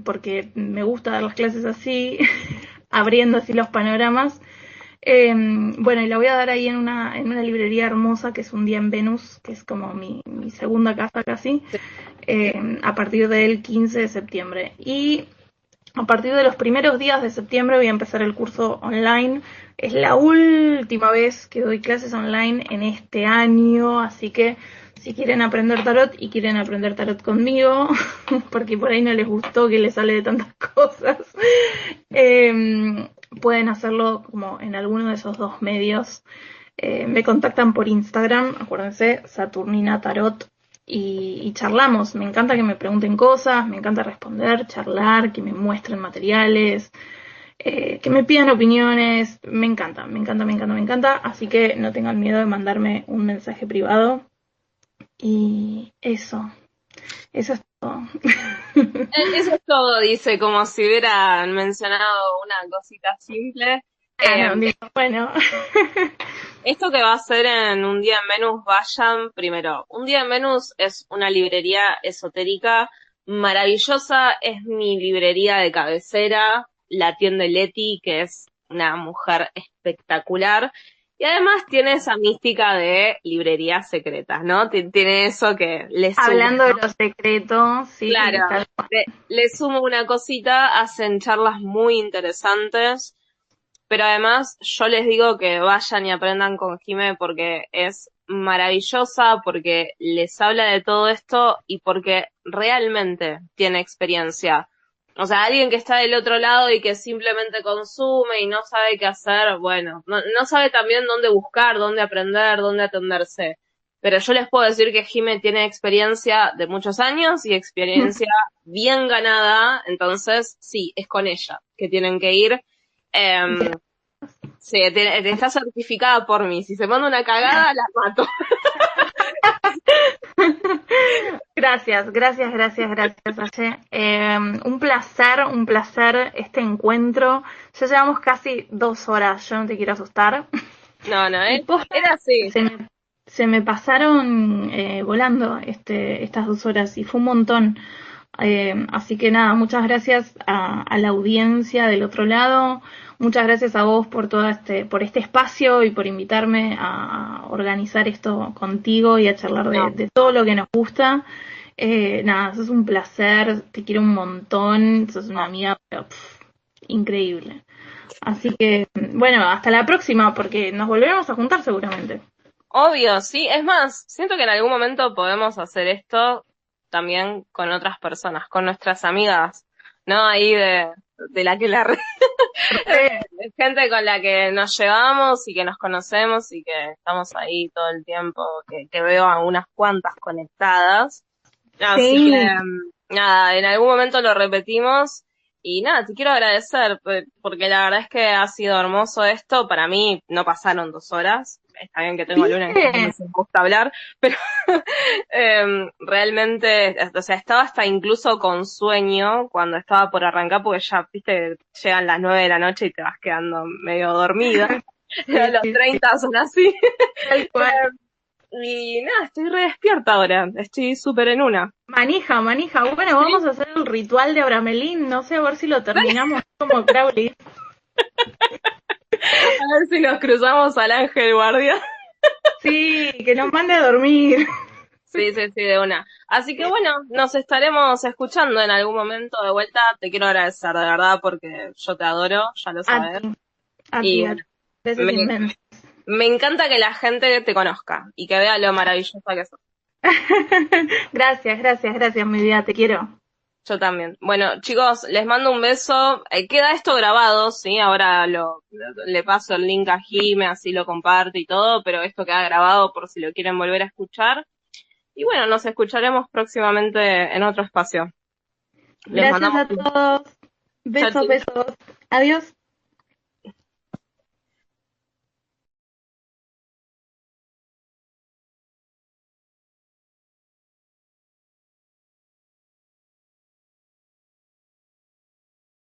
porque me gusta dar las clases así, abriendo así los panoramas. Bueno, y la voy a dar ahí en una librería hermosa que es Un Día en Venus, que es como mi segunda casa casi, a partir del 15 de septiembre. Y a partir de los primeros días de septiembre voy a empezar el curso online. Es la última vez que doy clases online en este año, así que si quieren aprender tarot y quieren aprender tarot conmigo, porque por ahí no les gustó que les hable de tantas cosas, pueden hacerlo como en alguno de esos 2 medios. Me contactan por Instagram, acuérdense, Saturnina Tarot, y charlamos. Me encanta que me pregunten cosas, me encanta responder, charlar, que me muestren materiales, que me pidan opiniones. Me encanta, me encanta, me encanta, me encanta. Así que no tengan miedo de mandarme un mensaje privado. Y eso es todo. Eso es todo, dice, como si hubieran mencionado una cosita simple. Ah, Eh, no, digo, bueno. Esto que va a ser en Un Día en Venus, vayan primero. Un Día en Venus es una librería esotérica maravillosa, es mi librería de cabecera, la atiende Leti, que es una mujer espectacular. Y además tiene esa mística de librerías secretas, ¿no? Tiene eso que le suma, Hablando de ¿no? los secretos, Claro, sí, tal cual. le sumo una cosita, hacen charlas muy interesantes. Pero además, yo les digo que vayan y aprendan con Jime porque es maravillosa, porque les habla de todo esto y porque realmente tiene experiencia. O sea, alguien que está del otro lado y que simplemente consume y no sabe qué hacer, bueno, no sabe también dónde buscar, dónde aprender, dónde atenderse. Pero yo les puedo decir que Jime tiene experiencia de muchos años y experiencia bien ganada, entonces sí, es con ella que tienen que ir. Em, Sí, está certificada por mí. Si se manda una cagada, la mato. Gracias, gracias, gracias, gracias, Aye. Un placer este encuentro. Ya llevamos casi 2 horas, yo no te quiero asustar. No, no, Y posta, era así. se me pasaron volando estas 2 horas y fue un montón. Así que nada, muchas gracias a la audiencia del otro lado, muchas gracias a vos por por este espacio y por invitarme a organizar esto contigo y a charlar No, de todo lo que nos gusta. Nada, sos un placer, te quiero un montón, sos una no. amiga pero, increíble. Así que, bueno, hasta la próxima, porque nos volveremos a juntar seguramente. Obvio, sí. Es más, siento que en algún momento podemos hacer esto también con otras personas, con nuestras amigas, ¿no? Ahí de la que la re- gente con la que nos llevamos y que nos conocemos y que estamos ahí todo el tiempo, que veo a unas cuantas conectadas. Así que, Sí, nada, en algún momento lo repetimos. Y nada, te quiero agradecer, porque la verdad es que ha sido hermoso esto. Para mí no pasaron 2 horas. Está bien que tengo lunes que no me ¿viste? gusta hablar, pero realmente, o sea, estaba hasta incluso con sueño cuando estaba por arrancar, porque ya, viste, llegan las 9 de la noche y te vas quedando medio dormida. Sí, Los sí, sí, 30 son así. tal cual. Y nada, estoy re despierta ahora. Estoy súper en una. Manija, manija. Bueno, Sí. vamos a hacer el ritual de Abramelín. No sé, a ver si lo terminamos como Crowley. A ver si nos cruzamos al ángel guardia. Sí, que nos mande a dormir. Sí, sí, sí, de una. Así que bueno, nos estaremos escuchando en algún momento de vuelta. Te quiero agradecer, de verdad, porque yo te adoro, ya lo A sabes. ti, a ti, Y a bueno, ti. Besos me, inmensos. me encanta que la gente te conozca y que vea lo maravillosa que sos. Gracias, gracias, gracias, mi vida. Te quiero. Yo también. Bueno, chicos, les mando un beso. Queda esto grabado, ¿sí? Ahora le paso el link a Jime, así lo comparte y todo, pero esto queda grabado por si lo quieren volver a escuchar. Y bueno, nos escucharemos próximamente en otro espacio. Les Gracias mandamos a un todos. chau, Besos, chau. besos. Adiós.